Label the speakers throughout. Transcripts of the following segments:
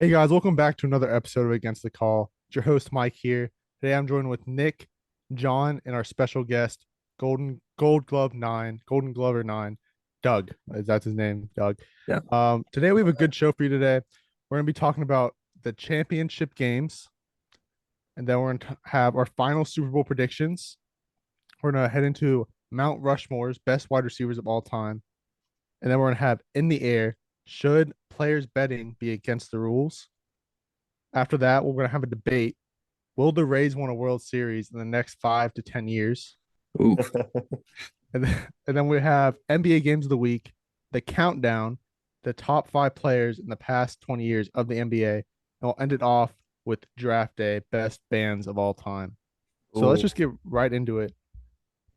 Speaker 1: Hey guys, welcome back to another episode of Against the Call. It's your host Mike here. Today I'm joined with Nick, John, and our special guest, Golden Glover 9, Doug. That's his name, Doug.
Speaker 2: Yeah.
Speaker 1: Today we have a good show for you today. We're gonna be talking about the championship games, and then we're gonna have our final Super Bowl predictions. We're gonna head into Mount Rushmore's best wide receivers of all time, and then we're gonna have in the air, should players betting be against the rules? After that, we're going to have a debate. Will the Rays win a World Series in the next 5 to 10 years?
Speaker 2: Ooh.
Speaker 1: And then we have NBA games of the week, the countdown, the top five players in the past 20 years of the NBA. And we'll end it off with draft day, best bands of all time. So let's
Speaker 2: Ooh.
Speaker 1: just get right into it.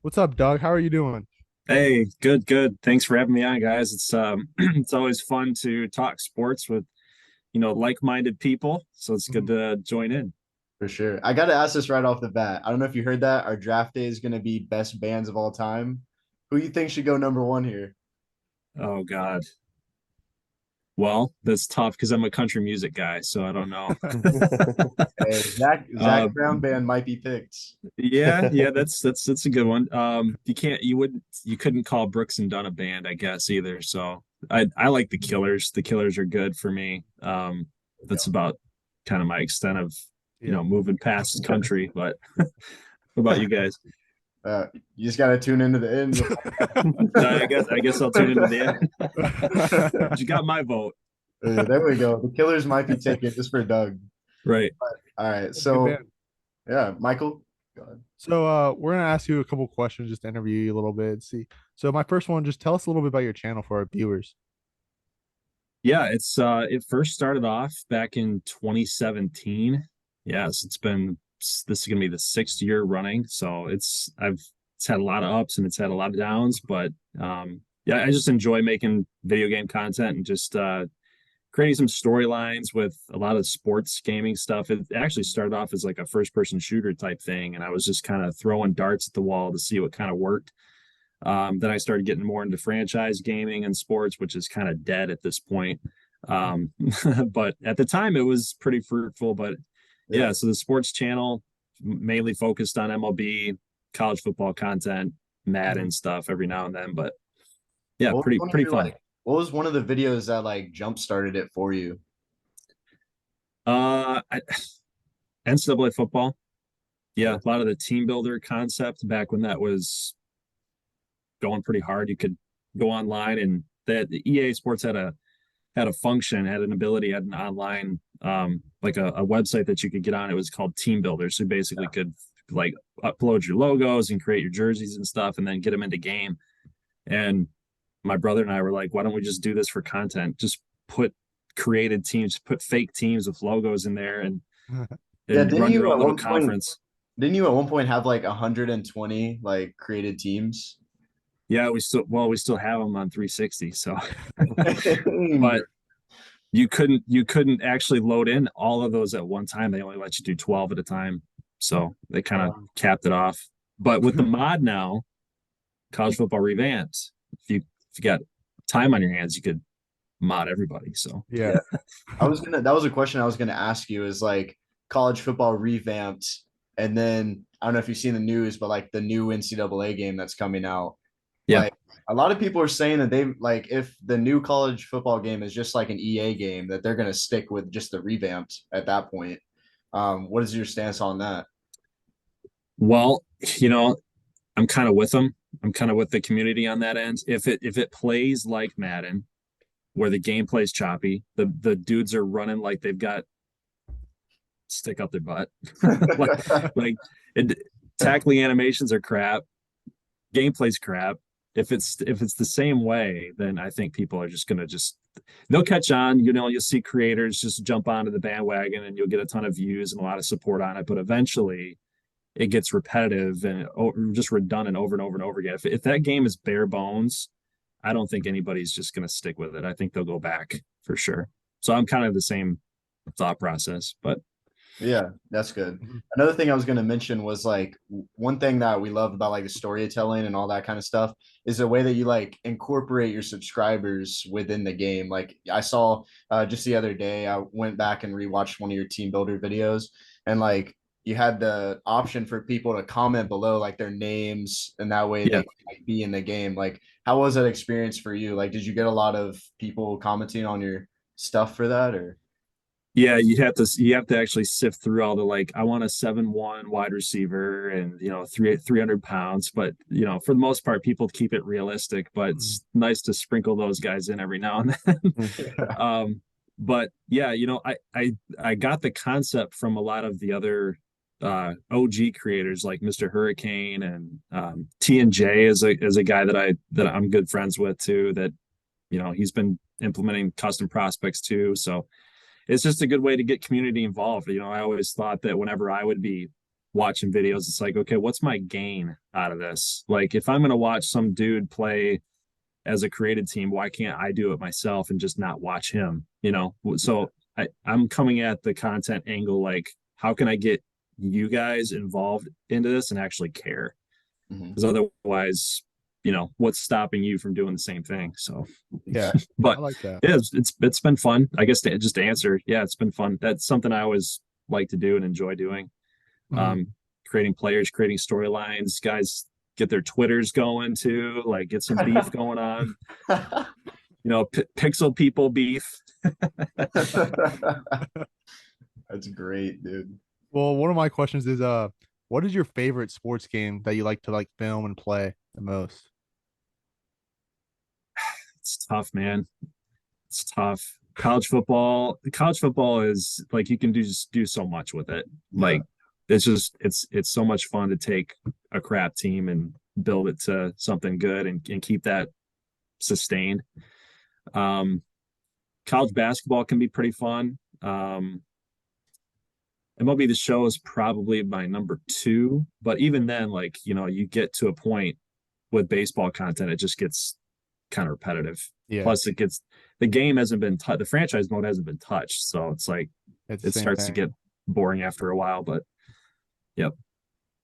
Speaker 1: What's up, Doug? How are you doing?
Speaker 2: Hey, good. Thanks for having me on, guys. It's it's always fun to talk sports with, like-minded people. So it's good
Speaker 1: Mhm.
Speaker 2: to join in.
Speaker 3: For sure. I got to ask this right off the bat. I don't know if you heard that. Our draft day is going to be best bands of all time. Who you think should go number one here?
Speaker 2: Oh God. Well, that's tough because I'm a country music guy, so I don't know.
Speaker 3: Hey, Zach
Speaker 2: Uh,
Speaker 3: Brown band might be picked.
Speaker 2: yeah, that's a good one. You couldn't call Brooks and Dunn a band, I guess, either. So I like the Killers. The Killers are good for me. That's about kind of my extent of
Speaker 1: Yeah.
Speaker 2: moving past country. But what about you guys?
Speaker 3: You just got to tune into the end.
Speaker 2: I guess I'll tune into the end. But you got my vote.
Speaker 3: There we go. The Killers might be taken just for Doug.
Speaker 2: Right.
Speaker 3: All right.
Speaker 1: That's a good
Speaker 3: So,
Speaker 1: band.
Speaker 3: yeah, Michael. Go ahead.
Speaker 1: So we're gonna ask you a couple questions just to interview you a little bit. See. So my first one, just tell us a little bit about your channel for our viewers.
Speaker 2: Yeah, it first started off back in 2017. Yes, this is gonna be the sixth year running. So it's had a lot of ups and it's had a lot of downs, but yeah, I just enjoy making video game content and just creating some storylines with a lot of sports gaming stuff. It actually started off as like a first person shooter type thing, and I was just kind of throwing darts at the wall to see what kind of worked. Then I started getting more into franchise gaming and sports, which is kind of dead at this point. Um, but at the time, it was pretty fruitful. But
Speaker 3: Yeah.
Speaker 2: yeah, so the sports channel mainly focused on MLB, college football content, Madden
Speaker 1: Mhm.
Speaker 2: stuff every now and then. But yeah,
Speaker 3: What was one of
Speaker 2: pretty
Speaker 3: your
Speaker 2: fun.
Speaker 3: what was one of the videos that like jump started it for you?
Speaker 2: I, NCAA football. Yeah, a lot of the team builder concept back when that was going pretty hard. You could go online and the EA Sports had a function, had an ability, had an online like a website that you could get on. It was called Team Builder. So you basically could like upload your logos and create your jerseys and stuff and then get them into game. And my brother and I were like, why don't we just do this for content? Just put created teams, put fake teams with logos in there
Speaker 3: Yeah,
Speaker 2: and run your own little conference.
Speaker 3: didn't you at one point have like 120 like created teams?
Speaker 2: Yeah, we still have them on 360. So but you couldn't actually load in all of those at one time. They only let you do 12 at a time. So they kind of
Speaker 3: Um,
Speaker 2: capped it off. But with the mod now, college football revamped. If you got time on your hands, you could mod everybody. So
Speaker 1: Yeah.
Speaker 3: yeah. That was a question I was gonna ask you is like college football revamped, and then I don't know if you've seen the news, but like the new NCAA game that's coming out,
Speaker 2: yeah.
Speaker 3: like a lot of people are saying that they like if the new college football game is just like an EA game, that they're gonna stick with just the revamped at that point. What is your stance on that?
Speaker 2: Well, you know, I'm kind of with them. I'm kind of with the community on that end. If it plays like Madden, where the gameplay's choppy, the dudes are running like they've got stick up their butt, like like it, tackling animations are crap, gameplay's crap. If it's the same way, then I think people are just gonna just they'll catch on. You'll see creators just jump onto the bandwagon, and you'll get a ton of views and a lot of support on it. But eventually, it gets repetitive and just redundant over and over and over again. If that game is bare bones, I don't think anybody's just gonna stick with it. I think they'll go back for sure. So I'm kind of the same thought process, but
Speaker 3: Yeah, that's good.
Speaker 1: Mhm.
Speaker 3: Another thing I was going to mention was like one thing that we love about like the storytelling and all that kind of stuff is the way that you like incorporate your subscribers within the game. Like I saw just the other day, I went back and rewatched one of your team builder videos, and like you had the option for people to comment below like their names, and that way
Speaker 2: Yeah.
Speaker 3: they might be in the game. Like, how was that experience for you? Like, did you get a lot of people commenting on your stuff for that, or?
Speaker 2: Yeah, you have to actually sift through all the like I want a 7'1" wide receiver and 300 pounds, but for the most part people keep it realistic, but
Speaker 1: Mhm.
Speaker 2: it's nice to sprinkle those guys in every now and then. But yeah, I got the concept from a lot of the other OG creators like Mr. Hurricane and T and J is a guy that I'm good friends with too, that he's been implementing custom prospects too. So it's just a good way to get community involved. I always thought that whenever I would be watching videos, it's like, okay, what's my gain out of this? Like, if I'm going to watch some dude play as a created team, why can't I do it myself and just not watch him? So I'm coming at the content angle like, how can I get you guys involved into this and actually care?
Speaker 3: Mhm.
Speaker 2: Because otherwise, what's stopping you from doing the same thing? So,
Speaker 1: Yeah, I
Speaker 2: but
Speaker 1: like that.
Speaker 2: yeah, it's been fun. I guess just to answer, yeah, it's been fun. That's something I always like to do and enjoy doing.
Speaker 1: Mhm.
Speaker 2: Um, creating players, creating storylines. Guys get their Twitters going too, like get some beef going on. Pixel people beef.
Speaker 3: That's great, dude.
Speaker 1: Well, one of my questions is what is your favorite sports game that you like to like film and play the most?
Speaker 2: It's tough, man. It's tough. College football is like you can just do so much with it.
Speaker 3: Yeah.
Speaker 2: Like it's so much fun to take a crap team and build it to something good and keep that sustained. Um, college basketball can be pretty fun. MLB The Show is probably my number two, but even then, like you get to a point with baseball content, it just gets kind of repetitive.
Speaker 1: Yeah,
Speaker 2: Plus, the game hasn't been the franchise mode hasn't been touched, so it's like
Speaker 1: it's the
Speaker 2: it
Speaker 1: same
Speaker 2: starts to
Speaker 1: thing.
Speaker 2: get boring after a while. But yep,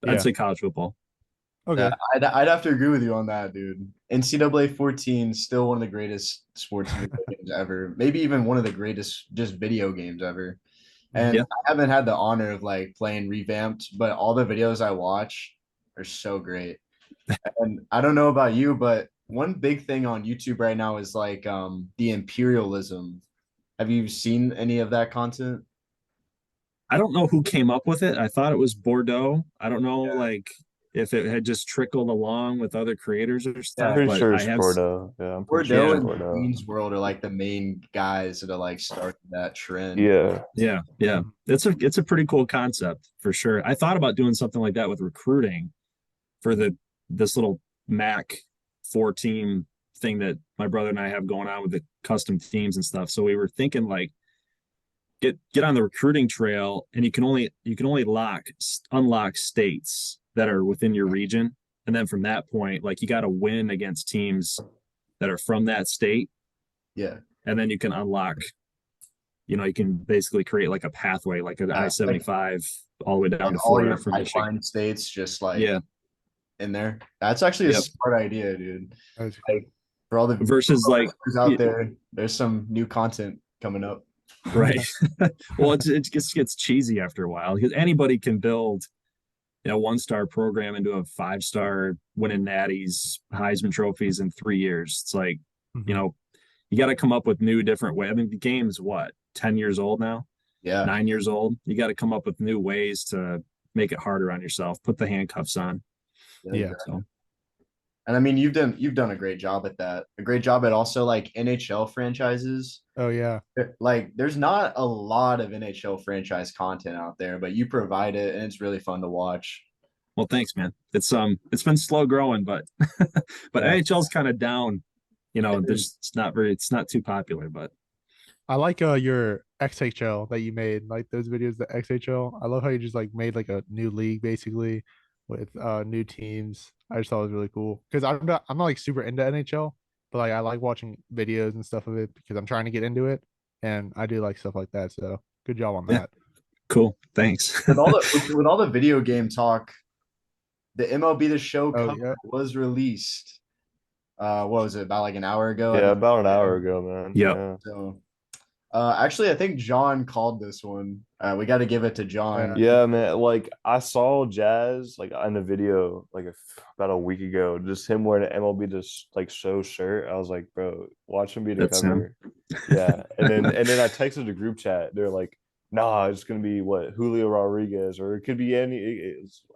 Speaker 2: I'd
Speaker 1: Yeah.
Speaker 2: say college football.
Speaker 3: Yeah,
Speaker 1: Okay.
Speaker 3: I'd have to agree with you on that, dude. NCAA 14 still one of the greatest sports video games ever. Maybe even one of the greatest just video games ever. And
Speaker 2: Yeah,
Speaker 3: I haven't had the honor of like playing revamped, but all the videos I watch are so great. And I don't know about you, but one big thing on YouTube right now is like the imperialism. Have you seen any of that content?
Speaker 2: I don't know who came up with it. I thought it was Bordeaux. I don't know, like if it had just trickled along with other creators or
Speaker 3: Yeah.
Speaker 2: stuff,
Speaker 4: Pretty
Speaker 2: but
Speaker 4: sure
Speaker 2: I
Speaker 4: it's
Speaker 2: have,
Speaker 4: Bordeaux. Yeah, I'm pretty sure
Speaker 3: Bordeaux
Speaker 4: it's
Speaker 2: yeah,
Speaker 3: and
Speaker 4: Bordeaux.
Speaker 3: Queen's World are like the main guys that are like starting that trend.
Speaker 4: Yeah.
Speaker 2: yeah.
Speaker 1: Mhm.
Speaker 2: It's a pretty cool concept for sure. I thought about doing something like that with recruiting for this little Mac 4 team thing that my brother and I have going on with the custom teams and stuff. So we were thinking like get on the recruiting trail, and you can only unlock states that are within your region, and then from that point, like you got to win against teams that are from that state,
Speaker 3: Yeah.
Speaker 2: and then you can unlock. You can basically create like a pathway, like an I
Speaker 3: Yeah.
Speaker 2: seventy
Speaker 3: Like
Speaker 2: five all the way down to
Speaker 3: all
Speaker 2: Florida
Speaker 3: your
Speaker 2: from Michigan.
Speaker 3: pipeline states just like
Speaker 2: Yeah,
Speaker 3: in there. That's actually a
Speaker 2: yep.
Speaker 3: smart idea, dude.
Speaker 1: That's cool.
Speaker 3: Like for all the
Speaker 2: Versus like,
Speaker 3: listeners out there, there's some new content coming up.
Speaker 2: right. Well, it just gets cheesy after a while because anybody can build 1-star program into a 5-star, winning natties, Heisman trophies in 3 years. It's like, you
Speaker 1: Mhm.
Speaker 2: know, you got to come up with new, different ways. I mean, the game's what, 10 years old now,
Speaker 3: Yeah.
Speaker 2: 9 years old. You got to come up with new ways to make it harder on yourself, put the handcuffs on.
Speaker 3: Yeah,
Speaker 1: Yeah.
Speaker 3: exactly.
Speaker 2: So,
Speaker 3: And I mean, you've done a great job at that. A great job at also like NHL franchises.
Speaker 1: Oh yeah.
Speaker 3: Like, there's not a lot of NHL franchise content out there, but you provide it, and it's really fun to watch.
Speaker 2: well, thanks, man. It's been slow growing, but, but
Speaker 3: Yeah.
Speaker 2: NHL's kind of down.
Speaker 3: It is.
Speaker 2: It's not too popular, but
Speaker 1: I like your XHL that you made, like those videos, the XHL. I love how you just like made like a new league basically with new teams. I just thought it was really cool because I'm not like super into NHL, but like I like watching videos and stuff of it because I'm trying to get into it, and I do like stuff like that. So good job on
Speaker 2: yeah,
Speaker 1: that.
Speaker 2: Cool. Thanks.
Speaker 3: With all the video game talk, the MLB The Show
Speaker 1: Oh
Speaker 3: cover
Speaker 1: yeah.
Speaker 3: was released. What was it, about like an hour ago? I
Speaker 4: Yeah,
Speaker 3: think.
Speaker 4: about an hour ago, man.
Speaker 2: Yep.
Speaker 4: Yeah.
Speaker 3: So, actually, I think John called this one. We got to give it to John.
Speaker 4: Yeah, man. Like I saw Jazz like in a video like about a week ago, just him wearing an MLB just like show shirt. I was like, bro, watch him be the
Speaker 2: That's him.
Speaker 4: cover. Yeah, and then I texted the group chat. They're like, nah, it's gonna be what Julio Rodriguez, or it could be I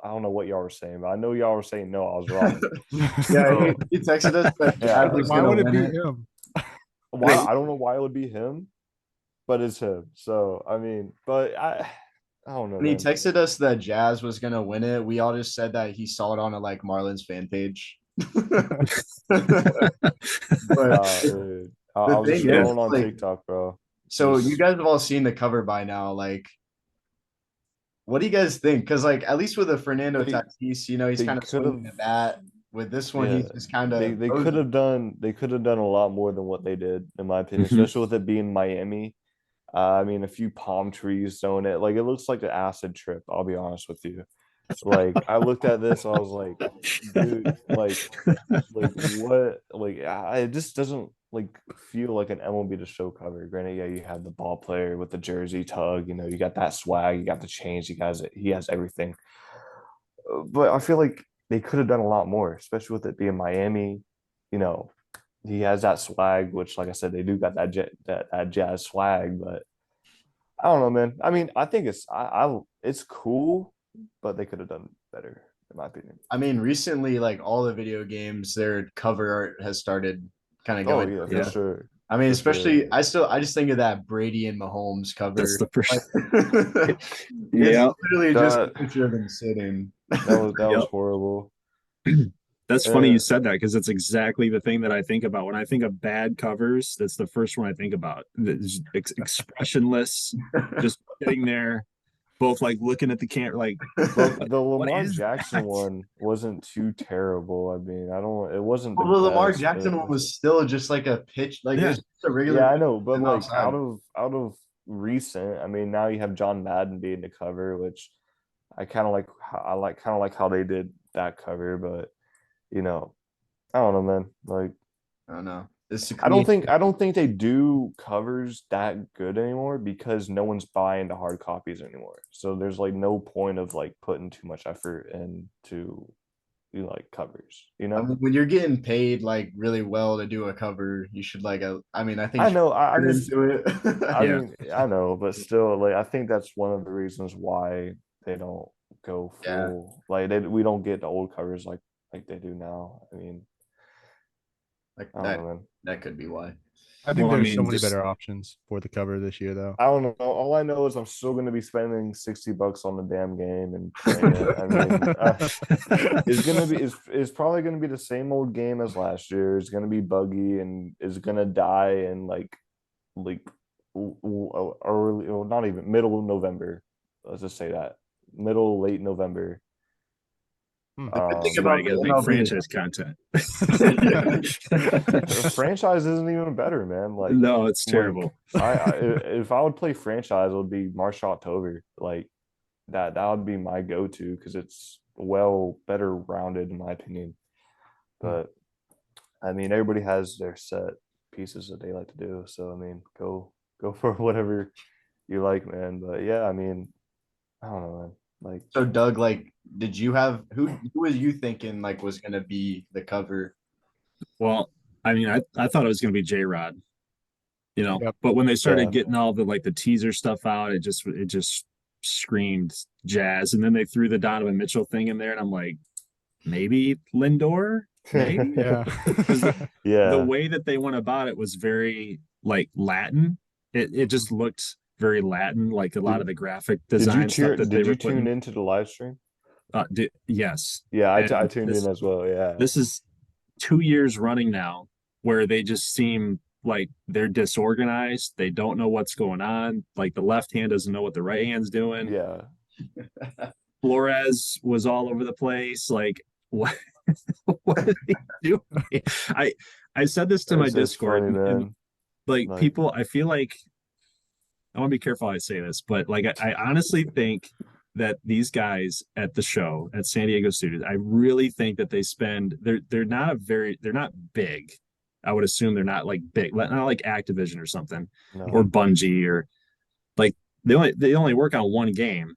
Speaker 4: don't know what y'all were saying, but I know y'all were saying no. I was wrong.
Speaker 3: Yeah, he texted us that
Speaker 4: Yeah.
Speaker 3: Jazz was
Speaker 1: Why
Speaker 3: gonna
Speaker 1: would it
Speaker 3: win
Speaker 1: be
Speaker 3: it.
Speaker 1: him?
Speaker 4: Why? I don't know why it would be him, but it's him. So I mean, but I don't know,
Speaker 3: When he
Speaker 4: man.
Speaker 3: texted us that Jazz was gonna win it, we all just said that he saw it on a like Marlins fan page. But
Speaker 4: Dude. I
Speaker 3: the
Speaker 4: was just
Speaker 3: thing is,
Speaker 4: scrolling on
Speaker 3: like,
Speaker 4: TikTok, bro.
Speaker 3: so you
Speaker 4: Just
Speaker 3: guys have all seen the cover by now. Like, what do you guys think? Because like at least with a Fernando
Speaker 4: they
Speaker 3: Tatis, you know, he's
Speaker 4: they
Speaker 3: kind of
Speaker 4: could have
Speaker 3: swinging the bat. With this one,
Speaker 4: yeah
Speaker 3: he's just kind
Speaker 4: they
Speaker 3: of
Speaker 4: they could have done a lot more than what they did, in my opinion,
Speaker 2: Mhm.
Speaker 4: especially with it being Miami. I mean, a few palm trees thrown it. Like it looks like an acid trip. I'll be honest with you. Like I looked at this, I was like, dude, like what? Like it just doesn't like feel like an MLB The Show cover. Granted, yeah, you have the ball player with the jersey tug. You know, you got that swag, you got the chains. He has everything. But I feel like they could have done a lot more, especially with it being Miami. You know, he has that swag, which, like I said, they do got that jazz swag. But I don't know, man. I mean, I think it's cool, but they could have done better, in my opinion.
Speaker 3: I mean, recently, like all the video games, their cover art has started kind of
Speaker 4: Oh
Speaker 3: going
Speaker 4: yeah, for
Speaker 2: Yeah.
Speaker 4: sure,
Speaker 3: I mean,
Speaker 4: for sure.
Speaker 3: especially I just think of that Brady and Mahomes
Speaker 2: That's
Speaker 3: cover.
Speaker 2: the first.
Speaker 3: Like, it's
Speaker 2: Yeah.
Speaker 3: literally just a
Speaker 4: That
Speaker 3: picture of them sitting.
Speaker 4: that was
Speaker 2: Yep.
Speaker 4: horrible.
Speaker 2: That's funny
Speaker 4: Uh,
Speaker 2: you said that because it's exactly the thing that I think about when I think of bad covers. That's the first one I think about. It's expressionless, just sitting there, both like looking at the camera, like
Speaker 4: the
Speaker 2: what
Speaker 4: Lamar
Speaker 2: is
Speaker 4: Jackson
Speaker 2: that?
Speaker 4: one wasn't too terrible. I mean, I don't. It wasn't the
Speaker 3: Although the Lamar
Speaker 4: best,
Speaker 3: Jackson one
Speaker 4: but
Speaker 3: was still just like a pitch, like it
Speaker 2: Yeah,
Speaker 3: was just a regular
Speaker 4: yeah, I
Speaker 3: pitch
Speaker 4: know. But
Speaker 3: from
Speaker 4: like
Speaker 3: outside.
Speaker 4: out of recent, I mean, now you have John Madden being the cover, which I kind of like. Kind of like how they did that cover, but you know, I don't know, man. Like,
Speaker 3: I don't know. It's a
Speaker 4: I don't think they do covers that good anymore because no one's buying the hard copies anymore. So there's like no point of like putting too much effort into like covers, you
Speaker 3: I
Speaker 4: know?
Speaker 3: mean, when you're getting paid like really well to do a cover, you should like I mean, I think
Speaker 4: I
Speaker 3: you should
Speaker 4: know. I
Speaker 3: put
Speaker 4: just
Speaker 3: into it.
Speaker 4: I
Speaker 2: yeah,
Speaker 4: mean I know, but still, like I think that's one of the reasons why they don't go
Speaker 3: Yeah,
Speaker 4: full. Like we don't get the old covers like they do now. I mean,
Speaker 3: like
Speaker 4: I don't know, man.
Speaker 3: that could be why.
Speaker 1: I think
Speaker 2: well, I
Speaker 1: there's so
Speaker 2: mean,
Speaker 1: many
Speaker 2: just
Speaker 1: better options for the cover this year, though.
Speaker 4: I don't know. All I know is I'm still going to be spending $60 on the damn game and playing it. I mean, it's probably gonna be the same old game as last year. It's gonna be buggy and it's gonna die in like early, or not even middle of November. Let's just say that late November.
Speaker 1: Hmm.
Speaker 3: The good thing
Speaker 2: this is why
Speaker 3: about
Speaker 2: you
Speaker 3: the
Speaker 2: got to make
Speaker 3: MLB
Speaker 2: franchise content.
Speaker 4: The franchise isn't even better, man.
Speaker 2: No, it's terrible.
Speaker 4: If I would play franchise, it would be March October. Like that would be my go-to because it's well better rounded in my opinion. But I mean, everybody has their set pieces that they like to do. So I mean, go for whatever you like, man. But yeah, I mean, I don't know, man. Like,
Speaker 3: So Doug, like, did you have who was you thinking like was gonna be the cover?
Speaker 2: Well, I mean, I thought it was going to be J Rod,
Speaker 1: Yep.
Speaker 2: but when they
Speaker 4: yeah,
Speaker 2: started getting all the teaser stuff out, it just screamed Jazz, and then they threw the Donovan Mitchell thing in there, and I'm like, maybe Lindor, maybe
Speaker 1: Yeah.
Speaker 2: because the
Speaker 4: yeah.
Speaker 2: way that they went about it was very like Latin. It just looked very Latin, like a lot of
Speaker 4: Did
Speaker 2: the graphic
Speaker 4: did you
Speaker 2: design stuff that they
Speaker 4: did you
Speaker 2: were
Speaker 4: tune
Speaker 2: putting.
Speaker 4: into the live stream?
Speaker 2: Yes,
Speaker 4: Yeah, I
Speaker 2: and
Speaker 4: tuned in
Speaker 2: this
Speaker 4: as well. Yeah,
Speaker 2: this is 2 years running now where they just seem like they're disorganized. They don't know what's going on. Like the left hand doesn't know what the right hand's doing.
Speaker 4: yeah.
Speaker 2: Flores was all over the place. Like what? What are they doing? I I said this to my
Speaker 4: It's
Speaker 2: Discord,
Speaker 4: funny,
Speaker 2: and
Speaker 4: man.
Speaker 2: like
Speaker 4: Like,
Speaker 2: people, I feel like I want to be careful how I say this, but like I honestly think that these guys at the show at San Diego Studios, I really think that they're not big. I would assume they're not like big, not like Activision or something, or
Speaker 4: No.
Speaker 2: Bungie, or like they only work on one game.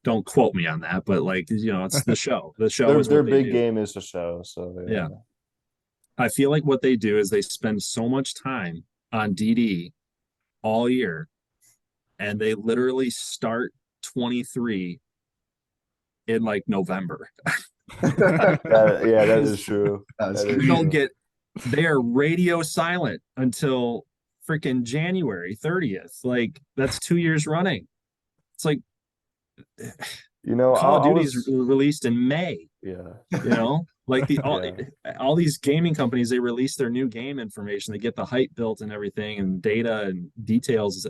Speaker 2: Don't quote me on that, but like, it's the show. The show is
Speaker 4: Their
Speaker 2: what they
Speaker 4: big
Speaker 2: do.
Speaker 4: game is the show. So
Speaker 2: Yeah. I feel like what they do is they spend so much time on DD all year, and they literally start 23 in like November.
Speaker 4: That is true.
Speaker 3: That's
Speaker 4: That is
Speaker 2: They'll
Speaker 4: true.
Speaker 2: they are radio silent until freaking January 30th. Like, that's 2 years running. It's like
Speaker 4: You know,
Speaker 2: Call of
Speaker 4: I
Speaker 2: Duty's
Speaker 4: was
Speaker 2: released in May.
Speaker 4: yeah.
Speaker 2: Like
Speaker 4: Yeah.
Speaker 2: all these gaming companies, they release their new game information, they get the hype built and everything, and data and details.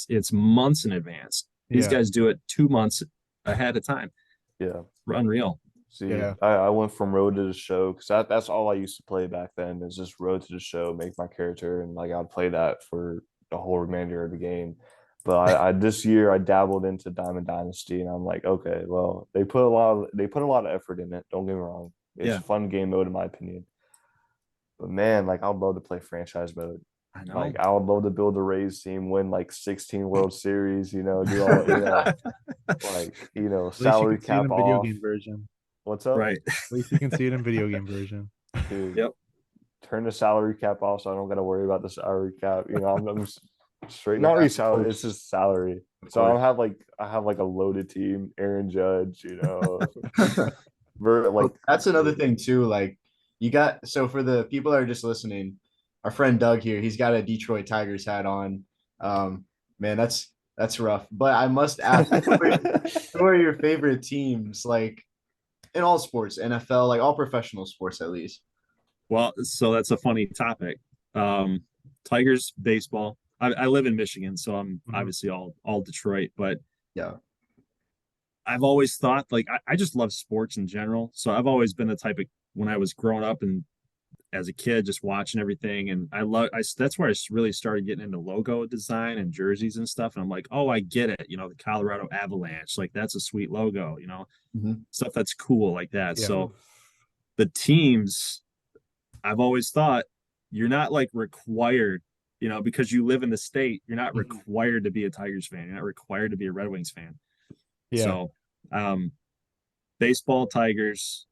Speaker 2: It's months in advance. These
Speaker 1: Yeah.
Speaker 2: guys do it 2 months ahead of time.
Speaker 4: Yeah.
Speaker 2: Unreal.
Speaker 4: See,
Speaker 1: Yeah.
Speaker 4: I went from road to the show because that's all I used to play back then is just road to the show, make my character, and like I'd play that for the whole remainder of the game. But I this year I dabbled into Diamond Dynasty, and I'm like, okay, well, they put a lot of effort in it. Don't get me wrong, it's
Speaker 2: Yeah.
Speaker 4: a fun game mode in my opinion. But man, like I'd love to play franchise mode.
Speaker 2: I know.
Speaker 4: Like I would love to build a Rays team, win like 16 World Series, do all, like
Speaker 1: At least you
Speaker 4: salary
Speaker 1: can see it
Speaker 4: cap
Speaker 1: in video
Speaker 4: off.
Speaker 1: game version.
Speaker 4: What's up?
Speaker 2: Right.
Speaker 1: At least you can see it in video game version.
Speaker 4: Dude,
Speaker 2: Yep.
Speaker 4: turn the salary cap off so I don't got to worry about the salary cap. I'm straight, not really salary, it's just salary. So I have like a loaded team, Aaron Judge, like
Speaker 3: That's another thing too. Like you got so for the people that are just listening, our friend Doug here, he's got a Detroit Tigers hat on. Man, that's rough. But I must ask, who are your favorite teams? Like in all sports, NFL, like all professional sports at least.
Speaker 2: Well, so that's a funny topic. Tigers baseball. I live in Michigan, so I'm obviously all Detroit, but
Speaker 3: Yeah.
Speaker 2: I've always thought, like, I just love sports in general. So I've always been the type of, when I was growing up and as a kid, just watching everything. And that's where I really started getting into logo design and jerseys and stuff. And I'm like, oh, I get it. The Colorado Avalanche, like that's a sweet logo, stuff that's cool like that.
Speaker 1: Yeah.
Speaker 2: So the teams, I've always thought, you're not like required, because you live in the state, you're not required to be a Tigers fan. You're not required to be a Red Wings fan.
Speaker 1: Yeah.
Speaker 2: So, baseball, Tigers,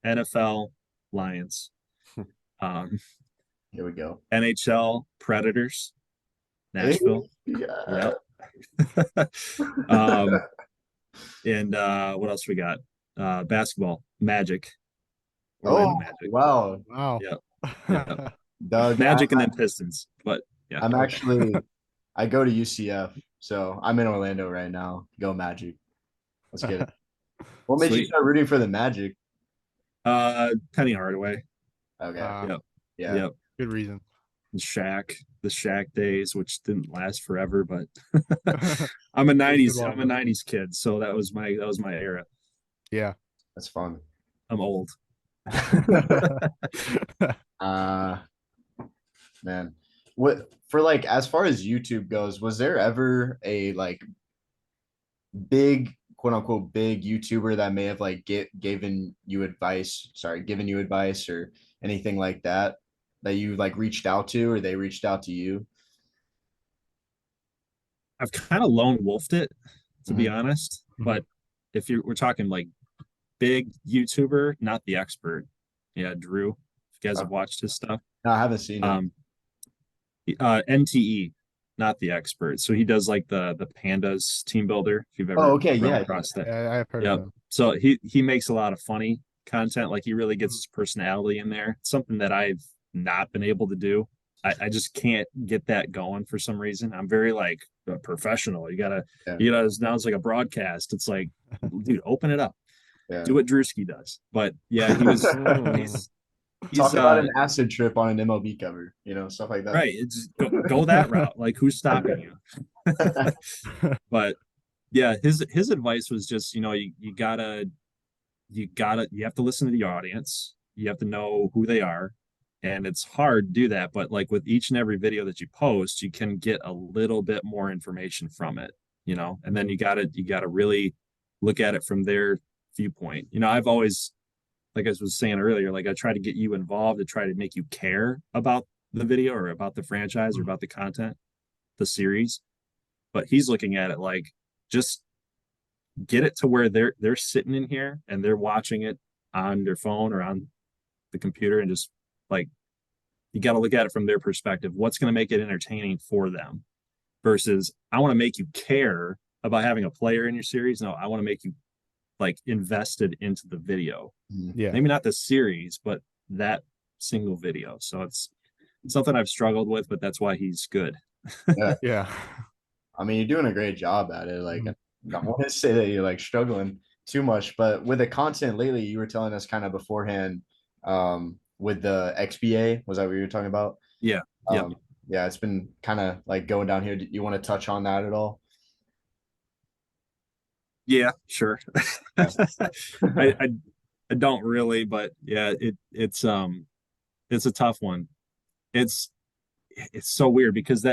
Speaker 2: NFL, Lions,
Speaker 3: Here we go.
Speaker 2: NHL, Predators, Nashville.
Speaker 3: Yeah.
Speaker 2: And what else we got? Basketball, Magic.
Speaker 3: Oh,
Speaker 2: Magic.
Speaker 3: wow.
Speaker 1: Wow.
Speaker 2: Yeah.
Speaker 3: Doug,
Speaker 2: Magic and then Pistons. But yeah.
Speaker 3: I go to UCF, so I'm in Orlando right now. Go Magic. Let's get it. What made you start rooting for the Magic?
Speaker 2: Penny Hardaway.
Speaker 3: Okay.
Speaker 2: Yep.
Speaker 3: Yeah.
Speaker 2: Yep.
Speaker 1: Good reason.
Speaker 2: The Shaq days, which didn't last forever, but I'm a '90s kid, so that was my era.
Speaker 1: Yeah.
Speaker 3: That's fun.
Speaker 2: I'm old.
Speaker 3: Man. What for, like, as far as YouTube goes, was there ever a like big, quote unquote, big YouTuber that may have like given you advice or anything like that you like reached out to, or they reached out to you?
Speaker 2: I've kind of lone wolfed it, to be honest. But if we're talking like big YouTuber, not the expert. Yeah, Drew. If you guys have watched his stuff.
Speaker 3: No, I haven't seen it.
Speaker 2: NTE, not the expert. So he does like the pandas team builder. If you've ever
Speaker 3: run
Speaker 2: across that.
Speaker 1: Yeah, I have heard of him.
Speaker 2: So he makes a lot of funny content. Like he really gets his personality in there. It's something that I've not been able to do. I just can't get that going for some reason. I'm very like professional. You gotta, now it's like a broadcast. It's like, dude, open it up.
Speaker 3: Yeah.
Speaker 2: Do what Drewski does. But yeah, he was he's
Speaker 3: talk about an acid trip on an MLB cover, stuff like that.
Speaker 2: Right. It's go that route. Like, who's stopping you? But yeah, his advice was just, you have to listen to the audience. You have to know who they are. and it's hard to do that. But like with each and every video that you post, you can get a little bit more information from it, and then you gotta really look at it from their viewpoint. I've always, like I was saying earlier, like I try to get you involved to try to make you care about the video or about the franchise or about the content, the series. But he's looking at it like, just get it to where they're sitting in here and they're watching it on their phone or on the computer, and just like, you got to look at it from their perspective. What's going to make it entertaining for them versus I want to make you care about having a player in your series. No, I want to make you like invested into the video.
Speaker 1: Yeah.
Speaker 2: Maybe not the series, but that single video. So it's something I've struggled with, but that's why he's good.
Speaker 1: Yeah.
Speaker 3: I mean, you're doing a great job at it. Like, I don't want to say that you're like struggling too much, but with the content lately, you were telling us kind of beforehand, with the XBA, was that what you were talking about?
Speaker 2: Yeah.
Speaker 3: Yeah, it's been kind of like going down here. Do you want to touch on that at all?
Speaker 2: Yeah, sure. I don't really, but yeah, it's a tough one. It's so weird because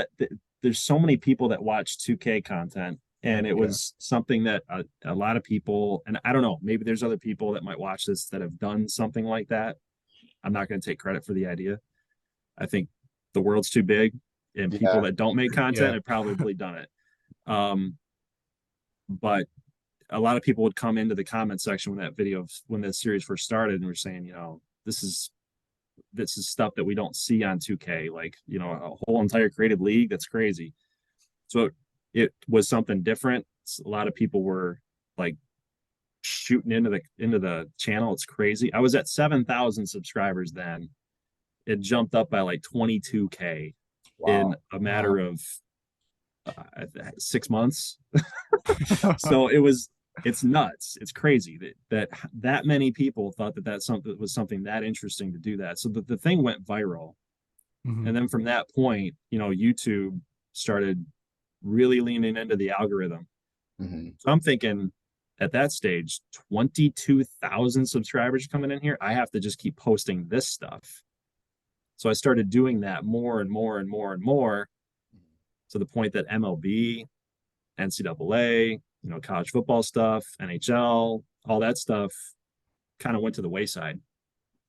Speaker 2: there's so many people that watch 2K content, and it was something that a lot of people, and I don't know, maybe there's other people that might watch this that have done something like that. I'm not going to take credit for the idea. I think the world's too big, and people that don't make content have probably done it. But a lot of people would come into the comment section when that series first started, and were saying, this is stuff that we don't see on 2K, like, a whole entire creative league. That's crazy. So it was something different. A lot of people were like shooting into the channel. It's crazy. I was at 7,000 subscribers then. It jumped up by like 22K in a matter of 6 months. So it's nuts. It's crazy that many people thought that was something that interesting to do that. So the thing went viral. And then from that point, YouTube started really leaning into the algorithm. So I'm thinking at that stage, 22,000 subscribers coming in here, I have to just keep posting this stuff. So I started doing that more and more and more and more, to the point that MLB, NCAA, college football stuff, NHL, all that stuff kind of went to the wayside.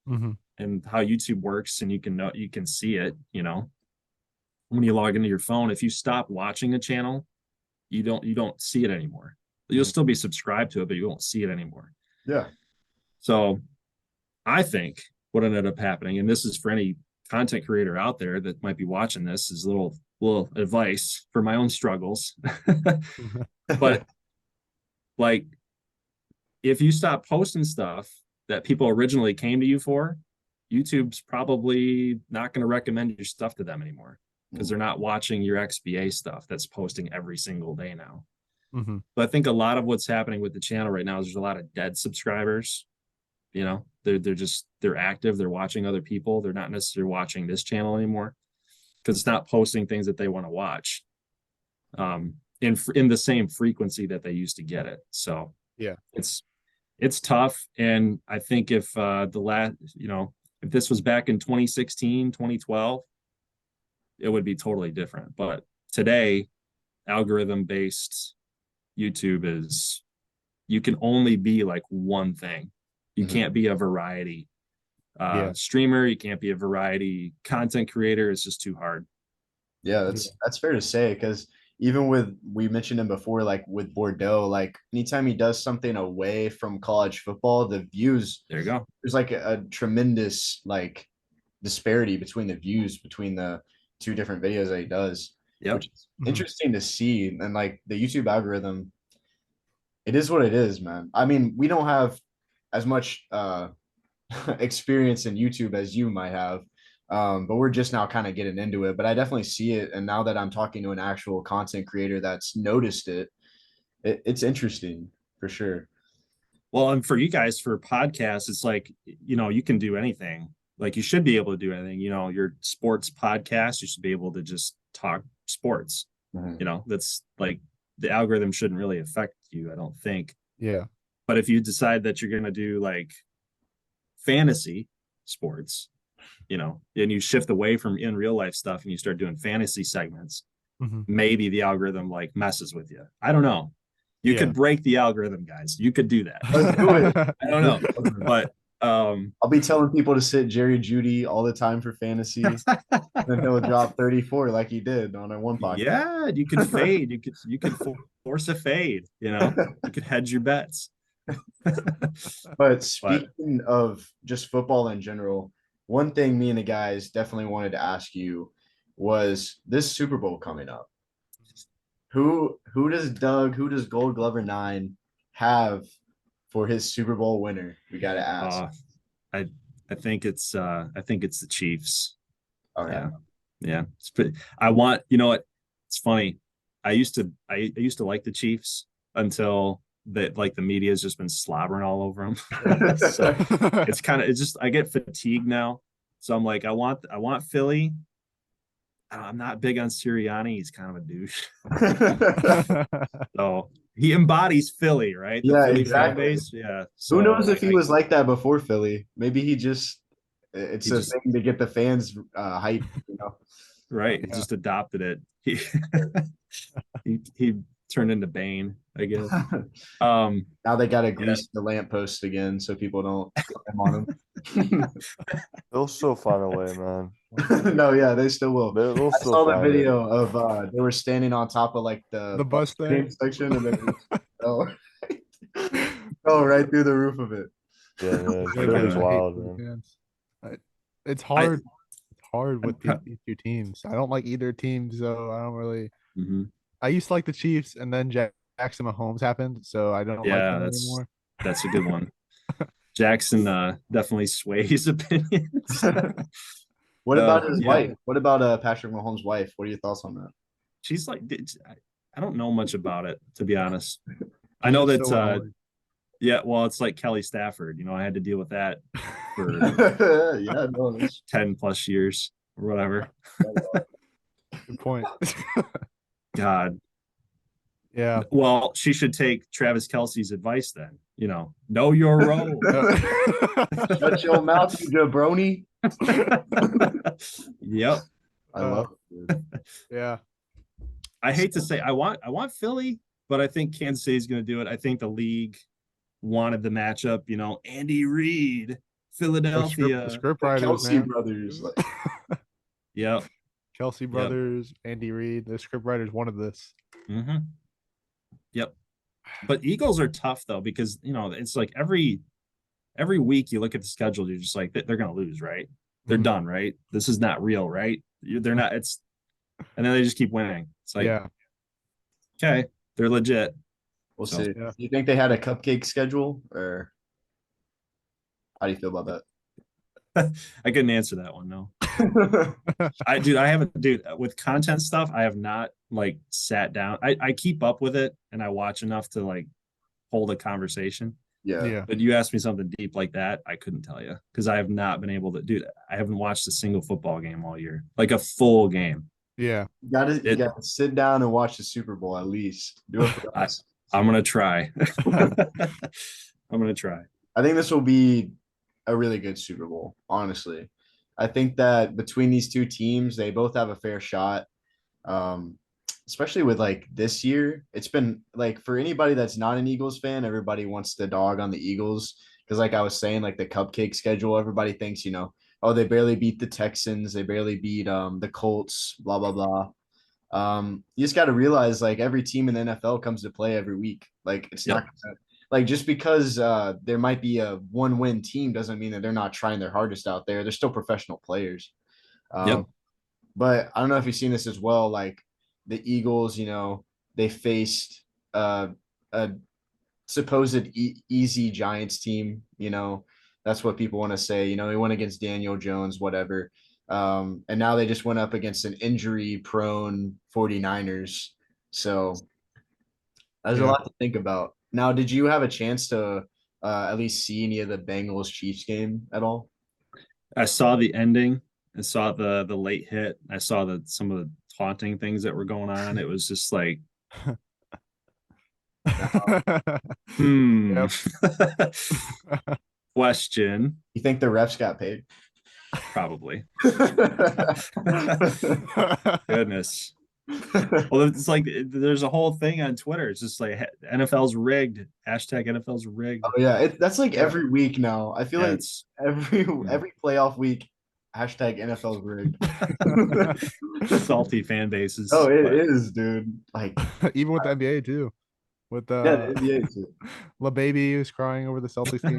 Speaker 2: And how YouTube works, and you can see it, when you log into your phone, if you stop watching a channel, you don't see it anymore. You'll still be subscribed to it, but you won't see it anymore.
Speaker 3: Yeah.
Speaker 2: So I think what ended up happening, and this is for any content creator out there that might be watching this, is a little advice for my own struggles. But like, if you stop posting stuff that people originally came to you for, YouTube's probably not going to recommend your stuff to them anymore, because they're not watching your XBA stuff that's posting every single day now. But I think a lot of what's happening with the channel right now is there's a lot of dead subscribers. They're active, they're watching other people, they're not necessarily watching this channel anymore, because it's not posting things that they want to watch in the same frequency that they used to get it. So
Speaker 1: yeah,
Speaker 2: it's tough. And I think if if this was back in 2016, 2012, it would be totally different. But today, algorithm based YouTube is, you can only be like one thing. You can't be a variety streamer. You can't be a variety content creator. It's just too hard.
Speaker 3: Yeah, that's fair to say, because even we mentioned him before, like with Bordeaux, like anytime he does something away from college football, the views,
Speaker 2: there you go.
Speaker 3: There's like a tremendous like disparity between the views between the two different videos that he does. Which is interesting to see. And like the YouTube algorithm, it is what it is, man. I mean, we don't have as much experience in YouTube as you might have, but we're just now kind of getting into it. But I definitely see it, and now that I'm talking to an actual content creator that's noticed it, it's interesting for sure.
Speaker 2: Well, and for you guys, for podcasts, it's like, you can do anything. Like, you should be able to do anything. Your sports podcast, you should be able to just talk sports. That's like, the algorithm shouldn't really affect you, I don't think.
Speaker 1: Yeah.
Speaker 2: But if you decide that you're going to do like fantasy sports, you know, and you shift away from in real life stuff and you start doing fantasy segments,
Speaker 1: Mhm.
Speaker 2: maybe the algorithm like messes with you. I don't know. You
Speaker 1: Yeah.
Speaker 2: could break the algorithm, guys. You could do that.
Speaker 3: Let's do it.
Speaker 2: I don't know, but
Speaker 3: I'll be telling people to sit Jerry Judy all the time for fantasy, and then he'll drop 34 like he did on a one podcast.
Speaker 2: yeah, you could fade. You could force a fade. You know, you could hedge your bets.
Speaker 3: But speaking of just football in general, one thing me and the guys definitely wanted to ask you was this Super Bowl coming up. Who does Gold Glover 9 have for his Super Bowl winner? We got to ask.
Speaker 2: I I think it's the Chiefs.
Speaker 3: Okay.
Speaker 2: Yeah. I want, you know what? It's funny. I used to like the Chiefs until that like the media has just been slobbering all over them. So it's just I get fatigued now. So I'm like, I want Philly. I'm not big on Sirianni. He's kind of a douche. So he embodies Philly, right? The
Speaker 3: Yeah,
Speaker 2: Philly
Speaker 3: exactly.
Speaker 2: fan base. Yeah. So
Speaker 3: Who knows if he was like that before Philly? Maybe it's
Speaker 2: He
Speaker 3: a
Speaker 2: just-
Speaker 3: thing to get the fans hype, you know.
Speaker 2: right. He
Speaker 1: Yeah.
Speaker 2: just adopted it. He turned into Bane, I guess.
Speaker 3: Now they got to grease the lamppost again so people don't climb on them.
Speaker 4: They'll still find a way, man.
Speaker 3: No, yeah, they still will.
Speaker 4: They'll
Speaker 3: I
Speaker 4: still
Speaker 3: saw the
Speaker 4: find it.
Speaker 3: video of they were standing on top of like the
Speaker 1: bus
Speaker 3: cream
Speaker 1: thing.
Speaker 3: section and then oh right through the roof of it.
Speaker 4: Yeah, man.
Speaker 2: my
Speaker 4: Philly's
Speaker 2: God.
Speaker 4: wild,
Speaker 1: Philly
Speaker 4: man.
Speaker 1: fans. It's hard. It's hard with these two teams. I don't like either team, so I don't really.
Speaker 2: Mhm.
Speaker 1: I used to like the Chiefs, and then Jackson Mahomes happened, so I don't like
Speaker 2: Yeah,
Speaker 1: them anymore.
Speaker 2: that's a good one. Jackson definitely sways opinions.
Speaker 3: What about his
Speaker 2: Yeah.
Speaker 3: wife? What about Patrick Mahomes' wife? What are your thoughts on that?
Speaker 2: She's like, I don't know much about it, to be honest. I know
Speaker 1: She's so
Speaker 2: that
Speaker 1: annoying.
Speaker 2: yeah, well, it's like Kelly Stafford. You know, I had to deal with that for
Speaker 3: Yeah, no, that's
Speaker 2: 10 plus years or whatever.
Speaker 1: Good point.
Speaker 2: God.
Speaker 1: Yeah.
Speaker 2: Well, she should take Travis Kelce's advice then. You know your role.
Speaker 3: shut your mouth, you jabroni.
Speaker 2: Yep.
Speaker 3: I love it.
Speaker 1: Yeah.
Speaker 2: I hate to say I want Philly, but I think Kansas City's going to do it. I think the league wanted the matchup. You know, Andy Reid, Philadelphia.
Speaker 1: The script writers,
Speaker 3: Kelsey
Speaker 1: man.
Speaker 3: brothers. Like,
Speaker 2: Yep.
Speaker 1: Kelsey brothers, Andy Reid. The script writers wanted this.
Speaker 2: Mm-hmm. Yep. But Eagles are tough though because you know it's like every week you look at the schedule, you're just like they're going to lose, right? They're
Speaker 1: Mhm.
Speaker 2: done, right? This is not real, right? They're not. It's and then they just keep winning. It's like
Speaker 1: Yeah.
Speaker 2: okay, they're legit.
Speaker 3: we'll
Speaker 2: So,
Speaker 3: see.
Speaker 1: yeah.
Speaker 3: Do you think they had a cupcake schedule, or how do you feel about that?
Speaker 2: I couldn't answer that one. No, I haven't, with content stuff. I have not like sat down. I keep up with it and I watch enough to like hold a conversation.
Speaker 3: Yeah.
Speaker 1: Yeah.
Speaker 2: But you asked me something deep like that, I couldn't tell you because I have not been able to do that. I haven't watched a single football game all year, like a full game.
Speaker 1: Yeah.
Speaker 3: You gotta sit down and watch the Super Bowl at least. Do it for us.
Speaker 2: I'm gonna try. I'm gonna try.
Speaker 3: I think this will be a really good Super Bowl, honestly. I think that between these two teams, they both have a fair shot. Especially with like this year, it's been like for anybody that's not an Eagles fan, everybody wants to dog on the Eagles because, like I was saying, like the cupcake schedule, everybody thinks, oh, they barely beat the Texans, they barely beat the Colts, blah blah blah. You just got to realize like every team in the NFL comes to play every week. Like it's not like just because there might be a 1-win team doesn't mean that they're not trying their hardest out there. They're still professional players. But I don't know if you've seen this as well. Like the Eagles, they faced a supposed easy Giants team. That's what people want to say. He went against Daniel Jones, whatever. And now they just went up against an injury-prone 49ers. So there's a lot to think about. Now, did you have a chance to at least see any of the Bengals-Chiefs game at all?
Speaker 2: I saw the ending. I saw the late hit. I saw some of the taunting things that were going on. It was just like, Question.
Speaker 3: You think the refs got paid?
Speaker 2: Probably. Goodness. Well, it's like there's a whole thing on Twitter. It's just like NFL's rigged. Hashtag NFL's rigged.
Speaker 3: Oh yeah, that's like
Speaker 1: Yeah.
Speaker 3: every week now. I feel
Speaker 2: Yeah,
Speaker 3: like
Speaker 2: it's
Speaker 3: every playoff week, hashtag NFL's rigged.
Speaker 2: salty fan bases.
Speaker 3: Oh, it
Speaker 2: but
Speaker 3: is, dude. Like,
Speaker 1: Even with the NBA too. With
Speaker 3: yeah, the NBA too.
Speaker 1: LaBaby who's crying over the Celtics game.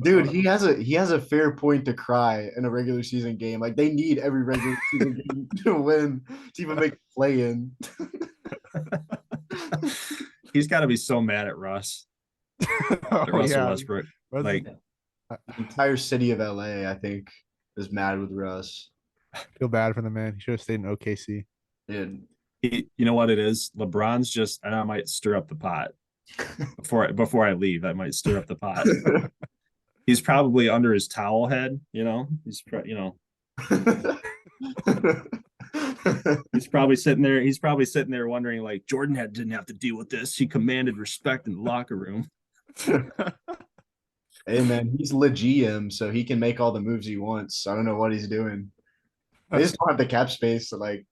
Speaker 3: Dude, he has a fair point to cry in a regular season game. Like they need every regular season game to win to even make play in.
Speaker 2: He's got to be so mad at Russ. At Russell Westbrook. Like
Speaker 3: The entire city of LA, I think, is mad with Russ.
Speaker 1: I feel bad for the man. He should have stayed in OKC.
Speaker 3: Dude.
Speaker 2: you know what it is? LeBron's just, and I might stir up the pot before I leave. I might stir up the pot. He's probably under his towel head, you know. He's he's probably sitting there. He's probably sitting there wondering, like, didn't have to deal with this. He commanded respect in the locker room.
Speaker 3: Hey man, he's le GM, so he can make all the moves he wants. I don't know what he's doing. They just don't have the cap space. So like,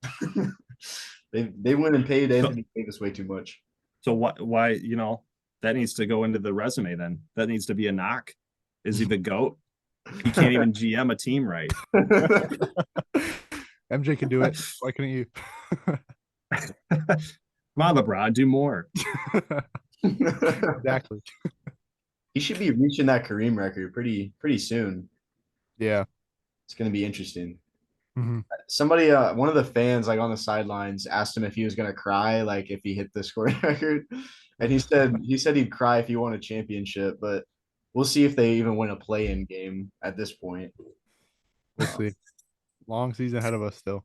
Speaker 3: they went and paid Anthony Davis way too much.
Speaker 2: So why, you know, that needs to go into the resume then. That needs to be a knock. Is he the GOAT? He can't even GM a team right.
Speaker 1: MJ can do it. Why couldn't you?
Speaker 2: Come on, LeBron, do more.
Speaker 1: Exactly.
Speaker 3: He should be reaching that Kareem record pretty soon.
Speaker 1: Yeah.
Speaker 3: It's gonna be interesting.
Speaker 1: Mm-hmm.
Speaker 3: Somebody, one of the fans, like on the sidelines, asked him if he was gonna cry, like if he hit the scoring record, and he said he'd cry if he won a championship, but we'll see if they even win a play-in game at this point.
Speaker 1: We'll see. Long season ahead of us still.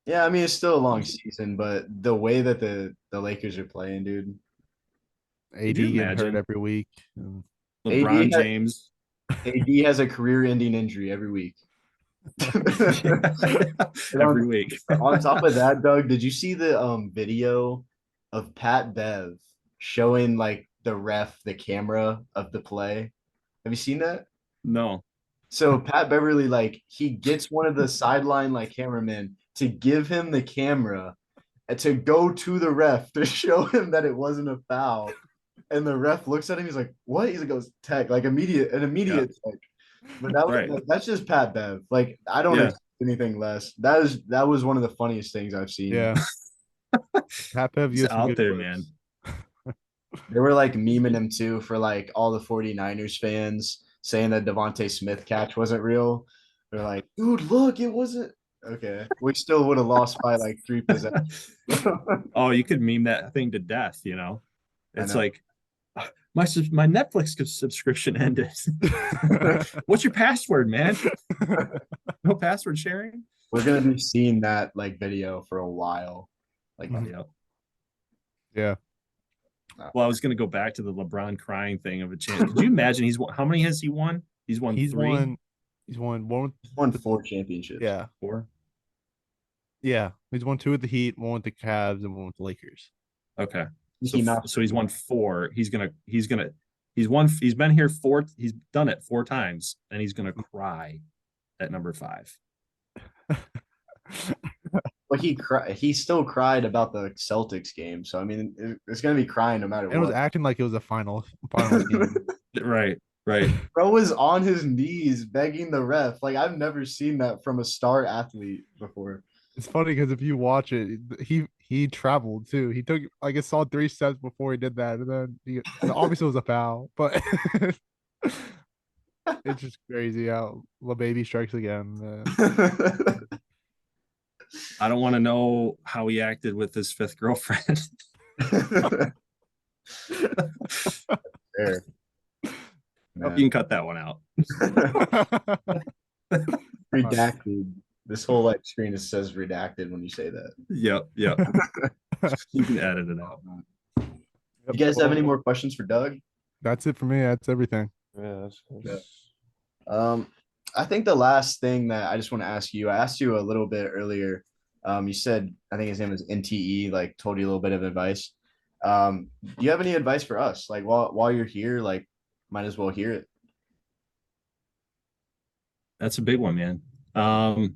Speaker 3: Yeah, I mean it's still a long season, but the way that the Lakers are playing, dude.
Speaker 1: AD getting hurt every week.
Speaker 2: LeBron James.
Speaker 3: AD has a career-ending injury every week.
Speaker 2: Every week.
Speaker 3: On top of that, Doug, did you see the video of Pat Bev showing like the ref the camera of the play? Have you seen that?
Speaker 2: No.
Speaker 3: So Pat Beverly, like, he gets one of the sideline like cameramen to give him the camera and to go to the ref to show him that it wasn't a foul. And the ref looks at him, he's like, "What?" He's like, "Goes tech, like an immediate tech." But that was
Speaker 2: Right.
Speaker 3: that's just Pat Bev. Like, I don't expect anything less. That was one of the funniest things I've seen.
Speaker 1: Yeah. Pat Bev,
Speaker 2: He's out there, man.
Speaker 3: They were like memeing him too for like all the 49ers fans saying that Devontae Smith catch wasn't real. They're like, dude, look, it wasn't. Okay. We still would have lost by like 3 possessions.
Speaker 2: Oh, you could meme that thing to death, you know? It's like, my Netflix subscription ended. What's your password, man? No password sharing?
Speaker 3: We're going to be seeing that like video for a while. Like,
Speaker 1: yeah.
Speaker 2: Well, I was going to go back to the LeBron crying thing of a chance. Could you imagine how many has he won? He's won 3.
Speaker 1: He's won
Speaker 3: 4 championships.
Speaker 1: Yeah.
Speaker 2: 4.
Speaker 1: Yeah. He's won 2 with the Heat, 1 with the Cavs, and 1 with the Lakers.
Speaker 2: Okay. So he's won 4. He's been here 4. He's done it 4 times, and he's gonna cry at number 5.
Speaker 3: But he still cried about the Celtics game. So I mean, it's gonna be crying no matter what.
Speaker 1: It was acting like it was a final game.
Speaker 2: Right.
Speaker 3: Bro was on his knees begging the ref. Like, I've never seen that from a star athlete before.
Speaker 1: It's funny because if you watch it, he traveled too. He took like a solid 3 steps before he did that, and then obviously it was a foul, but it's just crazy how LaBaby strikes again.
Speaker 2: I don't want to know how he acted with his 5th girlfriend.
Speaker 3: Fair.
Speaker 2: You can cut that one out.
Speaker 3: Redacted. This whole like screen just says redacted when you say that.
Speaker 2: Yep. You can edit it out.
Speaker 3: You guys have any more questions for Doug?
Speaker 1: That's it for me. That's everything.
Speaker 4: Yeah.
Speaker 3: I think the last thing that I just want to ask you, I asked you a little bit earlier. You said, I think his name was NTE, like told you a little bit of advice. Do you have any advice for us? Like while you're here, like might as well hear it.
Speaker 2: That's a big one, man. I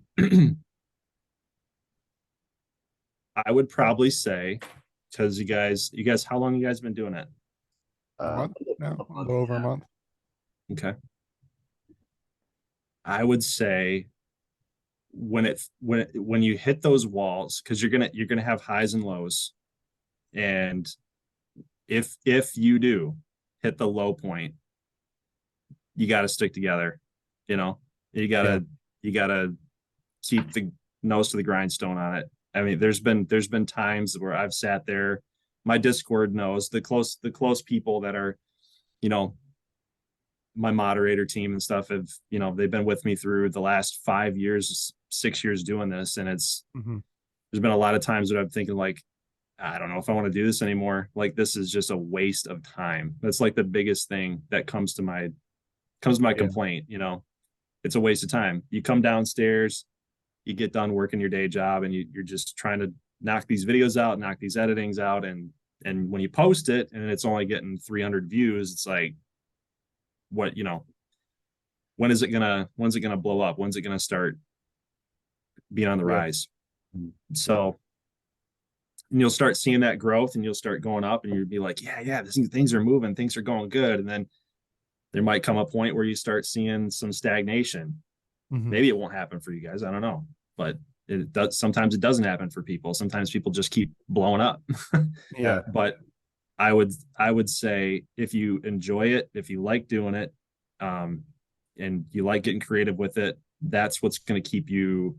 Speaker 2: would probably say, because you guys, how long you guys been doing it?
Speaker 1: A month now,
Speaker 3: A
Speaker 1: a
Speaker 3: month,
Speaker 1: little over a
Speaker 3: yeah.
Speaker 1: month.
Speaker 2: Okay. I would say when you hit those walls, because you're gonna have highs and lows, and if you do hit the low point, you got to stick together. You know, you
Speaker 1: Yeah.
Speaker 2: gotta keep the nose to the grindstone on it. I mean, there's been times where I've sat there. My Discord knows the close people that are, you know, my moderator team and stuff have, they've been with me through the last 5 years, 6 years doing this, and
Speaker 1: Mm-hmm.
Speaker 2: there's been a lot of times that I'm thinking like, I don't know if I want to do this anymore. Like this is just a waste of time. That's like the biggest thing that comes to my
Speaker 1: Yeah.
Speaker 2: complaint. It's a waste of time. You come downstairs, you get done working your day job, and you're just trying to knock these videos out, knock these editings out, and when you post it and it's only getting 300 views, it's like, what when's it gonna blow up? When's it gonna start being on the
Speaker 1: Yeah.
Speaker 2: rise? So and you'll start seeing that growth, and you'll start going up, and you'll be like, yeah, things are moving, things are going good, and then there might come a point where you start seeing some stagnation.
Speaker 1: Mm-hmm.
Speaker 2: Maybe it won't happen for you guys, I don't know, but it does. Sometimes it doesn't happen for people. Sometimes people just keep blowing up.
Speaker 1: Yeah.
Speaker 2: But I would say if you enjoy it, if you like doing it, and you like getting creative with it, that's what's going to keep you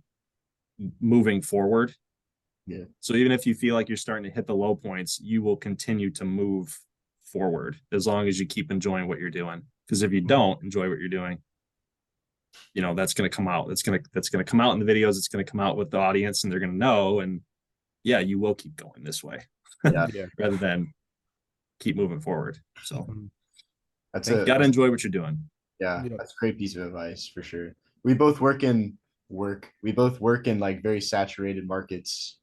Speaker 2: moving forward.
Speaker 3: Yeah.
Speaker 2: So even if you feel like you're starting to hit the low points, you will continue to move forward as long as you keep enjoying what you're doing. Because if you don't enjoy what you're doing, that's going to come out. That's going to come out in the videos. It's going to come out with the audience, and they're going to know. And yeah, you will keep going this way.
Speaker 3: Yeah.
Speaker 1: Yeah.
Speaker 2: Rather than keep moving forward. So
Speaker 1: Mm-hmm.
Speaker 3: That's
Speaker 2: you got to enjoy what you're doing.
Speaker 3: Yeah,
Speaker 1: Yep.
Speaker 3: that's a great piece of advice for sure. We both work in We both work in like very saturated markets.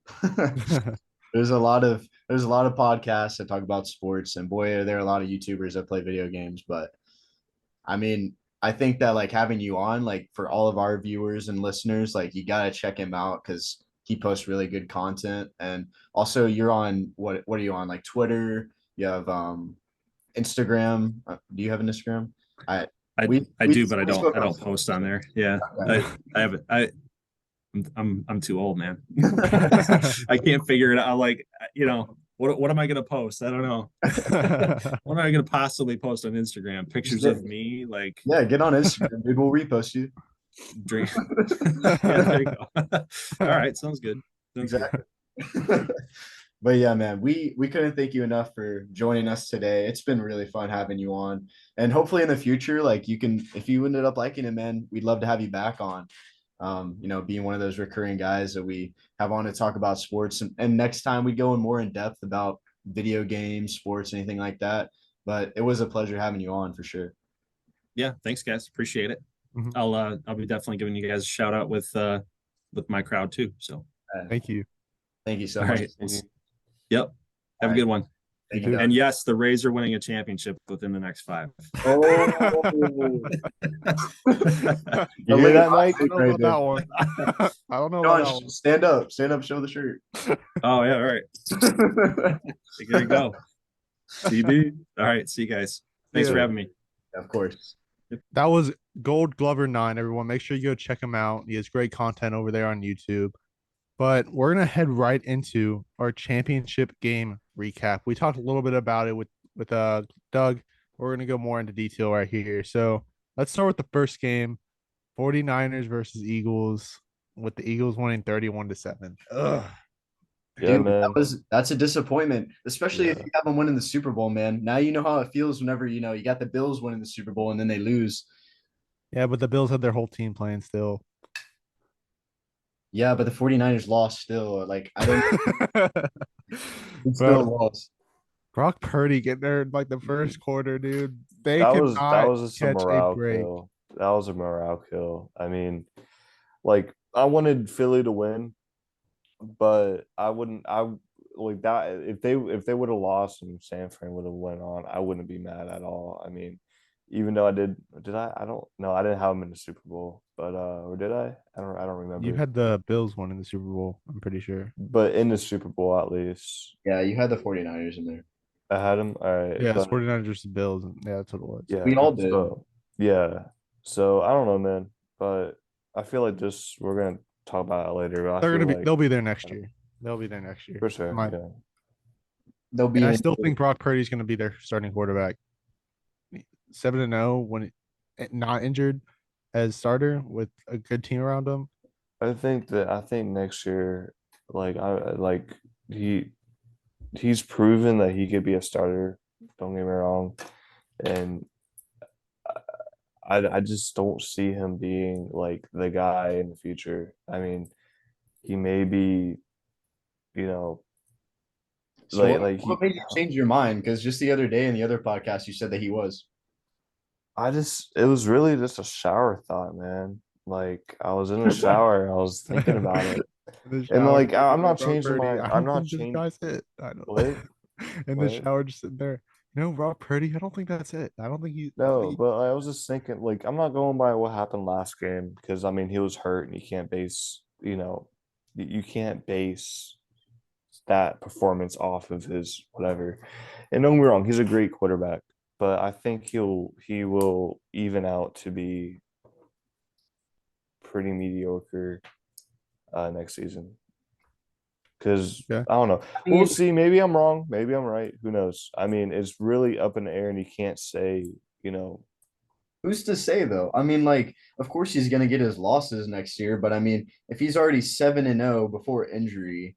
Speaker 3: There's a lot of podcasts that talk about sports, and boy, are there a lot of YouTubers that play video games. But I mean, I think that like having you on, like for all of our viewers and listeners, like you gotta check him out because he posts really good content. And also, you're on what are you on? Like Twitter? You have Instagram. Do you have an Instagram? I
Speaker 2: I
Speaker 3: we
Speaker 2: I
Speaker 3: we
Speaker 2: do, but I don't
Speaker 3: spoke
Speaker 2: I
Speaker 3: on
Speaker 2: don't post on there. Yeah,
Speaker 3: okay.
Speaker 2: I have it. I'm too old, man. I can't figure it out. Like, what am I gonna post? I don't know. What am I gonna possibly post on Instagram? Pictures of me, like
Speaker 3: Yeah, get on Instagram, dude. We'll repost you.
Speaker 2: drink. Yeah, there you go. All right, sounds good. Sounds good.
Speaker 3: Exactly. But yeah, man, we couldn't thank you enough for joining us today. It's been really fun having you on. And hopefully in the future, like you can, if you ended up liking it, man, we'd love to have you back on. Being one of those recurring guys that we have on to talk about sports. And next time we go in more in depth about video games, sports, anything like that. But it was a pleasure having you on for sure.
Speaker 2: Yeah, thanks, guys. Appreciate it.
Speaker 1: Mhm.
Speaker 2: I'll be definitely giving you guys a shout out with my crowd too. So,
Speaker 1: Thank you.
Speaker 3: Thank you so
Speaker 2: all
Speaker 3: much.
Speaker 2: right. Yep. Have a good one.
Speaker 3: Thank
Speaker 1: You
Speaker 3: you.
Speaker 1: too.
Speaker 2: And yes, the Rays are winning a championship within the next 5.
Speaker 3: Oh,
Speaker 4: You hear that, Mike?
Speaker 1: I don't know about that one. I don't know about that
Speaker 3: John,
Speaker 1: one.
Speaker 3: stand up, show the shirt.
Speaker 2: Oh yeah, all right. There you go. CB. All right, see you guys. Thanks for
Speaker 1: Yeah.
Speaker 2: having me.
Speaker 3: Of course.
Speaker 1: That was GoldGlover9, everyone. Make sure you go check him out. He has great content over there on YouTube. But we're gonna head right into our championship game recap. We talked a little bit about it with Doug. We're gonna go more into detail right here. So let's start with the first game, 49ers versus Eagles, with the Eagles winning 31-7. Ugh.
Speaker 4: Yeah,
Speaker 3: Dude,
Speaker 4: man.
Speaker 3: that's a disappointment, especially if
Speaker 4: Yeah.
Speaker 3: you have them winning the Super Bowl, man. Now you know how it feels whenever you got the Bills winning the Super Bowl and then they lose.
Speaker 1: Yeah, but the Bills had their whole team playing still.
Speaker 3: Yeah, but the 49ers lost still. Like I don't it's still
Speaker 1: Bro,
Speaker 3: lost.
Speaker 1: Brock Purdy getting there in like the first quarter, dude. They
Speaker 4: That
Speaker 1: cannot
Speaker 4: was just a
Speaker 1: catch a
Speaker 4: morale
Speaker 1: break.
Speaker 4: kill. That was a morale kill. I mean, like I wanted Philly to win, but I wouldn't. I like that if they would have lost and San Fran would have went on, I wouldn't be mad at all. I mean, even though I did I don't know. I didn't have them in the Super Bowl. but or did I? I don't remember.
Speaker 1: You had the Bills one in the Super Bowl, I'm pretty sure.
Speaker 4: But in the Super Bowl at least.
Speaker 3: Yeah, you had the 49ers in there.
Speaker 4: I had him. All right.
Speaker 1: Yeah, it's
Speaker 4: But
Speaker 1: 49ers versus Bills. Yeah, that's what it was.
Speaker 4: yeah.
Speaker 3: We all did.
Speaker 4: So yeah. So I don't know, man. But I feel like we're gonna talk about it later. But I feel like
Speaker 1: They'll be there next year. They'll be there next year.
Speaker 4: for sure. Yeah.
Speaker 3: They'll be
Speaker 1: And I
Speaker 3: in
Speaker 1: still think Brock Purdy's gonna be their starting quarterback. 7-0 when not injured as starter with a good team around him.
Speaker 4: I think next year, he's proven that he could be a starter. Don't get me wrong, and I just don't see him being like the guy in the future. I mean, he may be, you know,
Speaker 3: So what
Speaker 4: he.
Speaker 3: made you change your mind? Because just the other day in the other podcast, you said that he was.
Speaker 4: It was really just a shower thought, man. Like I was in the shower, I was thinking about it, and like I'm not changing my.
Speaker 1: I
Speaker 4: I'm
Speaker 1: don't
Speaker 4: not
Speaker 1: think this
Speaker 4: changing.
Speaker 1: guy's it. I know.
Speaker 4: What?
Speaker 1: In the
Speaker 4: What?
Speaker 1: shower, just sitting there. No, Rob Purdy. I don't think that's it. I don't think he. I don't
Speaker 4: No,
Speaker 1: think he-
Speaker 4: but I was just thinking, like, I'm not going by what happened last game because I mean he was hurt and you can't base, you can't base that performance off of his whatever. And don't get me wrong, he's a great quarterback, but I think he will even out to be pretty mediocre next season. Because
Speaker 1: Yeah.
Speaker 4: I don't know. We'll see. Maybe I'm wrong. Maybe I'm right. Who knows? I mean, it's really up in the air and you can't say,
Speaker 3: Who's to say though? I mean, like, of course he's gonna get his losses next year, but I mean, if he's already 7-0 before injury,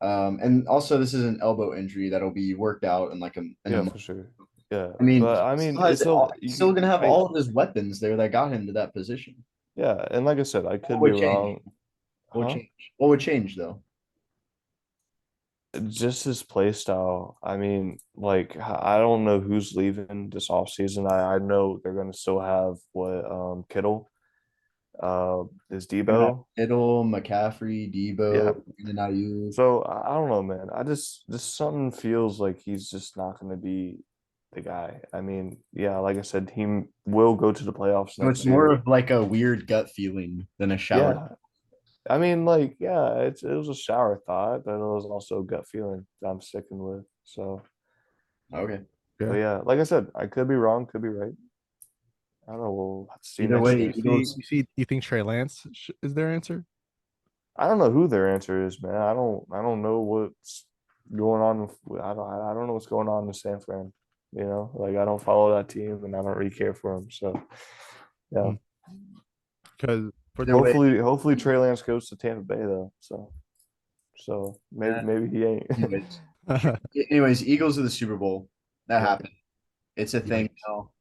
Speaker 3: and also this is an elbow injury that'll be worked out in like in a
Speaker 4: yeah,
Speaker 3: month.
Speaker 4: for sure. Yeah.
Speaker 3: I mean,
Speaker 4: But I mean,
Speaker 3: he's still gonna have all of his weapons there that got him to that position.
Speaker 4: yeah, and like I said, I could
Speaker 3: What
Speaker 4: be
Speaker 3: would change?
Speaker 4: wrong.
Speaker 3: What would
Speaker 4: Huh?
Speaker 3: change? What would change though?
Speaker 4: Just his play style. I mean, like I don't know who's leaving this offseason. I know they're gonna still have what Kittle, is Debo.
Speaker 3: Kittle, McCaffrey,
Speaker 4: Yeah.
Speaker 3: Debo, and Ayuk.
Speaker 4: So I don't know, man. I just something feels like he's just not gonna be the guy. I mean, yeah, like I said, he will go to the playoffs
Speaker 3: So
Speaker 4: next
Speaker 3: it's more
Speaker 4: year.
Speaker 3: of like a weird gut feeling than a shower.
Speaker 4: Yeah. I mean, like, yeah, it was a shower thought, but it was also a gut feeling that I'm sticking with. So,
Speaker 3: Okay.
Speaker 4: but yeah, like I said, I could be wrong, could be right. I don't know. We'll have to see
Speaker 3: Either
Speaker 4: next
Speaker 3: way,
Speaker 4: year.
Speaker 1: You think Trey Lance is their answer?
Speaker 4: I don't know who their answer is, man. I don't know what's going on. I don't know what's going on in San Fran. Like I don't follow that team, and I don't really care for them. So, yeah.
Speaker 1: Because
Speaker 4: Hopefully Trey Lance goes to Tampa Bay though. So maybe he ain't.
Speaker 3: anyways, Eagles of the Super Bowl. That
Speaker 4: Yeah.
Speaker 3: happened. It's a thing now.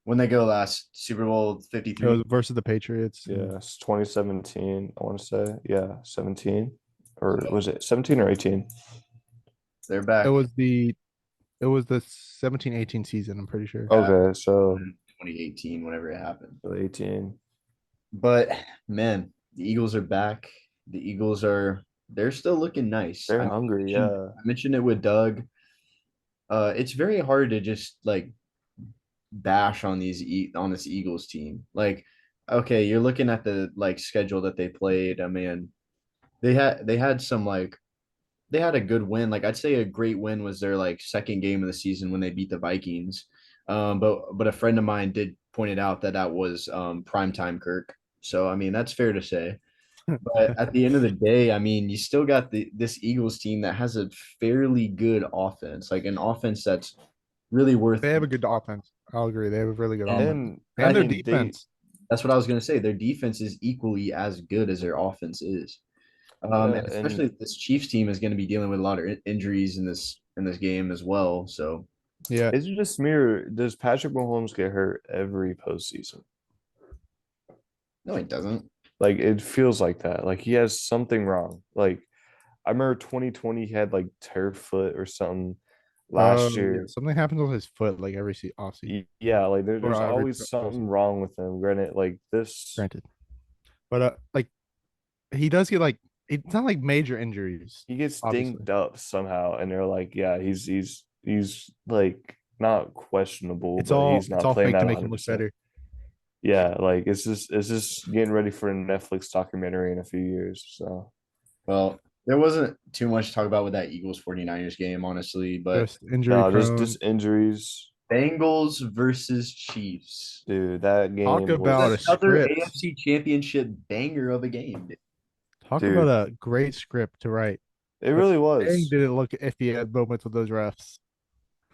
Speaker 3: When they go last Super Bowl
Speaker 1: it
Speaker 3: 53.
Speaker 1: was versus the Patriots.
Speaker 4: Yeah, it's 2017. I want to say, yeah, 17, or was it 17 or 18?
Speaker 3: They're back.
Speaker 1: It was the 17-18 season. I'm pretty sure.
Speaker 4: Okay, so
Speaker 3: 2018, whenever it happened.
Speaker 4: 18.
Speaker 3: But man, the Eagles are back. They're still looking nice.
Speaker 4: They're hungry. Yeah,
Speaker 3: I mentioned it with Doug. It's very hard to just like bash on this Eagles team. Like, okay, you're looking at the like schedule that they played. I mean, they had some like they had a good win. Like I'd say a great win was their like second game of the season when they beat the Vikings. But a friend of mine did point it out that was primetime Kirk. So I mean that's fair to say. But at the end of the day, I mean, you still got this Eagles team that has a fairly good offense, like an offense that's really worth.
Speaker 1: They have a good offense. I'll agree. They have a really good offense.
Speaker 4: and
Speaker 1: And their
Speaker 4: I mean,
Speaker 1: defense.
Speaker 3: That's what I was going to say. Their defense is equally as good as their offense is. And especially this Chiefs team is going to be dealing with a lot of injuries in this game as well. So
Speaker 1: Yeah.
Speaker 4: is it just me or does Patrick Mahomes get hurt every postseason?
Speaker 3: no, he doesn't.
Speaker 4: Like it feels like that. Like he has something wrong. Like I remember 2020 he had like turf foot or something last year.
Speaker 1: Yeah, something happens with his foot like every offseason.
Speaker 4: Yeah, like there's
Speaker 1: every
Speaker 4: always something wrong with him. Granted, like this.
Speaker 1: Granted, but like he does get like it's not like major injuries.
Speaker 4: He gets
Speaker 1: obviously.
Speaker 4: dinged up somehow, and they're like, yeah, he's like not questionable,
Speaker 1: It's
Speaker 4: but
Speaker 1: all
Speaker 4: he's not
Speaker 1: it's all
Speaker 4: playing
Speaker 1: fake to
Speaker 4: that
Speaker 1: make him look
Speaker 4: 100%.
Speaker 1: better.
Speaker 4: Yeah, like it's just getting ready for a Netflix documentary in a few years. So
Speaker 3: Well, there wasn't too much to talk about with that Eagles 49ers game, honestly, but
Speaker 1: Just injury
Speaker 4: no,
Speaker 1: prone.
Speaker 4: just injuries,
Speaker 3: Bengals versus Chiefs.
Speaker 4: dude. That
Speaker 1: Talk
Speaker 4: game
Speaker 1: about a
Speaker 4: was,
Speaker 3: Another
Speaker 1: script.
Speaker 3: AFC championship banger of a game.
Speaker 1: Talk about
Speaker 4: dude.
Speaker 1: a great script to write.
Speaker 4: It
Speaker 1: But
Speaker 4: really
Speaker 1: dang,
Speaker 4: was.
Speaker 1: did it look iffy at moments with those refs.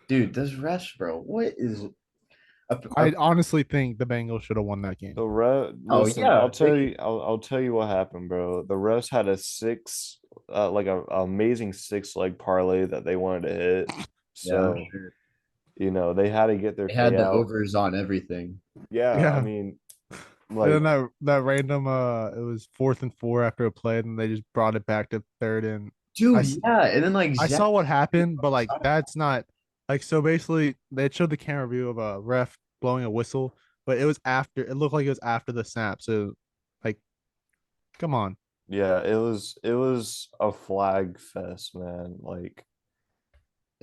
Speaker 3: Dude, those refs, bro. What is
Speaker 1: I honestly think the Bengals should have won that game.
Speaker 4: The ref,
Speaker 3: oh
Speaker 4: listen,
Speaker 3: yeah.
Speaker 4: I'll tell you what happened, bro. The refs had a six, like a amazing 6 leg parlay that they wanted to hit.
Speaker 3: Yeah, I'm
Speaker 4: So,
Speaker 3: sure.
Speaker 4: they had to get their
Speaker 3: They had the
Speaker 4: payout.
Speaker 3: overs on everything.
Speaker 4: Yeah, I
Speaker 1: Yeah.
Speaker 4: mean,
Speaker 1: And then
Speaker 4: like,
Speaker 1: that random it was 4th and 4 after a play, and they just brought it back to third. And I
Speaker 3: Dude,
Speaker 1: s-
Speaker 3: yeah. And then like
Speaker 1: I
Speaker 3: Zach,
Speaker 1: saw what happened, but like that's not like so basically they showed the camera view of a ref blowing a whistle, but it was after it looked like it was after the snap. So like come on.
Speaker 4: yeah, it was a flag fest, man. Like,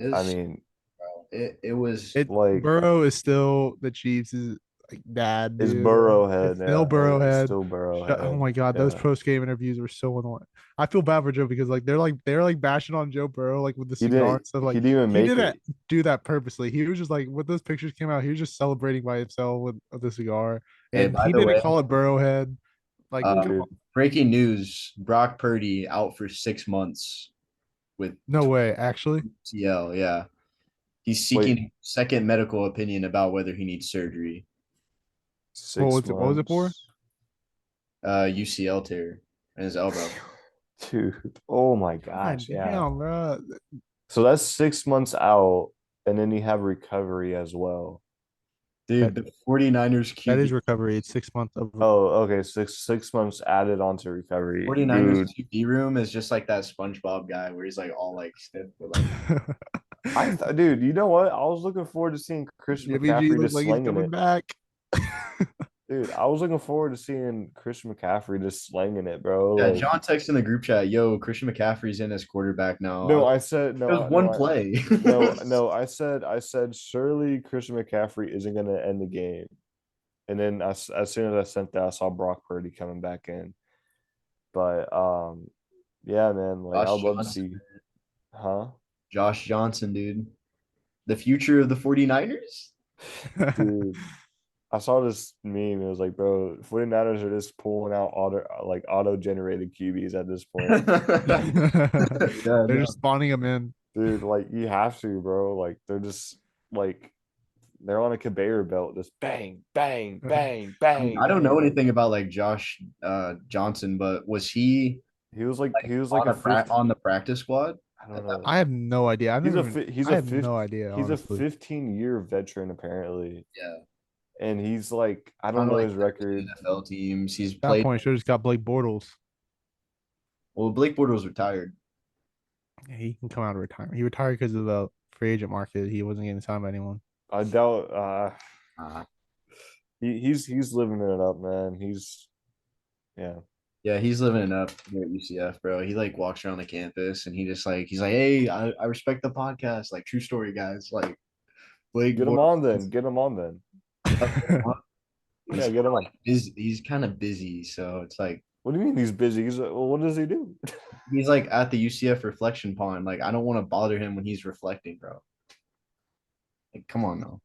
Speaker 4: I
Speaker 3: is
Speaker 4: mean,
Speaker 3: it was
Speaker 4: like,
Speaker 1: Burrow is still the Chiefs' like dad,
Speaker 4: it's
Speaker 1: dude.
Speaker 4: Burrowhead.
Speaker 1: It's still
Speaker 4: Yeah, it's
Speaker 1: Burrowhead.
Speaker 4: still
Speaker 1: Oh
Speaker 4: Burrowhead.
Speaker 1: my god, those
Speaker 4: Yeah,
Speaker 1: post game interviews were so annoying. I feel bad for Joe because like they're like bashing on Joe Burrow like with the cigar and stuff.
Speaker 4: he
Speaker 1: Like
Speaker 4: didn't even
Speaker 1: he
Speaker 4: make
Speaker 1: didn't
Speaker 4: it.
Speaker 1: do that purposely. He was just like when those pictures came out, he was just celebrating by himself with the cigar,
Speaker 3: hey,
Speaker 1: and
Speaker 3: by
Speaker 1: he
Speaker 3: the
Speaker 1: didn't
Speaker 3: way,
Speaker 1: call it Burrowhead. Like come on,
Speaker 3: uh
Speaker 4: Dude,
Speaker 3: breaking news, Brock Purdy out for 6 months with
Speaker 1: no way. Actually,
Speaker 3: TL. Yeah. He's
Speaker 4: wait,
Speaker 3: seeking second medical opinion about whether he needs surgery.
Speaker 1: what
Speaker 4: six
Speaker 1: was it? What was it for?
Speaker 4: months.
Speaker 3: UCL tear in his elbow.
Speaker 4: Dude, oh my
Speaker 1: God
Speaker 4: gosh, yeah.
Speaker 1: damn, bro.
Speaker 4: So that's 6 months out, and then you have recovery as well.
Speaker 3: Dude,
Speaker 1: That
Speaker 3: the 49ers
Speaker 1: that is
Speaker 3: QB
Speaker 1: recovery. It's 6 months of.
Speaker 4: Oh, okay, six months added onto recovery.
Speaker 3: 49ers
Speaker 4: Dude,
Speaker 3: QB room is just like that SpongeBob guy where he's like all like stiff but like
Speaker 4: dude, you know what? I was looking forward to seeing Christian
Speaker 1: Jimmy G
Speaker 4: McCaffrey
Speaker 1: looks
Speaker 4: just
Speaker 1: like he's
Speaker 4: slinging
Speaker 1: coming
Speaker 4: it.
Speaker 1: back.
Speaker 4: Dude, I was looking forward to seeing Christian McCaffrey just slinging it, bro.
Speaker 3: yeah,
Speaker 4: Like,
Speaker 3: John texted in the group chat, yo, Christian McCaffrey's in as quarterback now.
Speaker 4: no, I said
Speaker 3: It was
Speaker 4: no,
Speaker 3: one play.
Speaker 4: no. I said surely Christian McCaffrey isn't gonna end the game. And then as soon as I sent that, I saw Brock Purdy coming back in. But yeah, man, like
Speaker 3: Josh
Speaker 4: I'd love to
Speaker 3: Johnson.
Speaker 4: see, huh?
Speaker 3: Josh Johnson, dude. The future of the 49ers?
Speaker 4: Dude, I saw this meme. It was like, bro, 49ers are just pulling out auto generated QBs at this point.
Speaker 3: Yeah,
Speaker 1: They're
Speaker 3: no.
Speaker 1: just spawning them in.
Speaker 4: Dude, like you have to, bro. Like they're just like they're on a conveyor belt, just bang, bang, bang,
Speaker 3: I mean,
Speaker 4: bang,
Speaker 3: I don't know
Speaker 4: bang.
Speaker 3: anything about like Josh Johnson, but was he
Speaker 4: He was like
Speaker 3: on
Speaker 4: a
Speaker 3: a
Speaker 4: fifth.
Speaker 3: on the practice squad
Speaker 4: I don't
Speaker 3: at that
Speaker 4: know.
Speaker 1: I have no idea.
Speaker 4: He's a fi- he's
Speaker 1: I
Speaker 4: a
Speaker 1: have
Speaker 4: fifth
Speaker 1: no idea,
Speaker 4: he's a
Speaker 1: honestly.
Speaker 4: 15-year veteran apparently.
Speaker 3: Yeah.
Speaker 4: And he's like, I don't
Speaker 3: Trying to
Speaker 4: know
Speaker 3: like
Speaker 4: his
Speaker 3: get to
Speaker 4: record.
Speaker 3: NFL teams. He's
Speaker 1: At that
Speaker 3: played
Speaker 1: point, should have just got Blake Bortles.
Speaker 3: well, Blake Bortles retired.
Speaker 1: Yeah, he can come out of retirement. He retired because of the free agent market. He wasn't getting signed by anyone.
Speaker 4: I doubt
Speaker 3: Uh,
Speaker 4: he's living it up, man. Yeah.
Speaker 3: yeah, he's living it up here at UCF, bro. He like walks around the campus and he just like he's like, hey, I respect the podcast. Like true story, guys. Like Blake
Speaker 4: Get him on
Speaker 3: Bortles.
Speaker 4: then. Get him on then. Yeah,
Speaker 3: He's
Speaker 4: get him on.
Speaker 3: like busy. He's kind of busy, so it's like
Speaker 4: What do you mean he's busy? Well, what does he do?
Speaker 3: he's like at the UCF reflection pond. Like I don't want to bother him when he's reflecting, bro. Like come on now.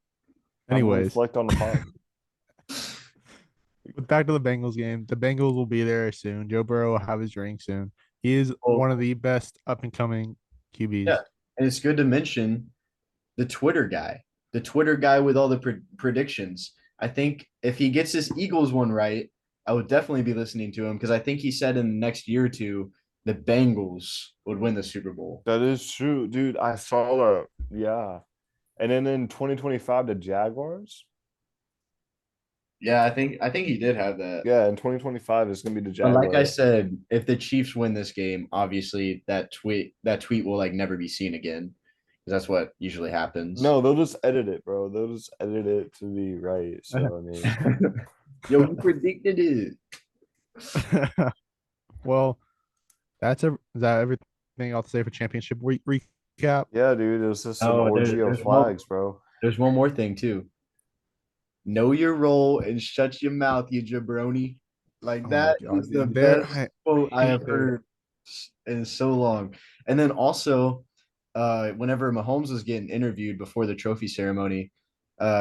Speaker 4: I'm gonna
Speaker 1: Anyways,
Speaker 4: reflect on the pod.
Speaker 1: back to the Bengals game. The Bengals will be there soon. Joe Burrow will have his ring soon. He is
Speaker 3: Well,
Speaker 1: one of the best up and coming
Speaker 3: yeah,
Speaker 1: QBs.
Speaker 3: and it's good to mention the the Twitter guy with all the predictions. I think if he gets this Eagles one right, I would definitely be listening to him because I think he said in the next year or two the Bengals would win the Super Bowl.
Speaker 4: That is true, dude. I saw that. Yeah. And then in 2025, the Jaguars.
Speaker 3: Yeah, I think he did have that.
Speaker 4: Yeah, in 2025, it's gonna be the
Speaker 3: But like I
Speaker 4: Jaguars.
Speaker 3: said, if the Chiefs win this game, obviously that tweet will like never be seen again because that's what usually happens.
Speaker 4: No, they'll just edit it, bro. They'll just edit it to be right. So I mean,
Speaker 3: Yo, we predicted it.
Speaker 1: Well, is that everything I'll say for championship week recap?
Speaker 4: yeah, dude, it was just an
Speaker 3: Oh,
Speaker 4: orgy of flags, bro.
Speaker 3: there's one more thing too. know your role and shut your mouth, you jabroni. Like
Speaker 1: Oh my
Speaker 3: that
Speaker 1: god,
Speaker 3: is the
Speaker 1: dude, there
Speaker 3: best quote I
Speaker 1: hate
Speaker 3: have
Speaker 1: it.
Speaker 3: heard in so long. And then also, whenever Mahomes was getting interviewed before the trophy ceremony,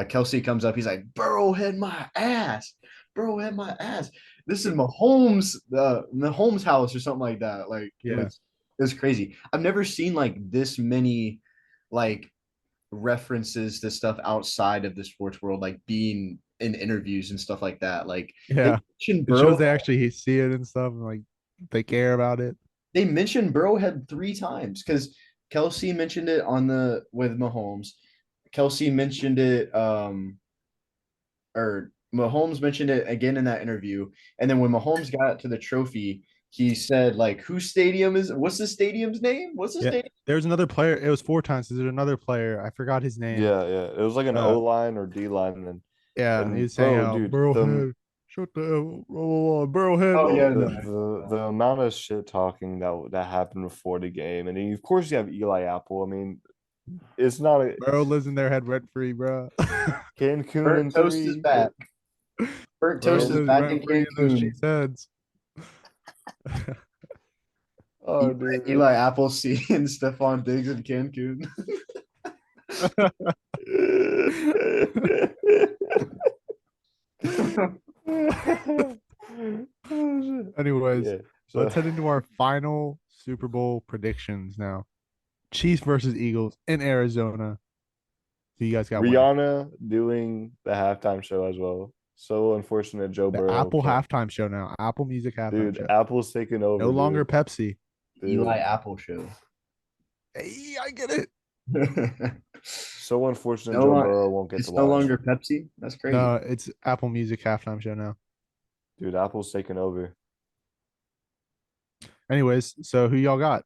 Speaker 3: Kelsey comes up. He's like, "Burrow had my ass. Burrow had my ass." This is Mahomes' house or something like that. Like
Speaker 1: Yeah.
Speaker 3: it was crazy. I've never seen like this many like references to stuff outside of the sports world, like being in interviews and stuff like that. Like they
Speaker 1: Yeah.
Speaker 3: mentioned
Speaker 1: It shows
Speaker 3: Burrow.
Speaker 1: they actually see it and stuff, and like they care about it.
Speaker 3: They mentioned Burrowhead 3 times because Kelsey mentioned it on the with Mahomes. Kelsey mentioned it, or Mahomes mentioned it again in that interview. And then when Mahomes got to the trophy, he said, like, whose stadium is what's the stadium's name? What's the
Speaker 1: Yeah.
Speaker 3: stadium?
Speaker 1: There's another player. It was 4 times. There's another player. I forgot his name.
Speaker 4: Yeah, yeah. It was like an
Speaker 1: Uh,
Speaker 4: O line or D line,
Speaker 1: yeah, he
Speaker 4: and
Speaker 1: was saying,
Speaker 4: bro, dude,
Speaker 1: Burrowhead, shut the Burrowhead.
Speaker 3: Oh yeah,
Speaker 4: the
Speaker 3: no.
Speaker 4: the amount of shit talking that happened before the game, and then, of course you have Eli Apple. I mean, it's not a
Speaker 1: Burrow lives in their head rent free, bro.
Speaker 4: Cancun in
Speaker 3: Burnt Toast is
Speaker 4: three.
Speaker 3: back. Burnt
Speaker 1: Burrow
Speaker 3: Toast is
Speaker 1: lives
Speaker 3: back
Speaker 1: rent
Speaker 3: in
Speaker 1: free in those
Speaker 3: Cancun.
Speaker 1: Chiefs' heads.
Speaker 4: Oh, dude.
Speaker 3: Eli Apple seeing Stephon Diggs in Cancun.
Speaker 1: Anyways,
Speaker 4: Yeah. So
Speaker 1: let's head into our final Super Bowl predictions now. Chiefs versus Eagles in Arizona. Who you guys got winning?
Speaker 4: Rihanna doing the halftime show as well. So unfortunate Joe
Speaker 1: The
Speaker 4: Burrow
Speaker 1: Apple
Speaker 4: can't.
Speaker 1: halftime show now. Apple Music halftime
Speaker 4: Dude,
Speaker 1: show.
Speaker 4: Apple's taking
Speaker 1: No
Speaker 4: over,
Speaker 1: longer
Speaker 4: dude.
Speaker 1: Pepsi.
Speaker 3: Eli
Speaker 4: Dude.
Speaker 3: Apple show.
Speaker 1: Hey, I get it.
Speaker 4: So unfortunate
Speaker 3: No,
Speaker 4: Joe Burrow won't get to
Speaker 3: it's no
Speaker 4: watch.
Speaker 3: longer Pepsi. That's crazy.
Speaker 1: No, it's Apple Music halftime show now.
Speaker 4: Dude, Apple's taking over.
Speaker 1: Anyways, so who y'all got?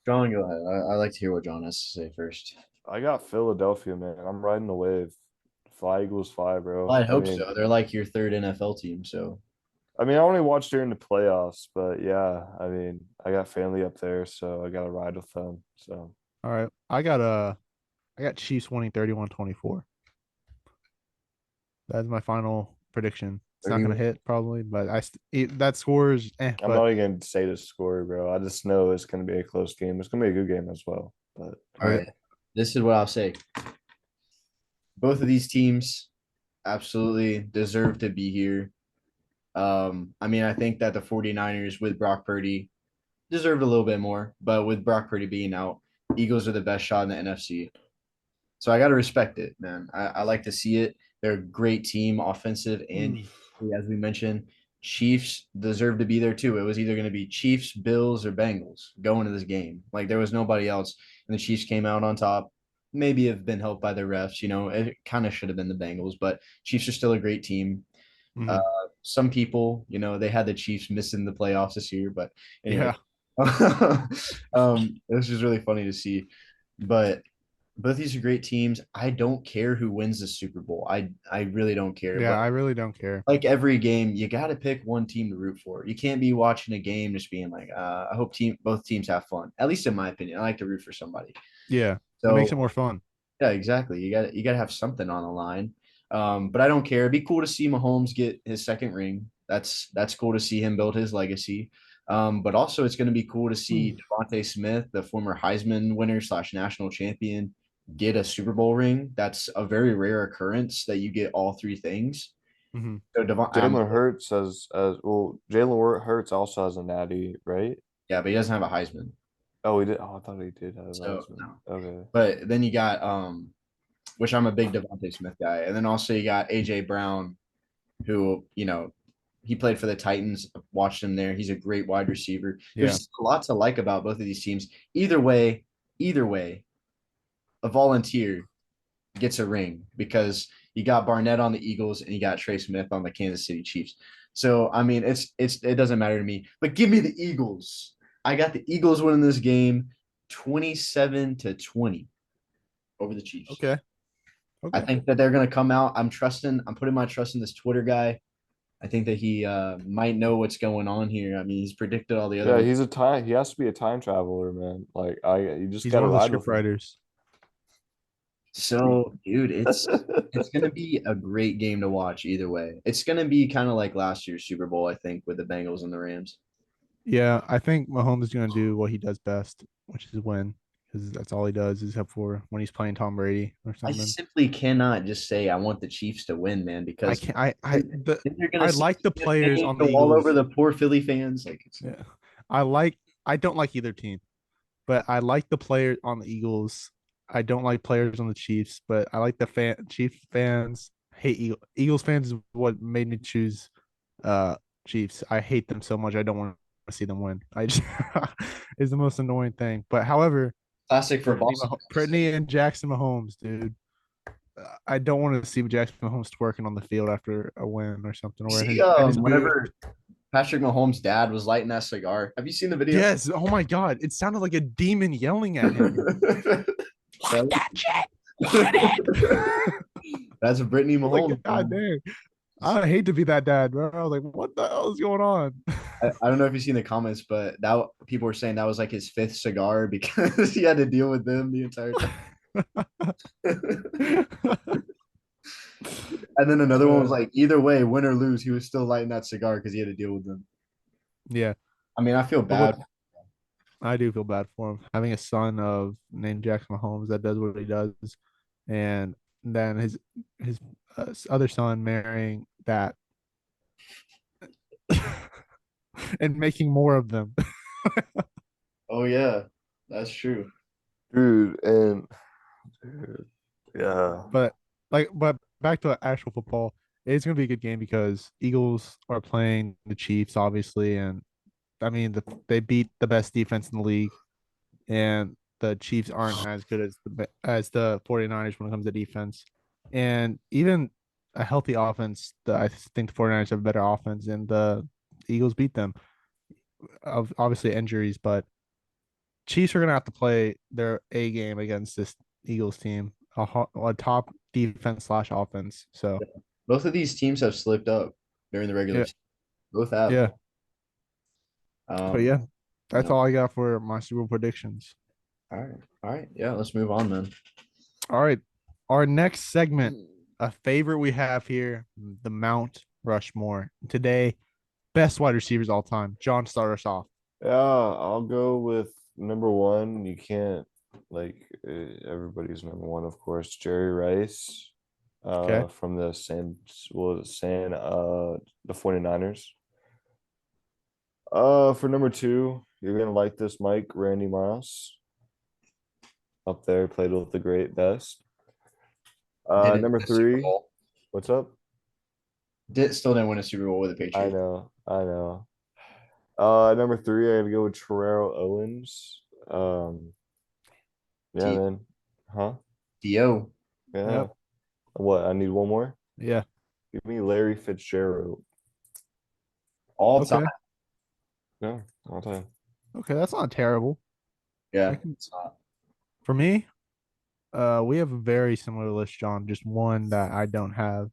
Speaker 3: John, go ahead. I like to hear what John has to say first.
Speaker 4: I got Philadelphia, man. I'm riding the wave. Fly Eagles fly, bro.
Speaker 3: Well, I hope so. They're like your third NFL team, so
Speaker 4: I only watched during the playoffs, but yeah, I got family up there, so I got to ride with them. So
Speaker 1: All right. I got Chiefs winning 31-24. That's my final prediction. It's not gonna
Speaker 3: 31.
Speaker 1: hit probably, but that score is
Speaker 4: I'm not even gonna say the score, bro. I just know it's gonna be a close game. It's gonna be a good game as well. But
Speaker 3: All right. This is what I'll say. Both of these teams absolutely deserve to be here. I think that the 49ers with Brock Purdy deserved a little bit more, but with Brock Purdy being out, Eagles are the best shot in the NFC. So I got to respect it, man. I like to see it. They're a great team, offensive and as we mentioned. Chiefs deserve to be there too. It was either going to be Chiefs, Bills, or Bengals going to this game. Like there was nobody else, and the Chiefs came out on top. Maybe have been helped by the refs. It kind of should have been the Bengals, but Chiefs are still a great team. Uh,
Speaker 1: Mhm.
Speaker 3: some people, they had the Chiefs missing the playoffs this year, but anyway,
Speaker 1: Yeah.
Speaker 3: it was just really funny to see. But both these are great teams. I don't care who wins the Super Bowl. I really don't care.
Speaker 1: Yeah,
Speaker 3: But
Speaker 1: I really don't care.
Speaker 3: like every game, you got to pick one team to root for. You can't be watching a game just being like, I hope both teams have fun. At least in my opinion, I like to root for somebody.
Speaker 1: Yeah. It makes it
Speaker 3: So
Speaker 1: more fun.
Speaker 3: yeah, exactly. You got to have something on the line. But I don't care. It'd be cool to see Mahomes get his second ring. That's cool to see him build his legacy. But also it's going to be cool to see Devontae Smith, the former Heisman winner / national champion, get a Super Bowl ring. That's a very rare occurrence that you get all three things.
Speaker 1: Hmm.
Speaker 3: So
Speaker 4: Jalen Hurts as well. Jalen Hurts also has a natty, right?
Speaker 3: yeah, but he doesn't have a Heisman.
Speaker 4: Oh, he did. Oh, I thought he did have a
Speaker 3: So
Speaker 4: Heisman.
Speaker 3: no.
Speaker 4: Okay.
Speaker 3: But then you got which I'm a big Devontae Smith guy, and then also you got AJ Brown, who he played for the Titans. Watched him there. He's a great wide receiver.
Speaker 1: Yeah.
Speaker 3: There's a lot to like about both of these teams. Either way, a volunteer gets a ring because you got Barnett on the Eagles and you got Trey Smith on the Kansas City Chiefs. So it doesn't matter to me. But give me the Eagles. I got the Eagles winning this game 27-20 over the Chiefs.
Speaker 1: Okay.
Speaker 3: I think that they're going to come out. I'm putting my trust in this Twitter guy. I think that he might know what's going on here. I mean, he's predicted all the other
Speaker 4: Yeah,
Speaker 3: ones.
Speaker 4: he has to be a time traveler, man. Like you just
Speaker 1: He's
Speaker 4: gotta
Speaker 1: one of the
Speaker 4: ride with
Speaker 1: script
Speaker 4: him.
Speaker 1: writers.
Speaker 3: So, dude, it's gonna be a great game to watch either way. It's gonna be kind of like last year's Super Bowl, I think, with the Bengals and the Rams.
Speaker 1: Yeah, I think Mahomes is going to do what he does best, which is win, because that's all he does, except for when he's playing Tom Brady or
Speaker 3: I
Speaker 1: something.
Speaker 3: simply cannot just say I want the Chiefs to win, man,
Speaker 1: I
Speaker 3: because
Speaker 1: can't.
Speaker 3: then you're gonna
Speaker 1: I
Speaker 3: see
Speaker 1: like the
Speaker 3: Smith
Speaker 1: players
Speaker 3: hanging
Speaker 1: on the
Speaker 3: the all over
Speaker 1: Eagles.
Speaker 3: the poor Philly fans. Like, it's,
Speaker 1: Yeah, I don't like either team, but I like the players on the Eagles. I don't like players on the Chiefs, but I like the Chiefs fans. Hate Eagles fans is what made me choose Chiefs. I hate them so much. I don't want to see them win. I just is the most annoying thing. But however,
Speaker 3: classic for Boston.
Speaker 1: Brittany and Jackson Mahomes, dude. I don't want to see Jackson Mahomes twerking on the field after a win or something, or
Speaker 3: See,
Speaker 1: in his boot.
Speaker 3: whenever Patrick Mahomes' dad was lighting that cigar, have you seen the video?
Speaker 1: Yes. Oh my God. It sounded like a demon yelling at him. Light that shit. Light it.
Speaker 3: That's Brittany
Speaker 1: Like,
Speaker 3: Mahomes.
Speaker 1: God
Speaker 3: Man.
Speaker 1: dang. I hate to be that dad, bro. I was like, what the hell is going on?
Speaker 3: I don't know if you've seen the comments, but that people were saying that was like his fifth cigar because he had to deal with them the entire time. And then another one was like, either way, win or lose, he was still lighting that cigar because he had to deal with them.
Speaker 1: Yeah.
Speaker 3: I mean, I feel
Speaker 1: But
Speaker 3: bad.
Speaker 1: I do feel bad for him. Having a son of named Jackson Mahomes that does what he does, and then his other son marrying that and making more of them.
Speaker 3: Oh yeah, that's true.
Speaker 4: Dude, and dude, yeah.
Speaker 1: But back to actual football, it's gonna be a good game because Eagles are playing the Chiefs, obviously, and I mean they beat the best defense in the league, and the Chiefs aren't as good as the 49ers when it comes to defense, and even a healthy offense. I think the 49ers have a better offense, and the Eagles beat them. Of obviously injuries, but Chiefs are gonna have to play their A game against this Eagles team, a top defense slash offense. So
Speaker 3: Both of these teams have slipped up during the regular
Speaker 1: yeah,
Speaker 3: season. Both have.
Speaker 1: yeah. But
Speaker 3: Um,
Speaker 1: yeah,
Speaker 3: you
Speaker 1: that's
Speaker 3: know.
Speaker 1: all I got for my Super Bowl predictions.
Speaker 3: All right. All right. Yeah, let's move on then.
Speaker 1: All right, our next segment, a favorite we have here, the Mount Rushmore. Today, best wide receivers all time. John, start us off.
Speaker 4: Yeah, I'll go with number one. You can't everybody's number one, of course, Jerry Rice,
Speaker 1: Okay,
Speaker 4: from the the 49ers. For number two, you're gonna like this, Mike, Randy Moss, up there, played with the great best.
Speaker 3: Didn't
Speaker 4: Number
Speaker 3: win a Super
Speaker 4: three,
Speaker 3: Bowl.
Speaker 4: what's up?
Speaker 3: Still didn't win a Super Bowl with the
Speaker 4: I
Speaker 3: Patriots.
Speaker 4: know, I know. Number three, I gotta go with Terrell Owens. Yeah,
Speaker 3: T
Speaker 4: man. Huh?
Speaker 3: Dio
Speaker 4: Yeah.
Speaker 1: yep,
Speaker 4: What? I need one more.
Speaker 1: yeah,
Speaker 4: Give me Larry Fitzgerald.
Speaker 3: all time.
Speaker 1: okay,
Speaker 4: Yeah, all time.
Speaker 1: okay. That's not terrible. I
Speaker 3: Yeah,
Speaker 1: can,
Speaker 3: it's not.
Speaker 1: for me, we have a very similar list, John. Just one that I don't have.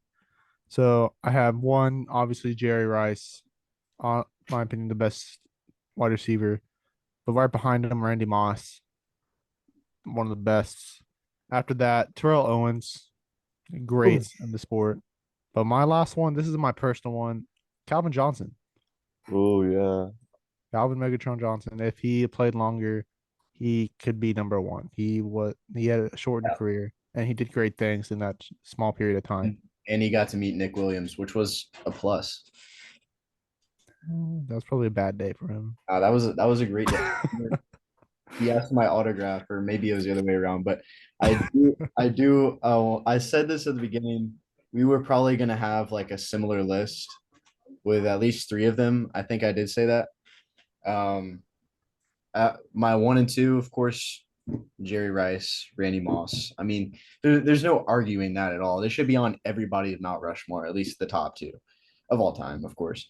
Speaker 1: So I have one, obviously Jerry Rice, my opinion, the best wide receiver. But right behind him, Randy Moss, one of the best. After that, Terrell Owens, great in the sport. But my last one, this is my personal one, Calvin Johnson,
Speaker 4: Oh yeah.
Speaker 1: Calvin Megatron Johnson. If he played longer, he could be number one. He had a shortened
Speaker 3: Yeah.
Speaker 1: career, and he did great things in that small period of time.
Speaker 3: And he got to meet Nick Williams, which was a plus.
Speaker 1: That was probably a bad day for him.
Speaker 3: That was a great day. He asked for my autograph, or maybe it was the other way around. But I do. Oh, I said this at the beginning. We were probably gonna have like a similar list with at least three of them. I think I did say that. Um, my one and two, of course, Jerry Rice, Randy Moss. I mean, there's no arguing that at all. They should be on everybody's Mount Rushmore, at least the top two of all time, of course.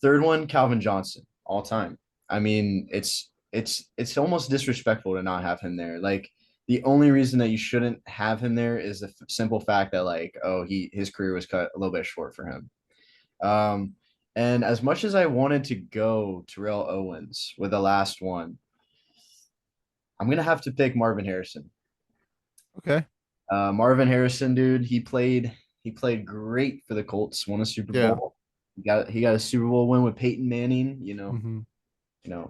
Speaker 3: Third one, Calvin Johnson, all time. I mean, it's almost disrespectful to not have him there. Like the only reason that you shouldn't have him there is the simple fact that like, oh, his career was cut a little bit short for him. Um, and as much as I wanted to go Terrell Owens with the last one, I'm gonna have to pick Marvin Harrison.
Speaker 1: Okay.
Speaker 3: Marvin Harrison, dude, he played great for the Colts. Won a Super
Speaker 1: Yeah.
Speaker 3: Bowl. He got a Super Bowl win with Peyton Manning.
Speaker 1: Hmm.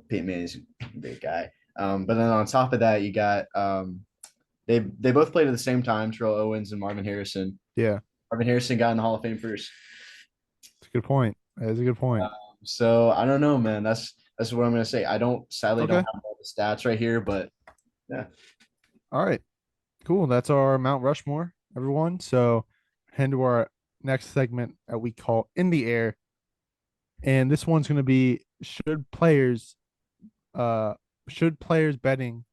Speaker 3: Peyton Manning's a great guy. But then on top of that, you got they both played at the same time, Terrell Owens and Marvin Harrison.
Speaker 1: Yeah.
Speaker 3: Marvin Harrison got in the Hall of Fame first.
Speaker 1: It's a good point. That is a good point.
Speaker 3: So I don't know, man. That's what I'm gonna say. I sadly don't
Speaker 1: Okay.
Speaker 3: have all the stats right here, but yeah.
Speaker 1: All right. Cool. That's our Mount Rushmore, everyone. So head to our next segment that we call In the Air. And this one's gonna be uh should players betting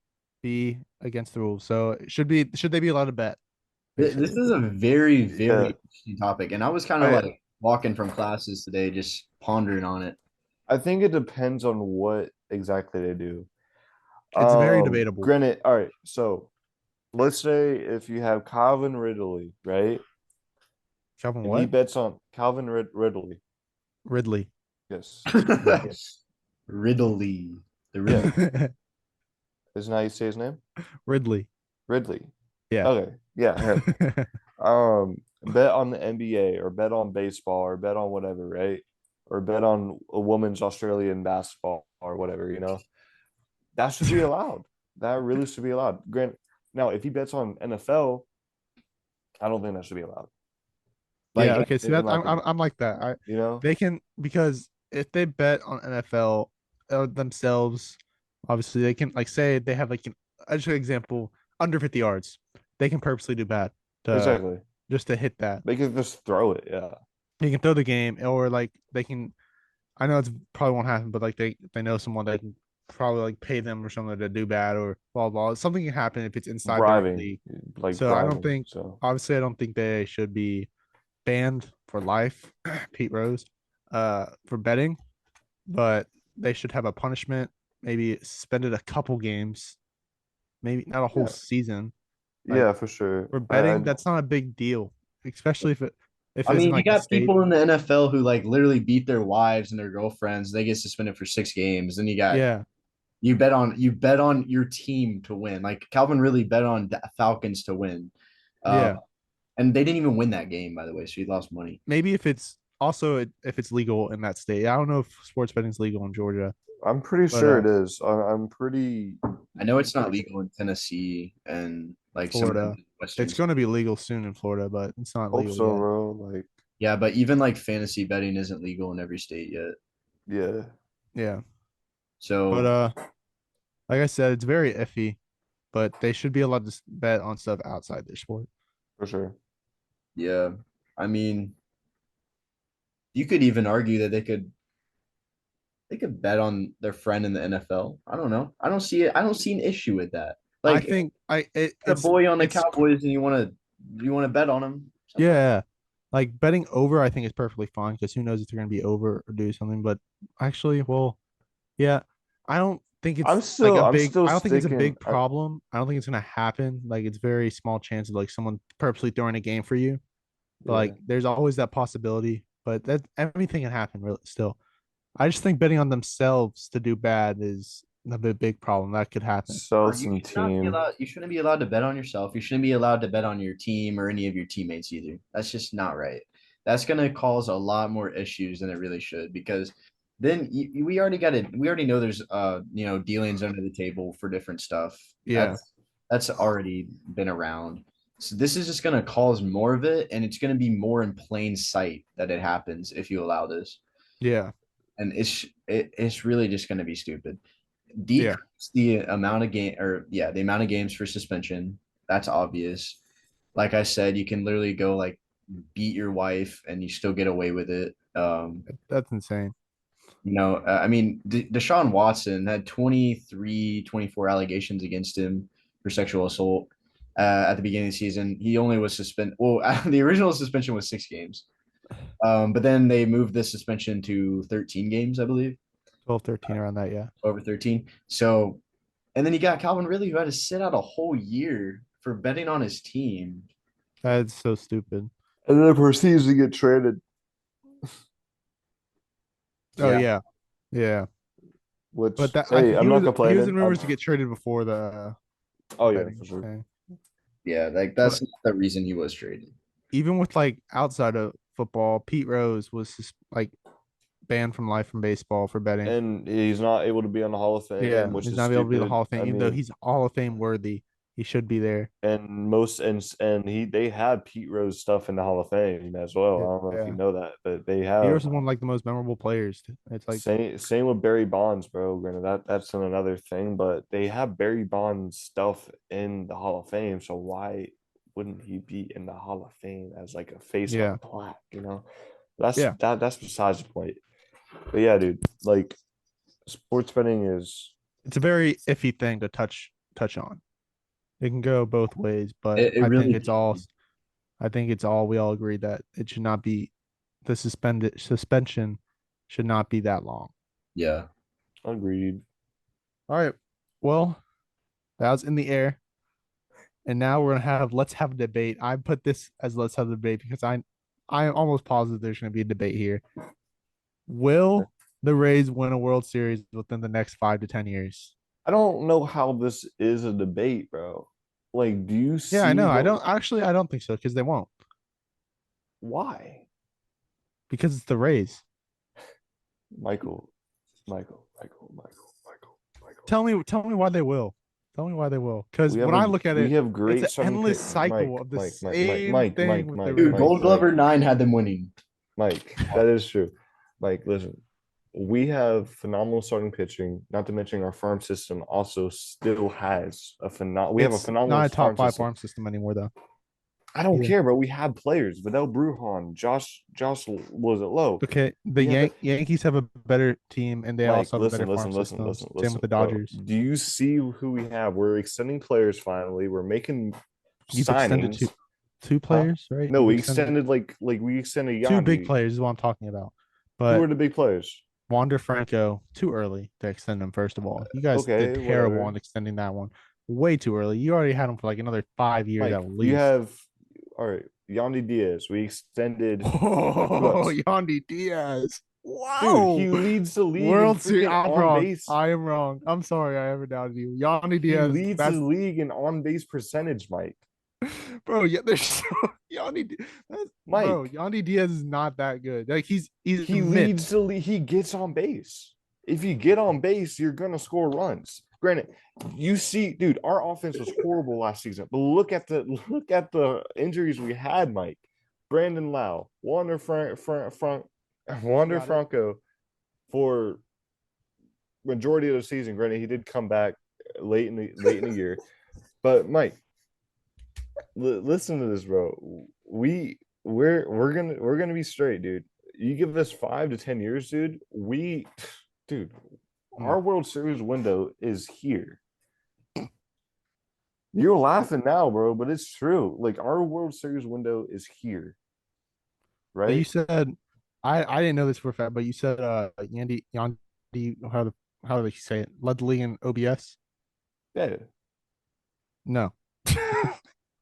Speaker 1: be against the rules? So should they be allowed to bet?
Speaker 3: This is a very, very
Speaker 4: Yeah,
Speaker 3: interesting topic, and I was kind of
Speaker 4: I
Speaker 3: like walking from classes today, just pondering on it.
Speaker 4: I think it depends on what exactly they do.
Speaker 1: It's very debatable.
Speaker 4: Granted, all right. So let's say if you have Calvin Ridley, right?
Speaker 1: Calvin
Speaker 4: If he
Speaker 1: what?
Speaker 4: bets on Calvin Ridley,
Speaker 1: Ridley.
Speaker 4: yes,
Speaker 3: Ridley, the
Speaker 4: yeah,
Speaker 3: Ridley.
Speaker 4: isn't how you say his name?
Speaker 1: Ridley.
Speaker 4: Ridley.
Speaker 1: Yeah.
Speaker 4: Okay, yeah, him. Bet on the NBA or bet on baseball or bet on whatever, right? Or bet on a woman's Australian basketball or whatever, that should be allowed. That really should be allowed. Grant, now if he bets on NFL, I don't think that should be allowed.
Speaker 1: Yeah,
Speaker 3: Like,
Speaker 1: okay. See
Speaker 4: In
Speaker 1: that
Speaker 4: my
Speaker 1: I'm
Speaker 4: opinion,
Speaker 1: I'm like that.
Speaker 4: you know?
Speaker 1: They can because if they bet on NFL themselves, obviously they can like say they have like I just an example under 50 yards, they can purposely do bad to
Speaker 4: Exactly.
Speaker 1: just to hit that.
Speaker 4: They could just throw it. Yeah.
Speaker 1: They can throw the game or like they can. I know it's probably won't happen, but like they know someone that can probably like pay them or something to do bad or blah blah. Something can happen if it's inside their
Speaker 4: Bribing,
Speaker 1: league.
Speaker 4: like
Speaker 1: So I don't
Speaker 4: bribing.
Speaker 1: think
Speaker 4: So
Speaker 1: obviously I don't think they should be banned for life, Pete Rose, for betting, but they should have a punishment, maybe suspended a couple games, maybe not a whole
Speaker 4: yeah,
Speaker 1: season. Like
Speaker 4: yeah, for sure.
Speaker 1: for betting, that's not a big deal, especially if
Speaker 3: I
Speaker 1: it's in
Speaker 3: mean, you
Speaker 1: like the
Speaker 3: got
Speaker 1: state.
Speaker 3: people in the NFL who like literally beat their wives and their girlfriends. They get suspended for 6 games. Then
Speaker 1: Yeah,
Speaker 3: you bet on your team to win. Like Calvin really bet on the Falcons to win, uh,
Speaker 1: yeah.
Speaker 3: and they didn't even win that game, by the way. So he lost money.
Speaker 1: Maybe if it's also if it's legal in that state. I don't know if sports betting is legal in Georgia,
Speaker 4: I'm pretty
Speaker 1: but
Speaker 4: sure it is. I'm pretty.
Speaker 3: I know it's not legal in Tennessee and like some of the
Speaker 1: Florida.
Speaker 3: Western.
Speaker 1: It's going to be legal soon in Florida, but it's not
Speaker 4: Hope
Speaker 1: legal
Speaker 4: so,
Speaker 1: yet.
Speaker 4: bro. Like,
Speaker 3: Yeah, but even like fantasy betting isn't legal in every state yet.
Speaker 4: yeah,
Speaker 1: Yeah, but
Speaker 3: So
Speaker 1: like I said, it's very iffy. But they should be allowed to bet on stuff outside their sport.
Speaker 4: for sure.
Speaker 3: yeah, I mean, you could even argue that they could bet on their friend in the NFL. I don't know. I don't see it. I don't see an issue with that.
Speaker 1: I
Speaker 3: Like, if
Speaker 1: think
Speaker 3: you're a boy on the
Speaker 1: it's
Speaker 3: Cowboys and you want to bet on him.
Speaker 1: yeah, like betting over. I think is perfectly fine because who knows if they're going to be over or do something. But actually, well, yeah, I don't think it's like a
Speaker 4: I'm
Speaker 1: big.
Speaker 4: still
Speaker 1: I don't think it's a
Speaker 4: sticking.
Speaker 1: big problem. I don't think it's going to happen. Like it's very small chance of like someone purposely throwing a game for you. But
Speaker 4: Yeah.
Speaker 1: like there's always that possibility. But that everything can happen really still. I just think betting on themselves to do bad is a big problem. That could happen.
Speaker 4: Sell
Speaker 3: You
Speaker 4: some
Speaker 3: should not be
Speaker 4: team.
Speaker 3: allowed. You shouldn't be allowed to bet on yourself. You shouldn't be allowed to bet on your team or any of your teammates either. That's just not right. That's gonna cause a lot more issues than it really should because then we already got it. We already know there's dealings under the table for different stuff.
Speaker 1: Yeah.
Speaker 3: That's already been around. So this is just gonna cause more of it, and it's gonna be more in plain sight that it happens if you allow this.
Speaker 1: Yeah.
Speaker 3: And it's really just gonna be stupid.
Speaker 1: Yeah.
Speaker 3: Decrease the amount of the amount of games for suspension. That's obvious. Like I said, you can literally go like beat your wife and you still get away with it.
Speaker 1: That's insane.
Speaker 3: I mean, Deshaun Watson had 23, 24 allegations against him for sexual assault at the beginning of the season. He only was suspended. Well, the original suspension was 6 games. But then they moved the suspension to 13 games, I believe.
Speaker 1: 12, 13 around that, yeah.
Speaker 3: Over 13. So, and then you got Calvin Ridley who had to sit out a whole year for betting on his team.
Speaker 1: That's so stupid.
Speaker 4: And then proceeds to get traded.
Speaker 1: Oh
Speaker 3: Yeah.
Speaker 1: yeah. Yeah.
Speaker 4: Which,
Speaker 1: But that
Speaker 4: hey, I'm not
Speaker 1: he was
Speaker 4: complaining.
Speaker 1: in rumors to get traded before the
Speaker 4: Oh yeah,
Speaker 1: betting
Speaker 4: for sure.
Speaker 1: thing.
Speaker 3: Yeah, like that's
Speaker 1: But
Speaker 3: not the reason he was traded.
Speaker 1: even with like outside of football, Pete Rose was just like banned from life from baseball for betting.
Speaker 4: And he's not able to be on the Hall of
Speaker 1: Yeah,
Speaker 4: Fame, which
Speaker 1: he's
Speaker 4: is
Speaker 1: not able to be in the
Speaker 4: stupid.
Speaker 1: Hall of Fame,
Speaker 4: I
Speaker 1: even though
Speaker 4: mean,
Speaker 1: he's Hall of Fame worthy. He should be there.
Speaker 4: and they had Pete Rose stuff in the Hall of Fame as well. I don't know if you
Speaker 1: Yeah,
Speaker 4: know that, but they
Speaker 1: Pete
Speaker 4: have
Speaker 1: Rose is one of like the most memorable players. It's like,
Speaker 4: same with Barry Bonds, bro. Granted, that's another thing, but they have Barry Bonds stuff in the Hall of Fame. So why wouldn't he be in the Hall of Fame as like a face on
Speaker 1: yeah,
Speaker 4: a plaque? You know, that's
Speaker 1: yeah.
Speaker 4: that's besides the point. But yeah, dude, like sports betting is
Speaker 1: It's a very iffy thing to touch on. It can go both ways, but
Speaker 3: It really
Speaker 1: I think it's all we all agree that it should not be the suspension should not be that long.
Speaker 3: yeah.
Speaker 4: agreed.
Speaker 1: All right. Well, that was in the air. And now we're gonna have let's have a debate. I put this as let's have a debate because I'm almost positive there's gonna be a debate here. Will the Rays win a World Series within the next 5 to 10 years?
Speaker 4: I don't know how this is a debate, bro. Like, do you
Speaker 1: Yeah, I
Speaker 4: see
Speaker 1: know.
Speaker 4: what
Speaker 1: I don't think so because they won't.
Speaker 4: why?
Speaker 1: Because it's the Rays.
Speaker 4: Michael, Michael.
Speaker 1: Tell me why they will. Tell me why they will. Because
Speaker 4: We have
Speaker 1: when I
Speaker 4: a
Speaker 1: look at
Speaker 4: we
Speaker 1: it,
Speaker 4: have
Speaker 1: it's
Speaker 4: great
Speaker 1: an
Speaker 4: starting
Speaker 1: endless
Speaker 4: pick.
Speaker 1: cycle of the same
Speaker 4: Mike,
Speaker 1: thing with the
Speaker 3: Dude,
Speaker 1: Rays.
Speaker 3: Gold Glover 9 had them winning.
Speaker 4: Mike. That is true. Mike, listen. We have phenomenal starting pitching. Not to mention our farm system also still has a phenomenal. We have a
Speaker 1: It's
Speaker 4: phenomenal
Speaker 1: not a top
Speaker 4: farm
Speaker 1: five
Speaker 4: system.
Speaker 1: farm system anymore, though.
Speaker 4: I don't
Speaker 1: Either.
Speaker 4: care, bro. We have players. Vidal Brujan, Josh was it low?
Speaker 1: Okay, the
Speaker 4: We have a,
Speaker 1: Yankees have a better team, and they
Speaker 4: Mike,
Speaker 1: also have a better farm system. Same with the
Speaker 4: bro.
Speaker 1: Dodgers.
Speaker 4: Do you see who we have? We're extending players finally. We're making
Speaker 1: You've extended
Speaker 4: signings.
Speaker 1: two
Speaker 4: Huh?
Speaker 1: players, right?
Speaker 4: No,
Speaker 1: You've
Speaker 4: we
Speaker 1: extended
Speaker 4: extended like we extended
Speaker 1: two big
Speaker 4: Yandy.
Speaker 1: players is what I'm talking about.
Speaker 4: Who
Speaker 1: But
Speaker 4: are the big players?
Speaker 1: Wander Franco, too early to extend him, first of all. You guys did
Speaker 4: Okay,
Speaker 1: terrible
Speaker 4: whatever.
Speaker 1: on extending that one. Way too early. You already had him for like another 5 years
Speaker 4: Mike,
Speaker 1: at
Speaker 4: you
Speaker 1: least.
Speaker 4: have all right, Yandy Diaz. We extended who
Speaker 1: Oh,
Speaker 4: else?
Speaker 1: Yandy Diaz.
Speaker 4: Dude,
Speaker 1: Wow.
Speaker 4: he leads the league in
Speaker 1: World Series.
Speaker 4: freaking
Speaker 1: I'm
Speaker 4: on
Speaker 1: wrong.
Speaker 4: base.
Speaker 1: I am wrong. I'm sorry. I ever doubted you. Yandy
Speaker 4: He
Speaker 1: Diaz.
Speaker 4: leads
Speaker 1: That's
Speaker 4: his league in on base percentage, Mike.
Speaker 1: bro. Yeah, there's so Yandy. Bro,
Speaker 4: Mike,
Speaker 1: Yandy Diaz is not that good. Like he's
Speaker 4: he
Speaker 1: mid.
Speaker 4: leads the league. He gets on base. If you get on base, you're gonna score runs. Granted, you see, dude, our offense was horrible last season. But look at the injuries we had, Mike. Brandon Lau, Wander
Speaker 1: Got it.
Speaker 4: Franco for majority of the season. Granted, he did come back late in the year. But Mike, listen to this, bro. We're gonna be straight, dude. You give us 5 to 10 years, dude. Dude, our World Series window is here. You're laughing now, bro, but it's true. Like our World Series window is here,
Speaker 1: But you
Speaker 4: right?
Speaker 1: said I didn't know this for a fact, but you said Yandy how do they say it? Led the league in OBS?
Speaker 4: Yeah.
Speaker 1: No.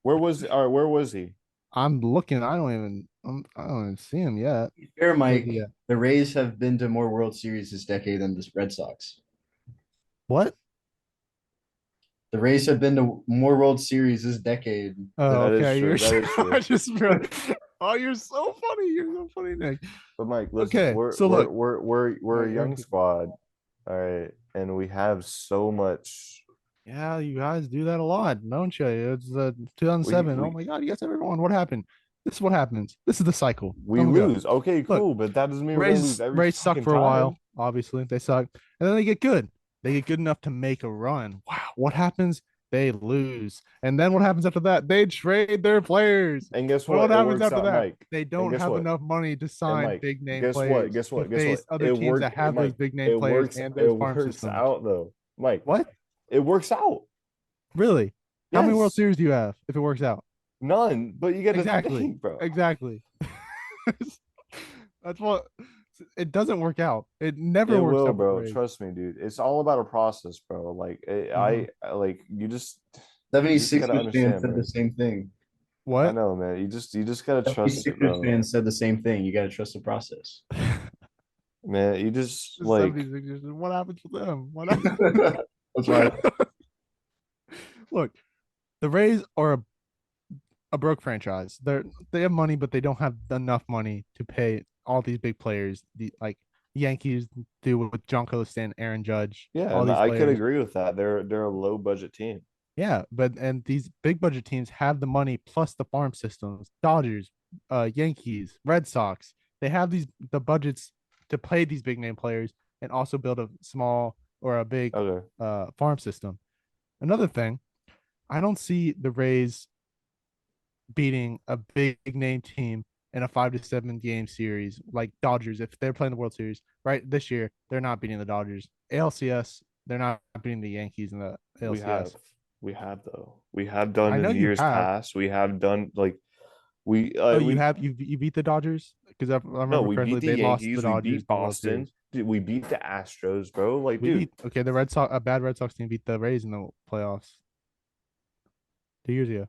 Speaker 4: Where was he?
Speaker 1: I'm looking. I don't even see him yet.
Speaker 3: Fair,
Speaker 1: Where's
Speaker 3: Mike.
Speaker 1: he at?
Speaker 3: The Rays have been to more World Series this decade than the Red Sox.
Speaker 1: What?
Speaker 3: The Rays have been to more World Series this decade.
Speaker 1: Oh,
Speaker 4: That is
Speaker 1: okay.
Speaker 4: true. That is true.
Speaker 1: I just oh, you're so funny. You're so funny, Nick.
Speaker 4: But Mike, listen,
Speaker 1: Okay, so look,
Speaker 4: we're a
Speaker 1: Right,
Speaker 4: young squad, all right, and we have so much.
Speaker 1: yeah, you guys do that a lot, don't you? It's 2007. Oh
Speaker 4: We
Speaker 1: my God, you guys have everyone. What happened? This is what happens. This is the cycle.
Speaker 4: we
Speaker 1: Let me go.
Speaker 4: lose. Okay,
Speaker 1: Look,
Speaker 4: cool, but that doesn't mean we're gonna lose every
Speaker 1: Rays suck
Speaker 4: fucking
Speaker 1: for a while.
Speaker 4: time.
Speaker 1: Obviously, they suck, and then they get good. They get good enough to make a run. Wow, what happens? They lose, and then what happens after that? They trade their players.
Speaker 4: And guess
Speaker 1: What
Speaker 4: what? It
Speaker 1: happens
Speaker 4: works
Speaker 1: after
Speaker 4: out,
Speaker 1: that?
Speaker 4: Mike.
Speaker 1: They
Speaker 4: And
Speaker 1: don't
Speaker 4: guess
Speaker 1: have
Speaker 4: what?
Speaker 1: enough money to
Speaker 4: And
Speaker 1: sign
Speaker 4: Mike,
Speaker 1: big name
Speaker 4: guess what?
Speaker 1: players
Speaker 4: Guess what?
Speaker 1: to
Speaker 4: Guess
Speaker 1: face
Speaker 4: what?
Speaker 1: other
Speaker 4: It
Speaker 1: teams
Speaker 4: worked,
Speaker 1: that have those
Speaker 4: Mike.
Speaker 1: big name players and
Speaker 4: It
Speaker 1: those farm
Speaker 4: works
Speaker 1: systems.
Speaker 4: out though, Mike.
Speaker 1: What?
Speaker 4: It works out.
Speaker 1: Really? How many World
Speaker 4: Yes,
Speaker 1: Series do you have if it works out?
Speaker 4: none. But you got to
Speaker 1: Exactly.
Speaker 4: think, bro.
Speaker 1: Exactly. That's what it doesn't work out. It never
Speaker 4: It
Speaker 1: works
Speaker 4: will,
Speaker 1: out with the
Speaker 4: bro.
Speaker 1: Rays.
Speaker 4: Trust me, dude. It's all about a process, bro. Like I like you just gotta
Speaker 3: 76ers fans
Speaker 4: understand,
Speaker 3: said
Speaker 4: bro.
Speaker 3: the same thing.
Speaker 4: I
Speaker 1: What?
Speaker 4: know, man. You just gotta trust it,
Speaker 3: 76ers
Speaker 4: bro.
Speaker 3: fans said the same thing. You got to trust the process.
Speaker 4: Man, you just
Speaker 1: The
Speaker 4: like
Speaker 1: 76ers. What happens to them? What happens?
Speaker 3: That's right.
Speaker 1: Look, the Rays are a broke franchise. They have money, but they don't have enough money to pay all these big players. The like Yankees do with Giancarlo Stanton, Aaron Judge,
Speaker 4: Yeah,
Speaker 1: all
Speaker 4: and
Speaker 1: these
Speaker 4: I could
Speaker 1: players.
Speaker 4: agree with that. They're a low budget team.
Speaker 1: Yeah, but and these big budget teams have the money plus the farm systems. Dodgers, Yankees, Red Sox. They have the budgets to play these big name players and also build a small or a big
Speaker 4: Okay.
Speaker 1: farm system. Another thing, I don't see the Rays beating a big name team in a 5 to 7 game series like Dodgers if they're playing the World Series right this year. They're not beating the Dodgers. ALCS, they're not beating the Yankees in the
Speaker 4: We have.
Speaker 1: ALCS.
Speaker 4: We have though. We have done
Speaker 1: I know
Speaker 4: in
Speaker 1: you
Speaker 4: years
Speaker 1: have.
Speaker 4: past. We have done like
Speaker 1: Oh, you
Speaker 4: we
Speaker 1: have you beat the Dodgers because I
Speaker 4: no,
Speaker 1: remember
Speaker 4: we beat
Speaker 1: correctly.
Speaker 4: the
Speaker 1: They lost the
Speaker 4: Yankees, we
Speaker 1: Dodgers
Speaker 4: beat
Speaker 1: in the World
Speaker 4: Boston,
Speaker 1: Series.
Speaker 4: dude, we beat the Astros, bro. Like,
Speaker 1: We
Speaker 4: dude,
Speaker 1: beat the Red Sox. A bad Red Sox team beat the Rays in the playoffs 2 years ago.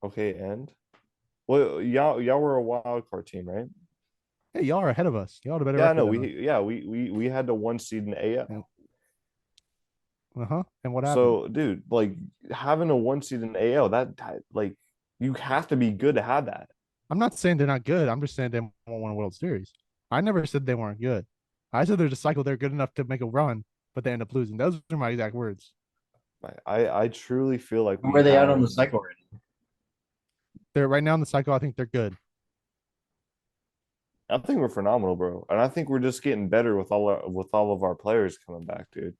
Speaker 4: okay, and well, y'all were a wild card team, right?
Speaker 1: Hey, y'all are ahead of us. Y'all have a better
Speaker 4: Yeah,
Speaker 1: record
Speaker 4: no,
Speaker 1: than us.
Speaker 4: we had the 1 seed in AL.
Speaker 1: And what happened?
Speaker 4: So, dude, like having a 1 seed in AL, that like you have to be good to have that.
Speaker 1: I'm not saying they're not good. I'm just saying they won't win a World Series. I never said they weren't good. I said there's a cycle they're good enough to make a run, but they end up losing. Those are my exact words.
Speaker 4: I truly feel like we
Speaker 3: Where are they out
Speaker 4: have.
Speaker 3: on the cycle right now?
Speaker 1: They're right now in the cycle. I think they're good.
Speaker 4: I think we're phenomenal, bro, and I think we're just getting better with all of our players coming back, dude.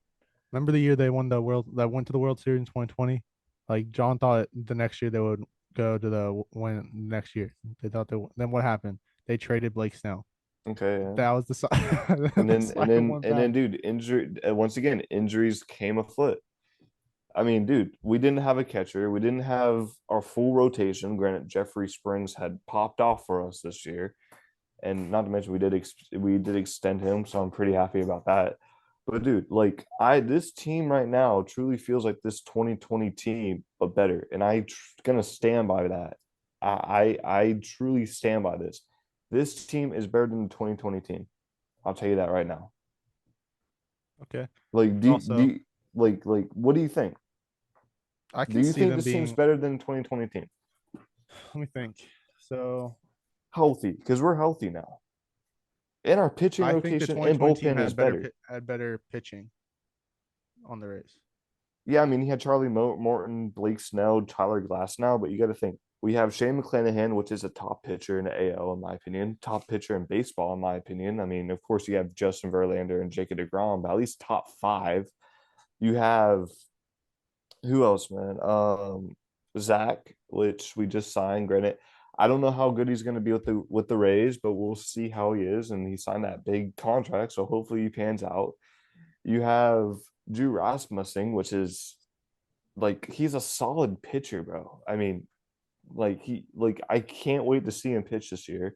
Speaker 1: Remember the year they won the world that went to the World Series in 2020? Like John thought the next year they would go to the win next year. They thought they then what happened? They traded Blake Snell.
Speaker 4: Okay, yeah.
Speaker 1: That was the
Speaker 4: And
Speaker 1: the
Speaker 4: then and
Speaker 1: cycle
Speaker 4: then
Speaker 1: went
Speaker 4: and then
Speaker 1: back.
Speaker 4: dude, injury once again, injuries came afoot. I mean, dude, we didn't have a catcher. We didn't have our full rotation. Granted, Jeffrey Springs had popped off for us this year, and not to mention we did extend him, so I'm pretty happy about that. But dude, like this team right now truly feels like this 2020 team, but better, and gonna stand by that. I truly stand by this. This team is better than the 2020 team. I'll tell you that right now.
Speaker 1: Okay.
Speaker 4: Like,
Speaker 1: Also,
Speaker 4: what do you think?
Speaker 1: I
Speaker 4: Do
Speaker 1: can
Speaker 4: you
Speaker 1: see
Speaker 4: think
Speaker 1: them
Speaker 4: this team's
Speaker 1: being.
Speaker 4: better than the 2020 team?
Speaker 1: Let me think. So
Speaker 4: Healthy, because we're healthy now. And our pitching
Speaker 1: I think the
Speaker 4: rotation and
Speaker 1: 2020 team
Speaker 4: bullpen is better.
Speaker 1: had better pitching on the Rays.
Speaker 4: Yeah, I mean, he had Charlie Morton, Blake Snell, Tyler Glass now, but you got to think we have Shane McClanahan, which is a top pitcher in the AL, in my opinion, top pitcher in baseball, in my opinion. I mean, of course, you have Justin Verlander and Jacob DeGrom, but at least top five. You have who else, man? Zach, which we just signed. Granted, I don't know how good he's going to be with the Rays, but we'll see how he is. And he signed that big contract, so hopefully he pans out. You have Drew Rasmussen, which is like he's a solid pitcher, bro. I mean, I can't wait to see him pitch this year.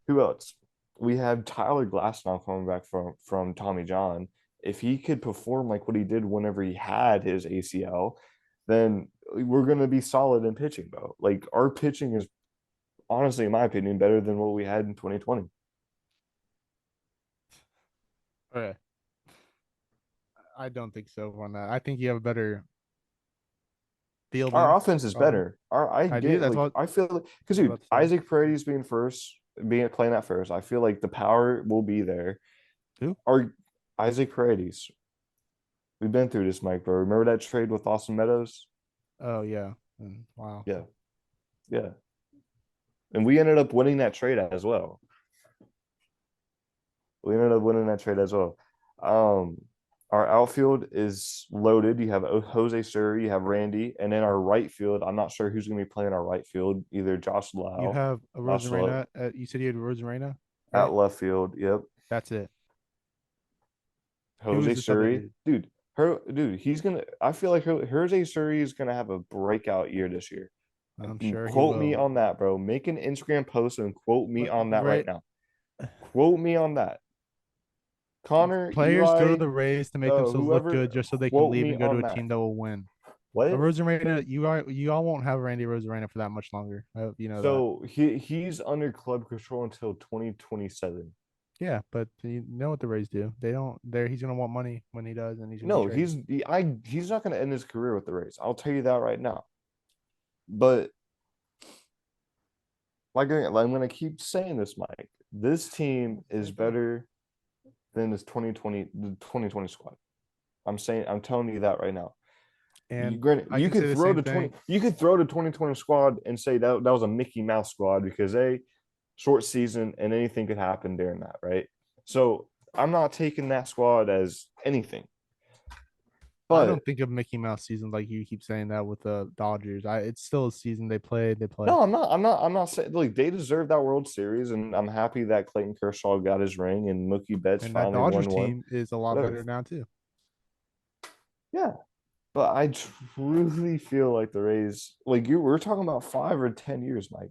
Speaker 4: Who else? We have Tyler Glasnow coming back from Tommy John. If he could perform like what he did whenever he had his ACL, then we're gonna be solid in pitching, bro. Like our pitching is honestly, in my opinion, better than what we had in 2020.
Speaker 1: Okay. I don't think so on that. I think you have a better
Speaker 4: Our
Speaker 1: fielding.
Speaker 4: offense is
Speaker 1: Um,
Speaker 4: better. I
Speaker 1: I do.
Speaker 4: get
Speaker 1: That's
Speaker 4: like
Speaker 1: what
Speaker 4: I feel like because
Speaker 1: I was
Speaker 4: dude,
Speaker 1: about to say.
Speaker 4: Isaac Paredes being first, being playing at first, I feel like the power will be there.
Speaker 1: Who?
Speaker 4: Our Isaac Paredes. We've been through this, Mike, bro. Remember that trade with Austin Meadows?
Speaker 1: Oh yeah. Wow.
Speaker 4: Yeah, yeah. And we ended up winning that trade as well. We ended up winning that trade as well. Um, our outfield is loaded. You have Jose Suri, you have Randy, and then our right field. I'm not sure who's going to be playing our right field. Either Josh
Speaker 1: You
Speaker 4: Lau,
Speaker 1: have a
Speaker 4: Josh Lau
Speaker 1: Rosarena. You said you had Rosarena,
Speaker 4: at
Speaker 1: right?
Speaker 4: left field. Yep,
Speaker 1: That's it. Who
Speaker 4: Jose
Speaker 1: is this other
Speaker 4: Suri,
Speaker 1: dude?
Speaker 4: dude. He's gonna. I feel like Jose Suri is gonna have a breakout year this year.
Speaker 1: I'm
Speaker 4: And
Speaker 1: sure he
Speaker 4: quote me
Speaker 1: will.
Speaker 4: on that, bro. Make an Instagram post and quote me
Speaker 1: But
Speaker 4: on that right now. Quote me on that. Connor,
Speaker 1: players go to
Speaker 4: Eli,
Speaker 1: the Rays to make themselves look
Speaker 4: whoever,
Speaker 1: good just so they can
Speaker 4: quote
Speaker 1: leave
Speaker 4: me
Speaker 1: and go to
Speaker 4: on
Speaker 1: a
Speaker 4: that.
Speaker 1: team that will win. A
Speaker 4: What?
Speaker 1: Rosarena, you all won't have Randy Rosarena for that much longer. I hope you know that.
Speaker 4: So he's under club control until 2027.
Speaker 1: Yeah, but you know what the Rays do. They don't. He's gonna want money when he does, and he's gonna be
Speaker 4: No,
Speaker 1: traded.
Speaker 4: he's not going to end his career with the Rays. I'll tell you that right now. But I'm gonna keep saying this, Mike. This team is better than the 2020 squad. I'm telling you that right now.
Speaker 1: And I
Speaker 4: You
Speaker 1: can say
Speaker 4: could
Speaker 1: the
Speaker 4: throw
Speaker 1: same
Speaker 4: the
Speaker 1: thing.
Speaker 4: 2020 squad and say that was a Mickey Mouse squad because short season and anything could happen during that, right? So I'm not taking that squad as anything.
Speaker 1: I
Speaker 4: But
Speaker 1: don't think of Mickey Mouse season like you keep saying that with the Dodgers. It's still a season they played. They played.
Speaker 4: no, I'm not saying like they deserve that World Series, and I'm happy that Clayton Kershaw got his ring and Mookie Betts
Speaker 1: And that
Speaker 4: finally
Speaker 1: Dodgers
Speaker 4: won one.
Speaker 1: team is a lot
Speaker 4: Whatever.
Speaker 1: better now too.
Speaker 4: Yeah. But I truly feel like the Rays, like we're talking about 5 or 10 years, Mike.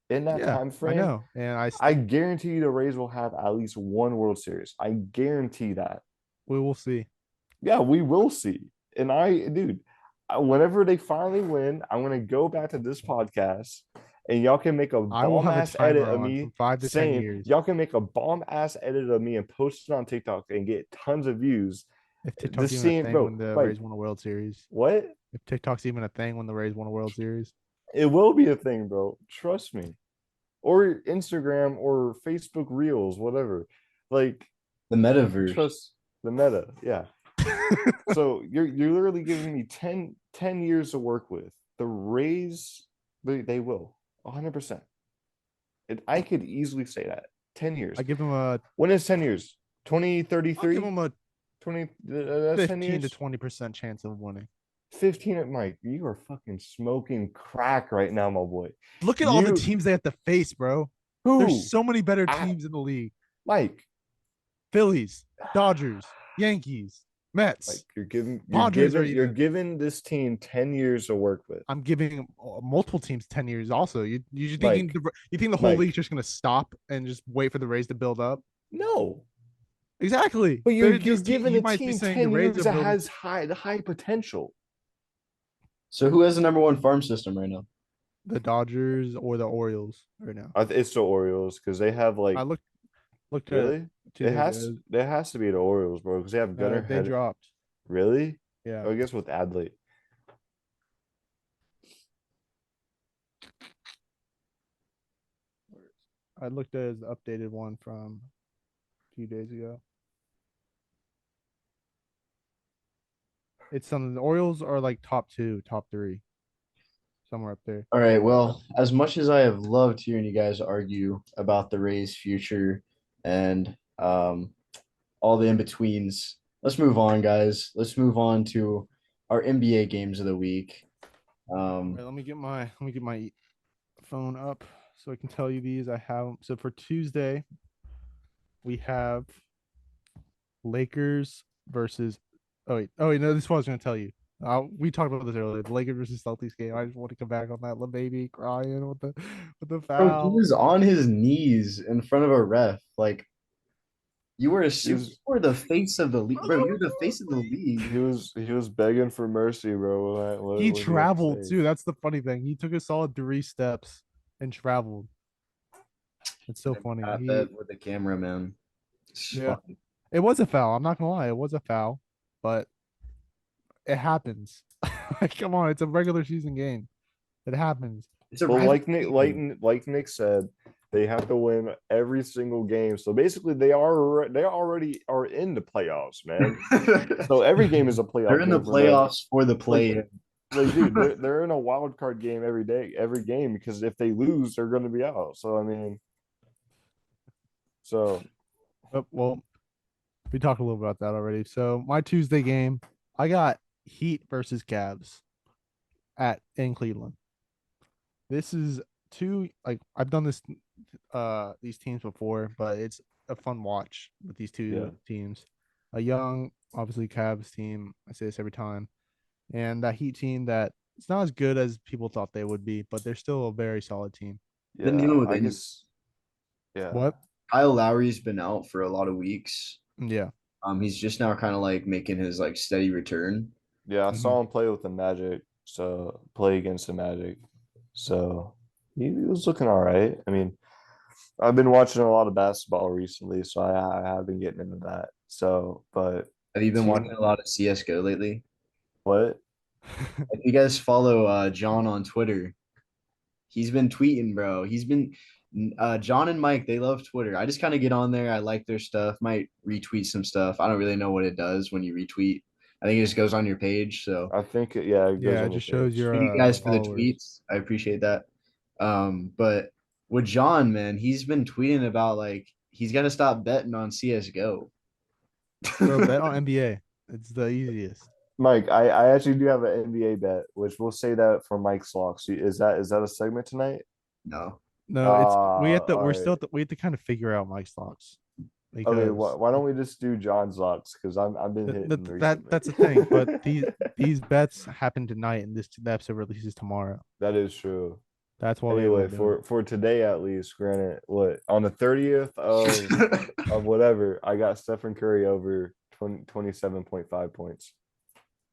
Speaker 4: In that
Speaker 1: Yeah,
Speaker 4: time
Speaker 1: I
Speaker 4: frame,
Speaker 1: know. And
Speaker 4: I guarantee you the Rays will have at least one World Series. I guarantee that.
Speaker 1: we will see.
Speaker 4: Yeah, we will see. And dude, whenever they finally win, I'm gonna go back to this podcast, and y'all can make a
Speaker 1: I will
Speaker 4: bomb
Speaker 1: have a
Speaker 4: ass edit
Speaker 1: timer
Speaker 4: of
Speaker 1: on
Speaker 4: me
Speaker 1: from 5 to 10
Speaker 4: saying
Speaker 1: years.
Speaker 4: y'all can make a bomb ass edit of me and post it on TikTok and get tons of views.
Speaker 1: If TikTok's
Speaker 4: This
Speaker 1: even a
Speaker 4: scene,
Speaker 1: thing
Speaker 4: bro,
Speaker 1: when the
Speaker 4: like
Speaker 1: Rays won a World Series.
Speaker 4: what?
Speaker 1: If TikTok's even a thing when the Rays won a World Series.
Speaker 4: It will be a thing, bro. Trust me. Or Instagram or Facebook Reels, whatever. Like
Speaker 3: The metaverse.
Speaker 4: trust the meta. Yeah. So you're literally giving me 10 years to work with. The Rays, they will 100%. I could easily say that 10 years.
Speaker 1: I give him a
Speaker 4: When is 10 years?
Speaker 1: I'll give
Speaker 4: 2033?
Speaker 1: him a
Speaker 4: 20 that's 10
Speaker 1: 15 to
Speaker 4: years.
Speaker 1: 20% chance of winning.
Speaker 4: 15 at Mike. You are fucking smoking crack right now, my boy.
Speaker 1: Look at all the teams they have to face, bro.
Speaker 4: Who?
Speaker 1: There's so many better
Speaker 4: I-
Speaker 1: teams in the league.
Speaker 4: Mike.
Speaker 1: Phillies, Dodgers, Yankees, Mets.
Speaker 4: Like you're
Speaker 1: Padres are
Speaker 4: you're
Speaker 1: even.
Speaker 4: giving this team 10 years to work with.
Speaker 1: I'm giving multiple teams 10 years also. You
Speaker 4: Mike,
Speaker 1: think the whole
Speaker 4: Mike.
Speaker 1: league's just gonna stop and just wait for the Rays to build up?
Speaker 4: No.
Speaker 1: Exactly.
Speaker 4: But you're
Speaker 1: They're
Speaker 4: giving
Speaker 1: you
Speaker 4: a
Speaker 1: might be
Speaker 4: team
Speaker 1: saying the
Speaker 4: 10
Speaker 1: Rays
Speaker 4: years
Speaker 1: are
Speaker 4: that
Speaker 1: building.
Speaker 4: has high potential.
Speaker 3: So who has the number one farm system right now?
Speaker 1: The Dodgers or the Orioles right now.
Speaker 4: It's the Orioles because they have like
Speaker 1: I looked at
Speaker 4: really.
Speaker 1: 2 days ago.
Speaker 4: It has to be the Orioles, bro, because they have Gunnar.
Speaker 1: They dropped.
Speaker 4: Really?
Speaker 1: Yeah.
Speaker 4: Oh, I guess with Adley.
Speaker 1: I looked at his updated one from a few days ago. It's something the Orioles are like top 2, top 3, somewhere up there.
Speaker 3: All right. Well, as much as I have loved hearing you guys argue about the Rays' future and all the in-betweens, let's move on, guys. Let's move on to our NBA games of the week.
Speaker 1: Wait, let me get my phone up so I can tell you these. I have so for Tuesday we have Lakers versus. Oh wait, no, this is what I was gonna tell you. We talked about this earlier. The Lakers versus Celtics game. I just want to come back on that. Little baby crying with the
Speaker 3: Bro, he
Speaker 1: foul.
Speaker 3: was on his knees in front of a ref. Like you were you were the face of the league, bro. You're the face of the league.
Speaker 4: He was begging for mercy, bro.
Speaker 1: He traveled too. That's the funny thing. He took a solid 3 steps and traveled. It's so funny.
Speaker 3: Got that with the camera, man.
Speaker 1: Yeah. It was a foul. I'm not gonna lie. It was a foul, but it happens. Like, come on, it's a regular season game. It happens.
Speaker 3: It's a
Speaker 4: Well,
Speaker 3: rivalry.
Speaker 4: like Nick said, they have to win every single game. So basically, they already are in the playoffs, man. So every game is a playoff.
Speaker 3: They're in the
Speaker 4: game for them.
Speaker 3: playoffs for the play.
Speaker 4: Like, dude, they're in a wild card game every game because if they lose, they're going to be out. So I mean,
Speaker 1: well, we talked a little about that already. So my Tuesday game, I got Heat versus Cavs in Cleveland. This is I've done these teams before, but it's a fun watch with these two teams. A young, obviously Cavs team. I say this every time, and that Heat team that it's not as good as people thought they would be, but they're still a very solid team.
Speaker 4: yeah, I guess. Yeah.
Speaker 1: What?
Speaker 3: Kyle Lowry's been out for a lot of weeks.
Speaker 1: Yeah.
Speaker 3: He's just now kind of like making his like steady return.
Speaker 4: Yeah, I saw him play with the Magic, so play against the Magic. So he was looking all right. I mean, I've been watching a lot of basketball recently, so I have been getting into that. So, but
Speaker 3: Have you been watching a lot of CS:GO lately?
Speaker 4: what?
Speaker 3: If you guys follow John on Twitter, he's been tweeting, bro. John and Mike, they love Twitter. I just kind of get on there. I like their stuff. Might retweet some stuff. I don't really know what it does when you retweet. I think it just goes on your page. So
Speaker 4: I think yeah, it goes
Speaker 1: Yeah, it
Speaker 4: on your
Speaker 1: just shows
Speaker 4: page.
Speaker 1: your
Speaker 3: thank you guys for the
Speaker 1: followers.
Speaker 3: tweets. I appreciate that. But with John, man, he's been tweeting about like he's got to stop betting on CS:GO.
Speaker 1: Bro, bet on NBA. It's the easiest.
Speaker 4: Mike, I actually do have an NBA bet, which we'll say that for Mike's locks. Is that a segment tonight?
Speaker 3: No.
Speaker 1: No, it's
Speaker 4: All
Speaker 1: we're
Speaker 4: right.
Speaker 1: still we have to kind of figure out Mike's stocks
Speaker 4: Okay,
Speaker 1: because
Speaker 4: why don't we just do John's locks? Because I've been hitting recently.
Speaker 1: that's the thing. But these bets happen tonight, and the episode releases tomorrow.
Speaker 4: That is true.
Speaker 1: That's why we
Speaker 4: Anyway,
Speaker 1: haven't been doing
Speaker 4: for today at least, granted, what on the 30th of whatever, I got Stephen Curry over 27.5 points.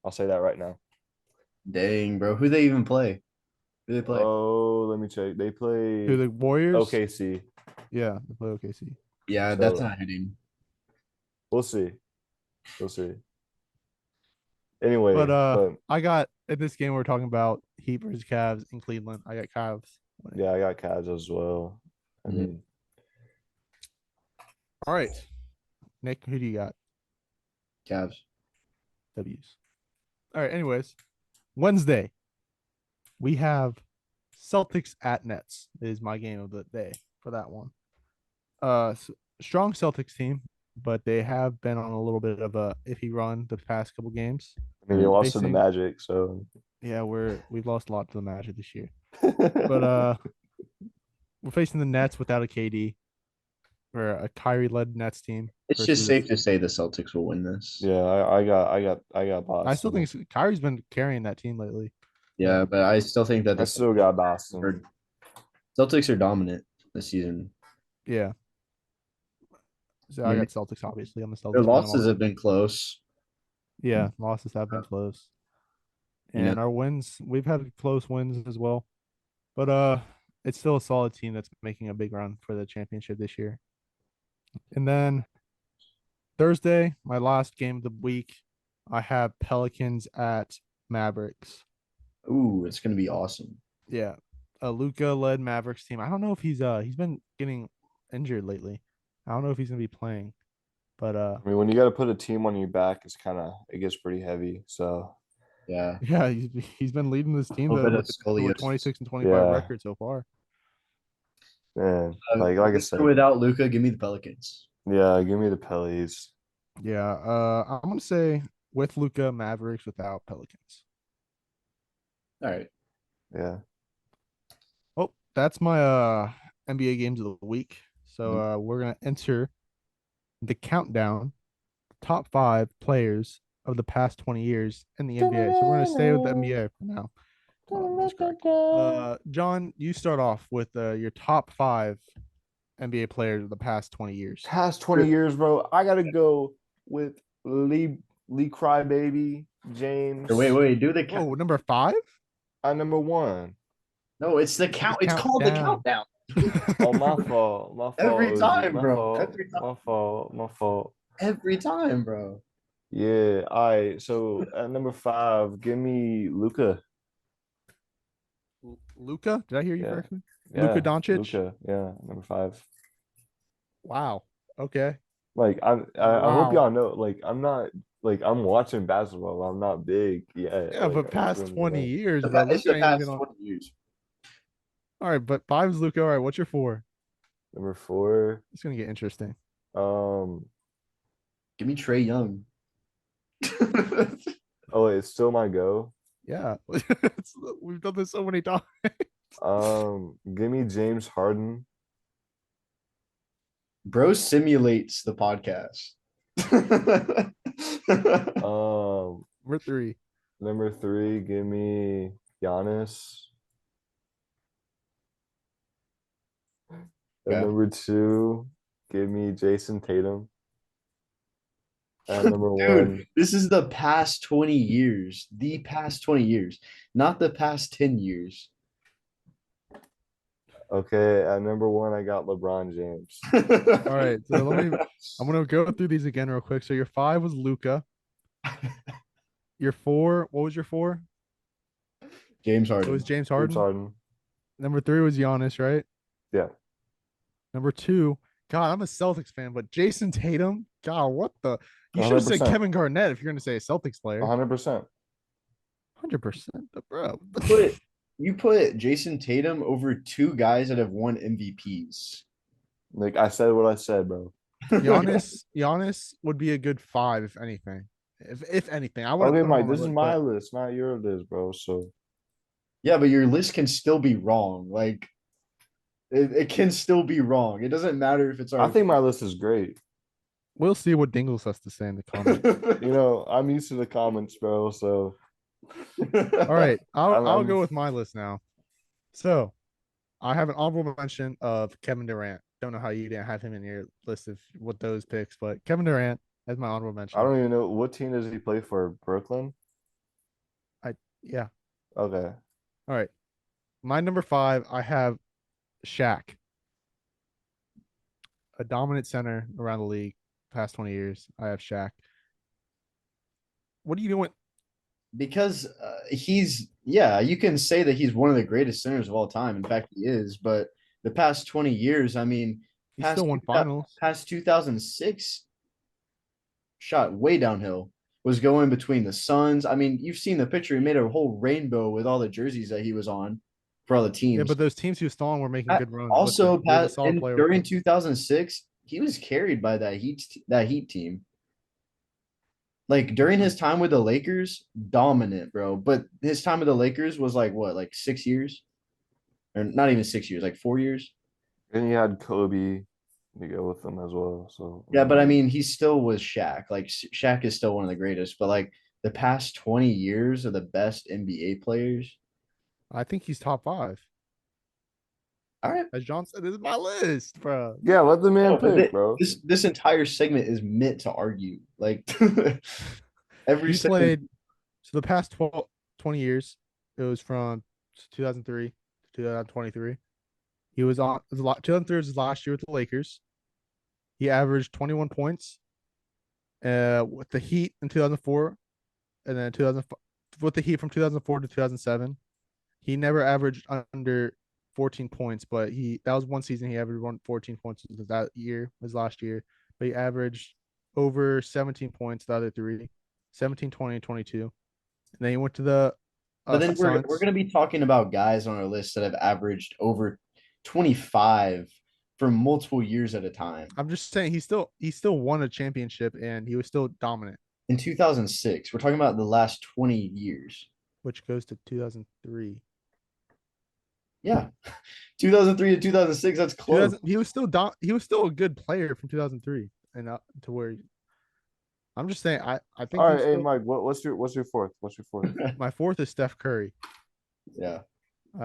Speaker 4: I'll say that right now.
Speaker 3: Dang, bro. Who they even play? Who they play?
Speaker 4: Oh, let me check. They
Speaker 1: it.
Speaker 4: play
Speaker 1: Who the Warriors?
Speaker 4: OKC.
Speaker 1: Yeah, they play OKC.
Speaker 3: Yeah,
Speaker 4: So-
Speaker 3: that's not hitting.
Speaker 4: We'll see. We'll see. Anyway,
Speaker 1: But I got in this game we're talking about Heat versus Cavs in Cleveland. I got Cavs. winning.
Speaker 4: yeah, I got Cavs as well. I
Speaker 3: Mhm.
Speaker 4: mean,
Speaker 1: All right, Nick, who do you got?
Speaker 3: Cavs.
Speaker 1: W's. All right. Anyways, Wednesday we have Celtics at Nets. Is my game of the day for that one. Strong Celtics team, but they have been on a little bit of a iffy run the past couple games.
Speaker 4: you lost to the
Speaker 1: Facing-
Speaker 4: Magic, so
Speaker 1: Yeah, we've lost a lot to the Magic this year. But we're facing the Nets without a KD. We're a Kyrie-led Nets team.
Speaker 3: It's just
Speaker 1: versus-
Speaker 3: safe to say the Celtics will win this.
Speaker 4: yeah, I got Boston.
Speaker 1: I still think Kyrie's been carrying that team lately.
Speaker 3: Yeah, but I still think that
Speaker 4: I still got Boston.
Speaker 3: Celtics are dominant this season.
Speaker 1: Yeah. So I
Speaker 3: Yeah.
Speaker 1: got Celtics obviously on the Celtics.
Speaker 3: Their
Speaker 1: but I'm
Speaker 3: losses
Speaker 1: also-
Speaker 3: have been close.
Speaker 1: Yeah, losses have been close.
Speaker 3: Yeah.
Speaker 1: And our wins, we've had close wins as well. But it's still a solid team that's making a big run for the championship this year. And then Thursday, my last game of the week, I have Pelicans at Mavericks.
Speaker 3: Ooh, it's gonna be awesome.
Speaker 1: Yeah. A Luca led Mavericks team. I don't know if he's been getting injured lately. I don't know if he's gonna be playing. But
Speaker 4: I mean, when you got to put a team on your back, it gets pretty heavy. So
Speaker 3: Yeah.
Speaker 1: yeah, he's been leading this team
Speaker 3: Little bit of
Speaker 1: to a
Speaker 3: scoliosis.
Speaker 1: 26 and 25
Speaker 4: Yeah.
Speaker 1: record so far.
Speaker 4: man, like I said,
Speaker 3: without Luca, give me the Pelicans.
Speaker 4: yeah, give me the Pellies.
Speaker 1: Yeah, I'm gonna say with Luca, Mavericks without Pelicans.
Speaker 3: All right.
Speaker 4: Yeah.
Speaker 1: Oh, that's my NBA games of the week. So we're gonna enter the countdown, top 5 players of the past 20 years in the NBA. So we're gonna stay with the NBA for now. That's correct. John, you start off with your top 5 NBA players of the past 20 years.
Speaker 4: Past 20 years, bro, I gotta go with Lee Crybaby, James.
Speaker 3: Wait. Do the count.
Speaker 1: Oh, number 5?
Speaker 4: Number 1.
Speaker 3: No, it's the count. It's called the countdown.
Speaker 4: Oh, my fault. My fault.
Speaker 3: Every
Speaker 4: OG.
Speaker 3: time,
Speaker 4: My
Speaker 3: bro.
Speaker 4: fault.
Speaker 3: Every time.
Speaker 4: My fault. My fault.
Speaker 3: Every time, bro.
Speaker 4: Yeah. All right. So at number 5, give me Luca.
Speaker 1: Luca? Did I hear you
Speaker 4: Yeah.
Speaker 1: correctly?
Speaker 4: Yeah,
Speaker 1: Luka Doncic?
Speaker 4: Luka, yeah, number 5.
Speaker 1: Wow. Okay.
Speaker 4: Like I hope
Speaker 1: Wow.
Speaker 4: y'all know. Like I'm not like I'm watching basketball. I'm not big. Yeah.
Speaker 1: Yeah,
Speaker 4: like,
Speaker 1: but
Speaker 4: I
Speaker 1: past
Speaker 4: wouldn't
Speaker 1: 20
Speaker 4: know.
Speaker 1: years,
Speaker 3: The
Speaker 1: bro.
Speaker 3: it's
Speaker 1: Luka
Speaker 3: the
Speaker 1: ain't
Speaker 3: past
Speaker 1: been on.
Speaker 3: 20 years.
Speaker 1: All right, but 5 is Luca. All right, what's your 4?
Speaker 4: Number 4.
Speaker 1: It's gonna get interesting.
Speaker 3: Give me Trey Young.
Speaker 4: Oh, wait, it's still my go.
Speaker 1: Yeah. We've done this so many times.
Speaker 4: Give me James Harden.
Speaker 3: Bro simulates the podcast.
Speaker 1: Number 3.
Speaker 4: Number 3, give me Giannis. And
Speaker 3: Yeah.
Speaker 4: number 2, give me Jason Tatum. And number 1,
Speaker 3: Dude, this is the past 20 years. The past 20 years, not the past 10 years.
Speaker 4: okay. At number 1, I got LeBron James.
Speaker 1: All right, so I'm gonna go through these again real quick. So your 5 was Luca. Your 4, what was your 4?
Speaker 3: James
Speaker 1: It
Speaker 3: Harden.
Speaker 1: was James
Speaker 4: James
Speaker 1: Harden.
Speaker 4: Harden.
Speaker 1: Number 3 was Giannis, right?
Speaker 4: Yeah.
Speaker 1: Number two, God, I'm a Celtics fan, but Jason Tatum, God, what the? You should have said
Speaker 4: 100%.
Speaker 1: Kevin Garnett if you're going to say a Celtics player.
Speaker 4: 100%.
Speaker 1: 100%, bro.
Speaker 3: You put Jason Tatum over two guys that have won MVPs.
Speaker 4: Like I said what I said, bro.
Speaker 1: Giannis would be a good 5 if anything. If anything, I wouldn't
Speaker 4: Okay,
Speaker 1: put him
Speaker 4: Mike,
Speaker 1: on my
Speaker 4: this is
Speaker 1: list,
Speaker 4: my
Speaker 1: but
Speaker 4: list, not your list, bro. So
Speaker 3: Yeah, but your list can still be wrong. Like it can still be wrong. It doesn't matter if it's
Speaker 4: I
Speaker 3: our.
Speaker 4: think my list is great.
Speaker 1: we'll see what Dingles has to say in the comments.
Speaker 4: You know, I'm used to the comments, bro. So
Speaker 1: All right, I'll
Speaker 4: I'm
Speaker 1: go with my list now. So I have an honorable mention of Kevin Durant. Don't know how you didn't have him in your list of what those picks, but Kevin Durant as my honorable
Speaker 4: I
Speaker 1: mention.
Speaker 4: don't even know what team does he play for. Brooklyn.
Speaker 1: Yeah.
Speaker 4: Okay.
Speaker 1: All right. My number 5, I have Shaq, a dominant center around the league past 20 years. I have Shaq. What are you doing?
Speaker 3: Because yeah, you can say that he's one of the greatest centers of all time. In fact, he is. But the past 20 years, I mean,
Speaker 1: He still won finals.
Speaker 3: past 2006, shot way downhill. Was going between the Suns. I mean, you've seen the picture. He made a whole rainbow with all the jerseys that he was on for all the
Speaker 1: Yeah,
Speaker 3: teams.
Speaker 1: but those teams he was still on were making good runs.
Speaker 3: Also,
Speaker 1: He was a
Speaker 3: Pat,
Speaker 1: solid
Speaker 3: and
Speaker 1: player with
Speaker 3: during
Speaker 1: them.
Speaker 3: 2006, he was carried by that Heat team. Like during his time with the Lakers, dominant, bro. But his time with the Lakers was like what, like 6 years, or not even 6 years, like 4 years.
Speaker 4: And you had Kobe to go with them as well. So
Speaker 3: Yeah, but I mean, he still was Shaq. Like Shaq is still one of the greatest. But like the past 20 years of the best NBA players.
Speaker 1: I think he's top 5.
Speaker 3: All right.
Speaker 1: As John said, this is my list, bro.
Speaker 4: yeah, let the man
Speaker 3: No, but
Speaker 4: pick, bro.
Speaker 3: this entire segment is meant to argue. Like every
Speaker 1: He
Speaker 3: segment.
Speaker 1: played so the past 20 years. It was from 2003 to 2023. He was on 2003 was his last year with the Lakers. He averaged 21 points with the Heat in 2004, and then 2000 with the Heat from 2004 to 2007. He never averaged under 14 points, but that was one season he averaged 14 points. That year was last year, but he averaged over 17 points the other 3, 17, 20, and 22. And then he went to the
Speaker 3: But then we're
Speaker 1: Suns.
Speaker 3: gonna be talking about guys on our list that have averaged over 25 for multiple years at a time.
Speaker 1: I'm just saying he still won a championship and he was still dominant,
Speaker 3: In 2006, we're talking about the last 20 years.
Speaker 1: which goes to 2003.
Speaker 3: Yeah. 2003 to 2006, that's close.
Speaker 1: He was still a good player from 2003 and to where I'm just saying I think
Speaker 4: All right,
Speaker 1: he's
Speaker 4: hey
Speaker 1: still,
Speaker 4: Mike, what's your fourth? What's your fourth?
Speaker 1: my 4th is Steph Curry.
Speaker 3: Yeah.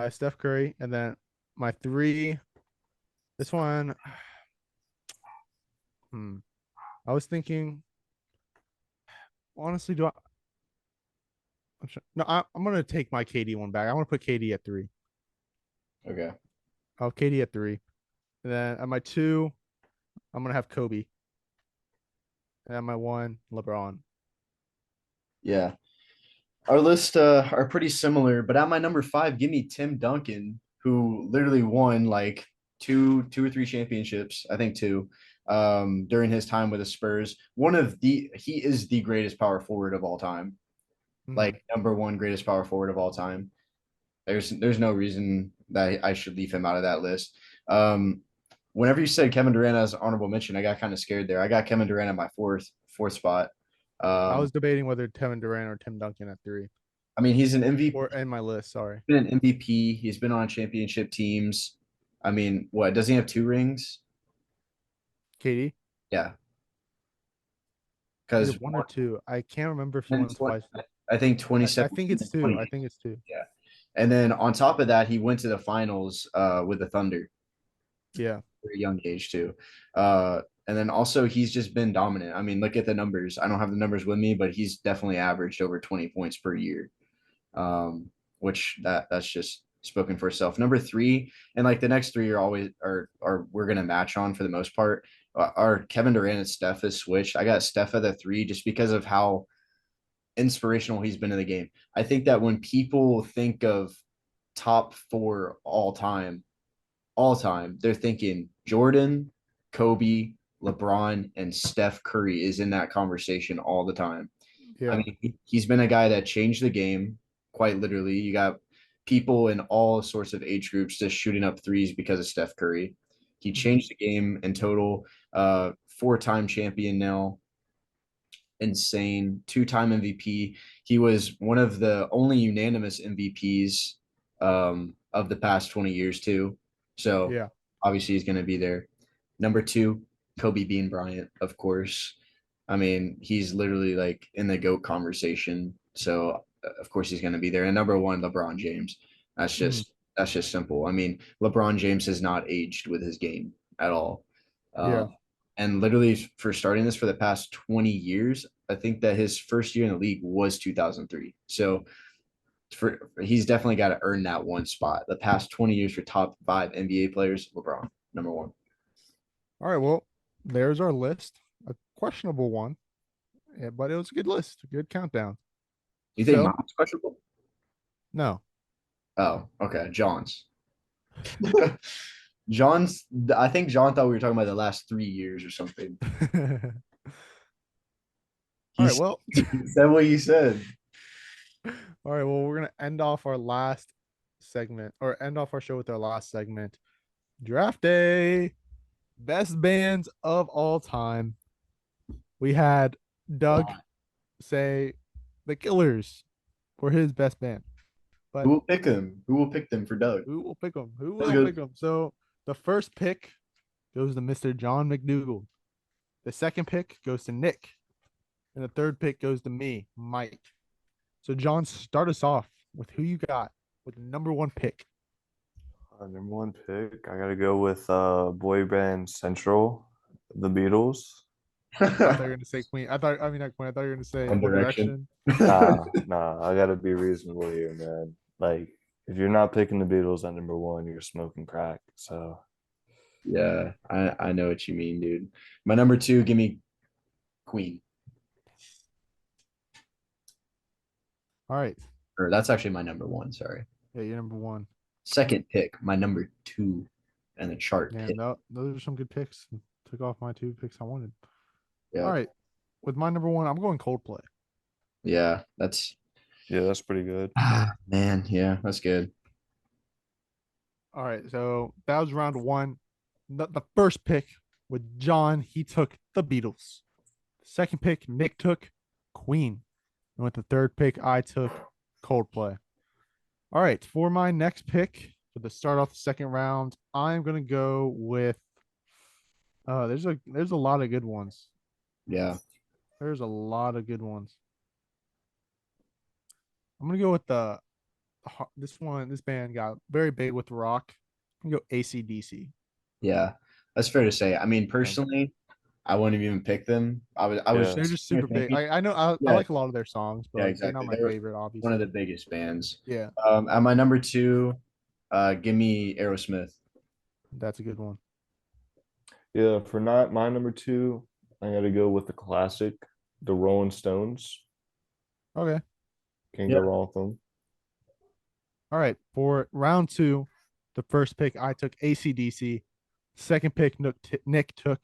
Speaker 1: Steph Curry, and then my 3. This one, I was thinking. Honestly, I'm gonna take my KD one back. I want to put KD at 3.
Speaker 3: Okay.
Speaker 1: I'll have KD at 3, and then at my 2, I'm gonna have Kobe, and at my 1, LeBron.
Speaker 3: Yeah. Our list are pretty similar, but at my number 5, give me Tim Duncan, who literally won like two or three championships, I think two, during his time with the Spurs. He is the greatest power forward of all time, like number one greatest power forward of all time. There's no reason that I should leave him out of that list. Whenever you said Kevin Durant as honorable mention, I got kind of scared there. I got Kevin Durant at my fourth spot.
Speaker 1: I was debating whether Kevin Durant or Tim Duncan at 3,
Speaker 3: I mean, he's an MVP.
Speaker 1: or in my list. Sorry,
Speaker 3: Been an MVP. He's been on championship teams. I mean, what does he have 2 rings?
Speaker 1: KD.
Speaker 3: Yeah,
Speaker 1: Either
Speaker 3: because
Speaker 1: 1 or 2. I can't remember if he won twice.
Speaker 3: I think
Speaker 1: I
Speaker 3: 27.
Speaker 1: think it's 2. I think it's 2.
Speaker 3: Yeah, and then on top of that, he went to the finals with the Thunder.
Speaker 1: Yeah.
Speaker 3: Very young age too. And then also he's just been dominant. I mean, look at the numbers. I don't have the numbers with me, but he's definitely averaged over 20 points per year. Which that's just spoken for itself. Number 3, and like the next 3 are always are we're gonna match on for the most part. Are Kevin Durant and Steph is switched. I got Steph at the 3 just because of how inspirational he's been in the game. I think that when people think of top 4 all time, all time, they're thinking Jordan, Kobe, LeBron, and Steph Curry is in that conversation all the time. I
Speaker 1: Yeah.
Speaker 3: mean, he's been a guy that changed the game quite literally. You got people in all sorts of age groups just shooting up threes because of Steph Curry. He
Speaker 1: Mhm.
Speaker 3: changed the game in total. Four-time champion now, insane. Two-time MVP. He was one of the only unanimous MVPs of the past 20 years too. So
Speaker 1: Yeah.
Speaker 3: obviously he's going to be there. Number two, Kobe Bean Bryant, of course. I mean, he's literally like in the GOAT conversation. So of course he's going to be there. And number one, LeBron James. That's
Speaker 1: Mhm.
Speaker 3: just that's just simple. I mean, LeBron James has not aged with his game at all.
Speaker 1: Yeah.
Speaker 3: And literally for starting this for the past 20 years, I think that his first year in the league was 2003. So he's definitely got to earn that one spot. The past 20 years for top 5 NBA players, LeBron, number one.
Speaker 1: All right. Well, there's our list. A questionable one, yeah, but it was a good list, a good countdown.
Speaker 3: You think
Speaker 1: So
Speaker 3: mine's questionable?
Speaker 1: no.
Speaker 3: Oh, okay. John's. John's. I think John thought we were talking about the last 3 years or something.
Speaker 1: All
Speaker 3: He
Speaker 1: right. Well,
Speaker 3: said what you said.
Speaker 1: all right. Well, we're gonna end off our last segment or end off our show with our last segment. Draft day. Best bands of all time. We had Doug say the Killers for his best band.
Speaker 3: Who
Speaker 1: But
Speaker 3: will pick him? Who will pick them for Doug?
Speaker 1: who will pick them? Who
Speaker 3: That's
Speaker 1: will
Speaker 3: good.
Speaker 1: pick them? So the first pick goes to Mr. John McDougal. The second pick goes to Nick. And the third pick goes to me, Mike. So John, start us off with who you got with the number one pick.
Speaker 4: Number one pick, I gotta go with boy band Central, the Beatles.
Speaker 1: I thought you were gonna say Queen. I mean not Queen. I thought you were gonna say
Speaker 3: One
Speaker 1: One
Speaker 3: Direction.
Speaker 1: Direction.
Speaker 4: Nah, I gotta be reasonable here, man. Like, if you're not picking the Beatles at number one, you're smoking crack. So,
Speaker 3: Yeah, I know what you mean, dude. My number two, give me Queen.
Speaker 1: All right.
Speaker 3: Or that's actually my number one. Sorry.
Speaker 1: Yeah, you're number one.
Speaker 3: Second pick, my number two, and the chart
Speaker 1: Man,
Speaker 3: pick.
Speaker 1: those are some good picks. Took off my two picks I wanted. All
Speaker 3: Yeah,
Speaker 1: right. With my number one, I'm going Coldplay.
Speaker 3: yeah, that's
Speaker 4: yeah, that's pretty good.
Speaker 3: man, yeah, that's good.
Speaker 1: All right. So that was round one. The first pick with John, he took the Beatles. Second pick, Nick took Queen. And with the third pick, I took Coldplay. All right. For my next pick, for the start off the second round, I'm gonna go with there's a lot of good ones.
Speaker 3: Yeah,
Speaker 1: There's a lot of good ones. I'm gonna go with this band got very big with rock. I'm gonna go ACDC.
Speaker 3: yeah, that's fair to say. I mean,
Speaker 4: Yeah,
Speaker 3: personally, I wouldn't even pick them. I was
Speaker 4: yeah,
Speaker 1: They're just super big.
Speaker 3: thinking,
Speaker 1: I know I
Speaker 3: yeah,
Speaker 1: like a lot of their songs,
Speaker 3: yeah,
Speaker 1: but they're not
Speaker 3: exactly.
Speaker 1: my
Speaker 3: They were
Speaker 1: favorite,
Speaker 3: one of the
Speaker 1: obviously.
Speaker 3: biggest bands.
Speaker 1: Yeah,
Speaker 3: At my number two, give me Aerosmith.
Speaker 1: that's a good one.
Speaker 4: yeah. For not my number two, I gotta go with the classic, the Rolling Stones.
Speaker 1: Okay.
Speaker 4: Can't
Speaker 3: Yeah,
Speaker 4: go wrong with them.
Speaker 1: All right. For round two, the first pick I took ACDC. Second pick Nick took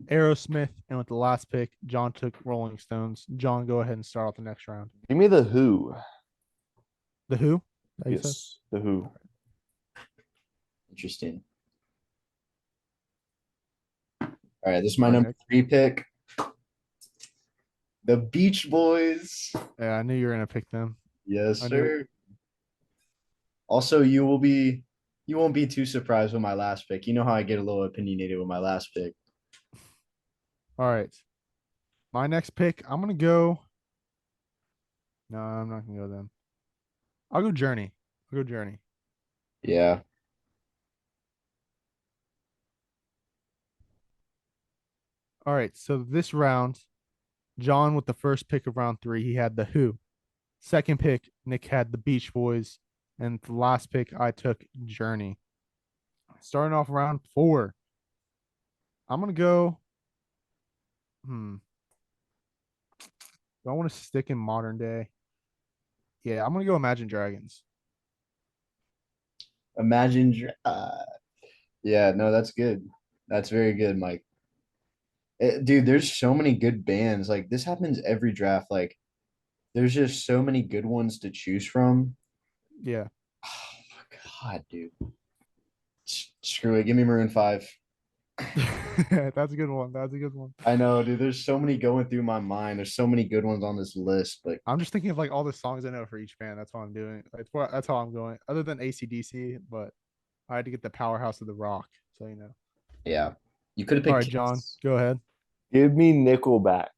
Speaker 1: Aerosmith, and with the last pick, John took Rolling Stones. John, go ahead and start off the next round.
Speaker 4: Give me the Who.
Speaker 1: The Who? That you said?
Speaker 4: Yes, the Who.
Speaker 3: interesting. All right, this is my
Speaker 1: All right,
Speaker 3: number
Speaker 1: Nick.
Speaker 3: three pick. The Beach Boys.
Speaker 1: Yeah, I knew you were gonna pick them.
Speaker 3: Yes,
Speaker 1: I knew.
Speaker 3: sir. Also, you won't be too surprised with my last pick. You know how I get a little opinionated with my last pick.
Speaker 1: All right. My next pick, I'm gonna go. No, I'm not gonna go then. I'll go Journey. I'll go Journey.
Speaker 3: Yeah.
Speaker 1: All right. So this round, John with the first pick of round three, he had the Who. Second pick, Nick had the Beach Boys, and the last pick I took Journey. Starting off round four, I'm gonna go. Hmm. Do I want to stick in modern day? Yeah, I'm gonna go Imagine Dragons.
Speaker 3: Imagine Yeah, no, that's good. That's very good, Mike. Dude, there's so many good bands. Like this happens every draft. Like there's just so many good ones to choose from.
Speaker 1: Yeah.
Speaker 3: Oh my God, dude. Screw it. Give me Maroon 5.
Speaker 1: That's a good one. That's a good one.
Speaker 3: I know, dude. There's so many going through my mind. There's so many good ones on this list, but
Speaker 1: I'm just thinking of like all the songs I know for each band. That's what I'm doing. That's how I'm going. Other than AC/DC, but I had to get the powerhouse of the rock. So
Speaker 3: yeah. You could have
Speaker 1: All
Speaker 3: picked
Speaker 1: right, John,
Speaker 3: Kiss.
Speaker 1: go ahead.
Speaker 4: Give me Nickelback.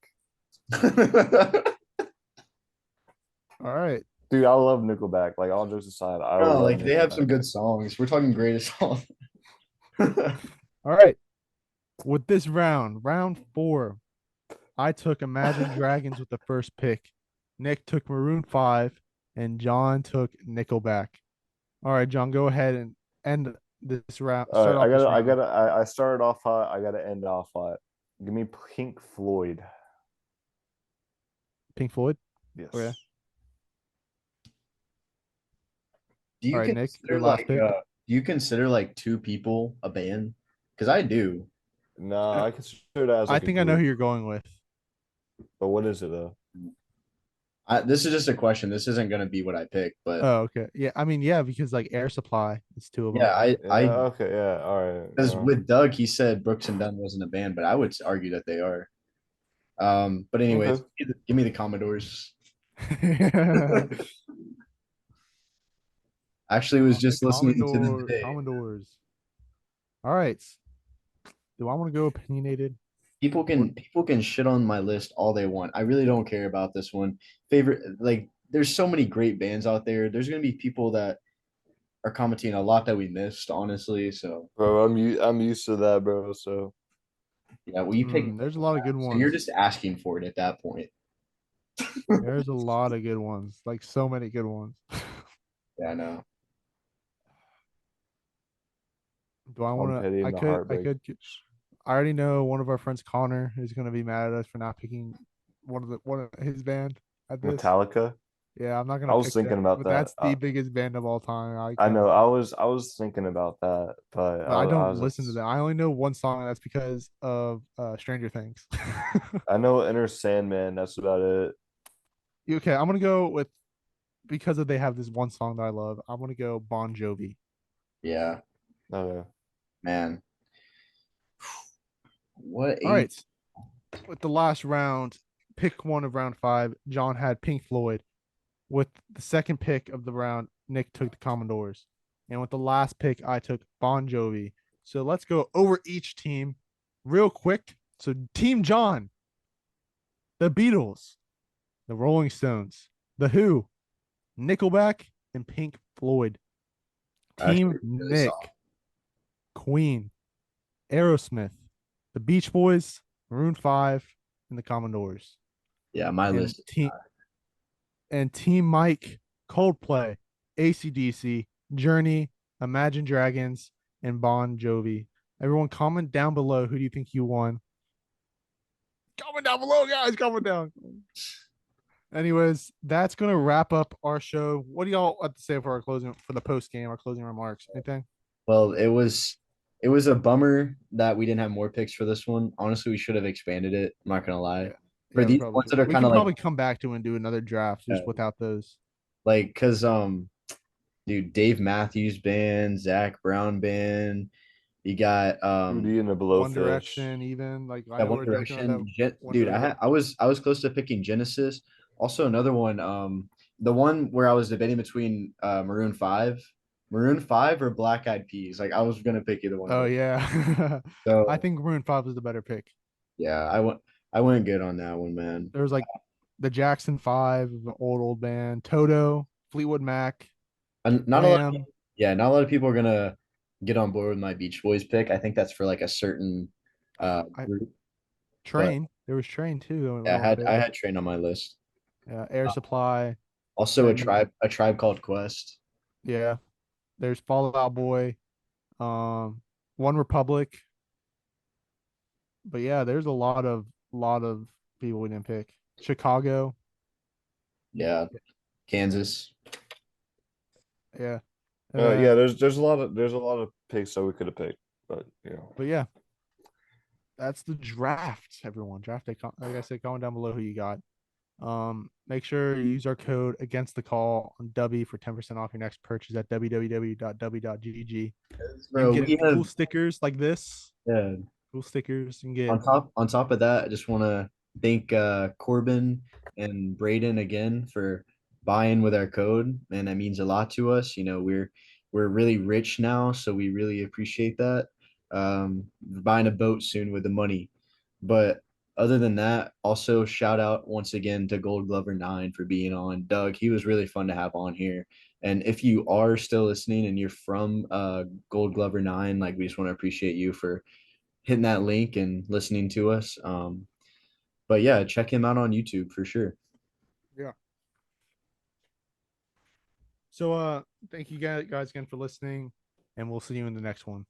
Speaker 1: All right.
Speaker 4: Dude, I love Nickelback. Like all jokes aside, I
Speaker 3: No,
Speaker 4: love
Speaker 3: like they have some
Speaker 4: Nickelback.
Speaker 3: good songs. We're talking greatest songs.
Speaker 1: All right. With this round 4, I took Imagine Dragons with the first pick. Nick took Maroon 5, and John took Nickelback. All right, John, go ahead and end this round.
Speaker 4: All
Speaker 1: Start
Speaker 4: right,
Speaker 1: off this round.
Speaker 4: I started off hot. I gotta end off hot. Give me Pink Floyd.
Speaker 1: Pink Floyd.
Speaker 4: Yes.
Speaker 1: Okay.
Speaker 3: Do
Speaker 1: All
Speaker 3: you
Speaker 1: right, Nick, your
Speaker 3: consider
Speaker 1: last
Speaker 3: like
Speaker 1: pick.
Speaker 3: do you consider like two people a band? Because I do.
Speaker 4: No, I consider that as
Speaker 1: I
Speaker 4: like a
Speaker 1: think I know who
Speaker 4: group.
Speaker 1: you're going with.
Speaker 4: But what is it though?
Speaker 3: This is just a question. This isn't gonna be what I pick, but
Speaker 1: Oh, okay. Yeah, I mean, yeah, because like Air Supply, it's two of them.
Speaker 3: yeah, I
Speaker 4: Yeah, okay, yeah, all right.
Speaker 3: because with Doug he said Brooks and Dunn wasn't a band, but I would argue that they are. But anyways,
Speaker 4: Okay.
Speaker 3: give me the Commodores. Actually, was
Speaker 1: The
Speaker 3: just listening to them today.
Speaker 1: Commodores. All right. Do I want to go opinionated? Or
Speaker 3: People can shit on my list all they want. I really don't care about this one. Favorite like there's so many great bands out there. There's gonna be people that are commenting a lot that we missed, honestly. So
Speaker 4: Bro, I'm used to that, bro. So
Speaker 3: yeah, well you pick
Speaker 1: there's a lot of good
Speaker 3: so you're
Speaker 1: ones.
Speaker 3: just asking for it at that point.
Speaker 1: There's a lot of good ones. Like so many good ones.
Speaker 3: Yeah, I know.
Speaker 1: Do I
Speaker 4: Tom
Speaker 1: want to?
Speaker 4: Petty and the Heartbreakers.
Speaker 1: I already know one of our friends, Connor, is going to be mad at us for not picking one of his band at this.
Speaker 4: Metallica.
Speaker 1: Yeah, I'm not
Speaker 4: I
Speaker 1: gonna
Speaker 4: was
Speaker 1: pick
Speaker 4: thinking
Speaker 1: them,
Speaker 4: about
Speaker 1: but
Speaker 4: that.
Speaker 1: that's the biggest band of all time. I
Speaker 4: I know.
Speaker 1: cannot.
Speaker 4: I was thinking about that, but
Speaker 1: But I
Speaker 4: I
Speaker 1: don't listen to
Speaker 4: was
Speaker 1: that. I only know one song, and that's because of Stranger Things.
Speaker 4: I know Enter Sandman. That's about it.
Speaker 1: Okay, I'm gonna go with because of they have this one song that I love. I'm gonna go Bon Jovi.
Speaker 3: Yeah,
Speaker 4: Okay.
Speaker 3: man. What
Speaker 1: All
Speaker 3: eight?
Speaker 1: right, with the last round, pick one of round 5. John had Pink Floyd. With the second pick of the round, Nick took the Commodores. And with the last pick, I took Bon Jovi. So let's go over each team real quick. So, Team John, the Beatles, the Rolling Stones, the Who, Nickelback, and Pink Floyd. Team
Speaker 3: Actually, really soft.
Speaker 1: Nick, Queen, Aerosmith, the Beach Boys, Maroon 5, and the Commodores.
Speaker 3: Yeah, my
Speaker 1: And
Speaker 3: list.
Speaker 1: Team Mike, Coldplay, AC/DC, Journey, Imagine Dragons, and Bon Jovi. Everyone, comment down below who do you think you won. Comment down below, guys. Comment down. Anyways, that's gonna wrap up our show. What do y'all have to say for our closing for the post game, our closing remarks? Anything?
Speaker 3: Well, it was a bummer that we didn't have more picks for this one. Honestly, we should have expanded it. I'm not gonna lie.
Speaker 1: Yeah.
Speaker 3: For
Speaker 1: Yeah, we
Speaker 3: these
Speaker 1: probably
Speaker 3: ones
Speaker 1: could.
Speaker 3: that are
Speaker 1: We
Speaker 3: kind
Speaker 1: could
Speaker 3: of like
Speaker 1: probably come back to and do another draft just without those.
Speaker 3: like because dude, Dave Matthews Band, Zach Brown Band. You got
Speaker 4: Hootie and the
Speaker 1: One
Speaker 4: Blowfish.
Speaker 1: Direction, even like I
Speaker 3: that
Speaker 1: know
Speaker 3: One
Speaker 1: we're joking about that
Speaker 3: Direction.
Speaker 1: One
Speaker 3: Dude,
Speaker 1: Direction.
Speaker 3: I was close to picking Genesis. Also another one, the one where I was debating between Maroon 5 or Black Eyed Peas. Like I was gonna pick either one of
Speaker 1: Oh
Speaker 3: those.
Speaker 1: yeah. I
Speaker 3: So
Speaker 1: think Maroon 5 was the better pick.
Speaker 3: yeah, I went good on that one, man.
Speaker 1: There was like the Jackson 5, the old band, Toto, Fleetwood Mac,
Speaker 3: And not a lot of
Speaker 1: Wham,
Speaker 3: yeah, not a lot of people are gonna get on board with my Beach Boys pick. I think that's for like a certain
Speaker 1: I
Speaker 3: group. But
Speaker 1: Train. There was Train too that went
Speaker 3: yeah,
Speaker 1: real big.
Speaker 3: I had Train on my list.
Speaker 1: Yeah, Air Supply.
Speaker 3: Also a tribe called Quest.
Speaker 1: Yeah. There's Fall Out Boy. Um, One Republic. But yeah, there's a lot of people we didn't pick. Chicago.
Speaker 3: Yeah, Kansas.
Speaker 1: Yeah.
Speaker 4: Yeah,
Speaker 1: Uh,
Speaker 4: there's a lot of picks that we could have picked. But
Speaker 1: But yeah, that's the draft, everyone. Draft day. Like I said, comment down below who you got. Make sure you use our code against the call on W for 10% off your next purchase at www.w.gg. You can
Speaker 3: Bro,
Speaker 1: get
Speaker 3: we
Speaker 1: cool
Speaker 3: have
Speaker 1: stickers like this.
Speaker 3: yeah.
Speaker 1: Cool stickers. You can get
Speaker 3: On top of that, I just want to thank Corbin and Braden again for buying with our code, and that means a lot to us. We're really rich now, so we really appreciate that. We're buying a boat soon with the money, but other than that, also shout out once again to GoldGlover9 for being on. Doug, he was really fun to have on here. And if you are still listening and you're from GoldGlover9, like we just want to appreciate you for hitting that link and listening to us. But yeah, check him out on YouTube for sure.
Speaker 1: yeah. So thank you guys again for listening, and we'll see you in the next one.